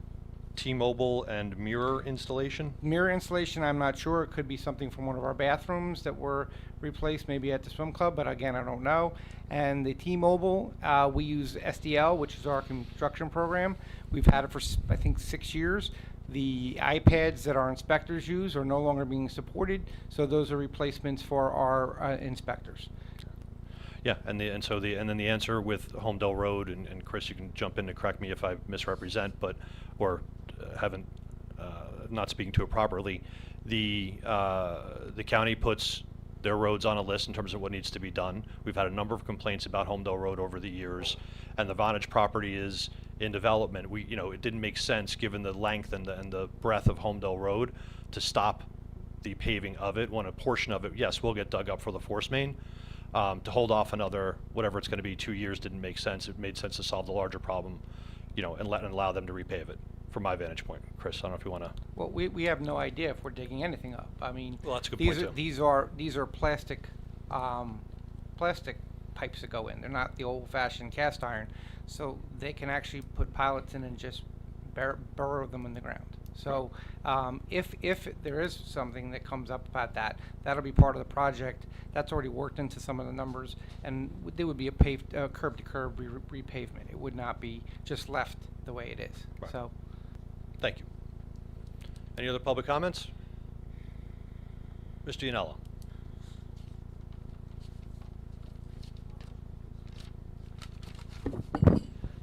T-Mobile and mirror installation? Mirror installation, I'm not sure. It could be something from one of our bathrooms that were replaced, maybe at the swim club, but again, I don't know. And the T-Mobile, we use SDL, which is our construction program. We've had it for, I think, 6 years. The iPads that our inspectors use are no longer being supported, so those are replacements for our inspectors. Yeah, and then the answer with Homedale Road, and Chris, you can jump in to correct me if I misrepresent, or haven't not speaking to it properly. The county puts their roads on a list in terms of what needs to be done. We've had a number of complaints about Homedale Road over the years, and the Vonage property is in development. It didn't make sense given the length and the breadth of Homedale Road to stop the paving of it. When a portion of it, yes, will get dug up for the force main. To hold off another, whatever it's going to be, 2 years didn't make sense. It made sense to solve the larger problem, and allow them to repave it, from my vantage point. Chris, I don't know if you want to. Well, we have no idea if we're digging anything up. I mean, Well, that's a good point, too. these are plastic pipes that go in. They're not the old-fashioned cast iron, so they can actually put pallets in and just burrow them in the ground. So if there is something that comes up about that, that'll be part of the project. That's already worked into some of the numbers, and there would be a paved curb-to-curb repavement. It would not be just left the way it is. Right. So, Thank you. Any other public comments? Mr. Yanella.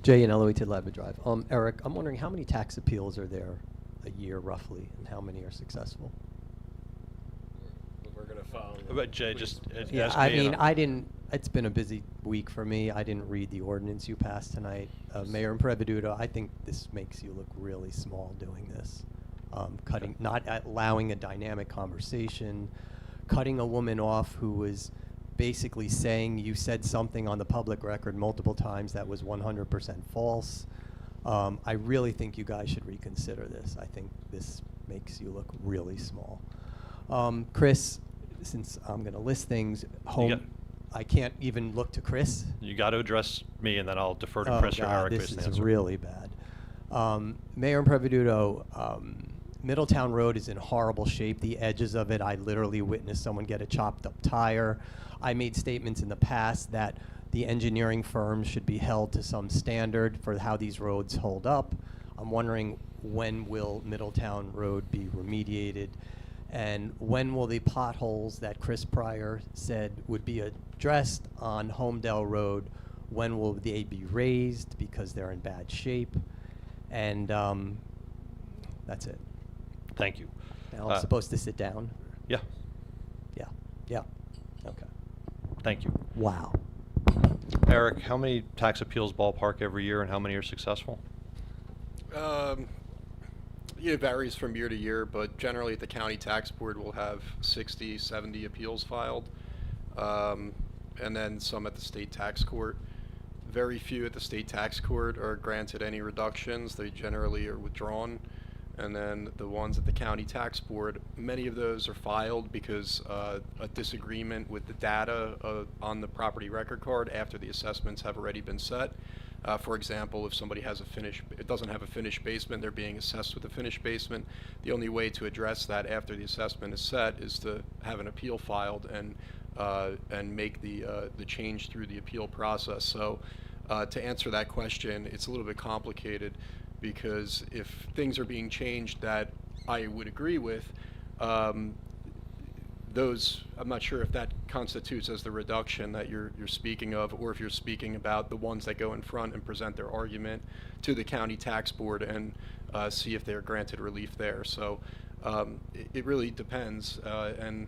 Jay and Eloy to Levitt Drive. Eric, I'm wondering how many tax appeals are there a year roughly, and how many are successful? We're gonna follow. But Jay, just Yeah, ask I me and mean, I didn't. It's been a busy week for me. I didn't read the ordinance you passed tonight, Mayor Impreveduto. I think this makes you look really small doing this, not allowing a dynamic conversation, cutting a woman off who was basically saying you said something on the public record multiple times that was 100% false. I really think you guys should reconsider this. I think this makes you look really small. Chris, since I'm going to list things, I can't even look to Chris. you got to address me, and then I'll defer to Oh Chris or God, Eric. this based on is the answer. really bad. Mayor Impreveduto, Middletown Road is in horrible shape. The edges of it, I literally witnessed someone get a chopped up tire. I made statements in the past that the engineering firms should be held to some standard for how these roads hold up. I'm wondering, when will Middletown Road be remediated? And when will the potholes that Chris Pryor said would be addressed on Homedale Road, when will they be raised because they're in bad shape? And that's it. Thank you. Now I'm supposed to sit down? Yeah. Yeah. Yeah. Okay. Thank you. Wow. Eric, how many tax appeals ballpark every year, and how many are successful? It varies from year to year, but generally the county tax board will have 60, 70 appeals filed, and then some at the state tax court. Very few at the state tax court are granted any reductions. They generally are withdrawn. And then the ones at the county tax board, many of those are filed because a disagreement with the data on the property record card after the assessments have already been set. For example, if somebody has it doesn't have a finished basement, they're being assessed with a finished basement. The only way to address that after the assessment is set is to have an appeal filed and make the change through the appeal process. So to answer that question, it's a little bit complicated, because if things are being changed that I would agree with, those, I'm not sure if that constitutes as the reduction that you're speaking of, or if you're speaking about the ones that go in front and present their argument to the county tax board and see if they're granted relief there. So it really depends, and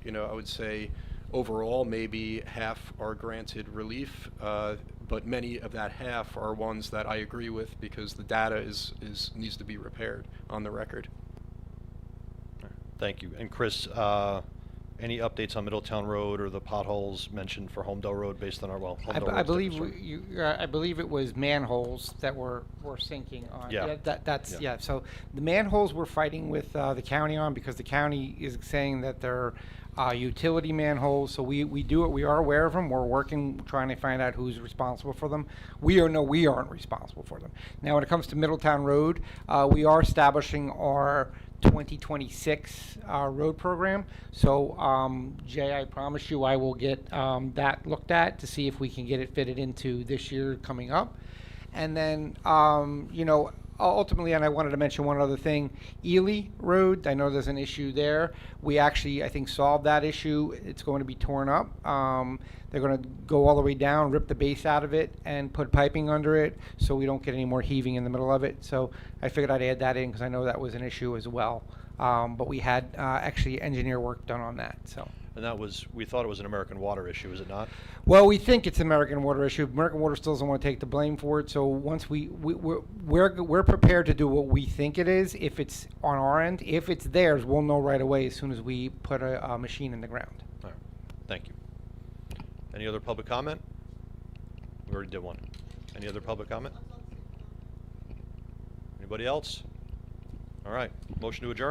I would say overall maybe half are granted relief, but many of that half are ones that I agree with because the data needs to be repaired on the record. Thank you. And Chris, any updates on Middletown Road or the potholes mentioned for Homedale Road based on our, Homedale Road's I believe different. I believe it was manholes that were sinking on. Yeah. Yeah. So the manholes we're fighting with the county on, because the county is saying that they're utility manholes. So we are aware of them. We're working, trying to find out who's responsible for them. We aren't responsible for them. Now, when it comes to Middletown Road, we are establishing our 2026 road program. So Jay, I promise you I will get that looked at to see if we can get it fitted into this year coming up. And then ultimately, and I wanted to mention one other thing, Ely Road, I know there's an issue there. We actually, I think, solved that issue. It's going to be torn up. They're going to go all the way down, rip the base out of it, and put piping under it so we don't get any more heaving in the middle of it. So I figured I'd add that in because I know that was an issue as well. But we had actually engineer work done on that. So. And we thought it was an American Water issue, is it not? Well, we think it's an American Water issue. American Water still doesn't want to take the blame for it. So once we're prepared to do what we think it is. If it's on our end, if it's theirs, we'll know right away as soon as we put a machine in the ground. All right. Thank you. Any other public comment? We already did one. Any other public comment? Anybody else? All right. Motion to adjourn?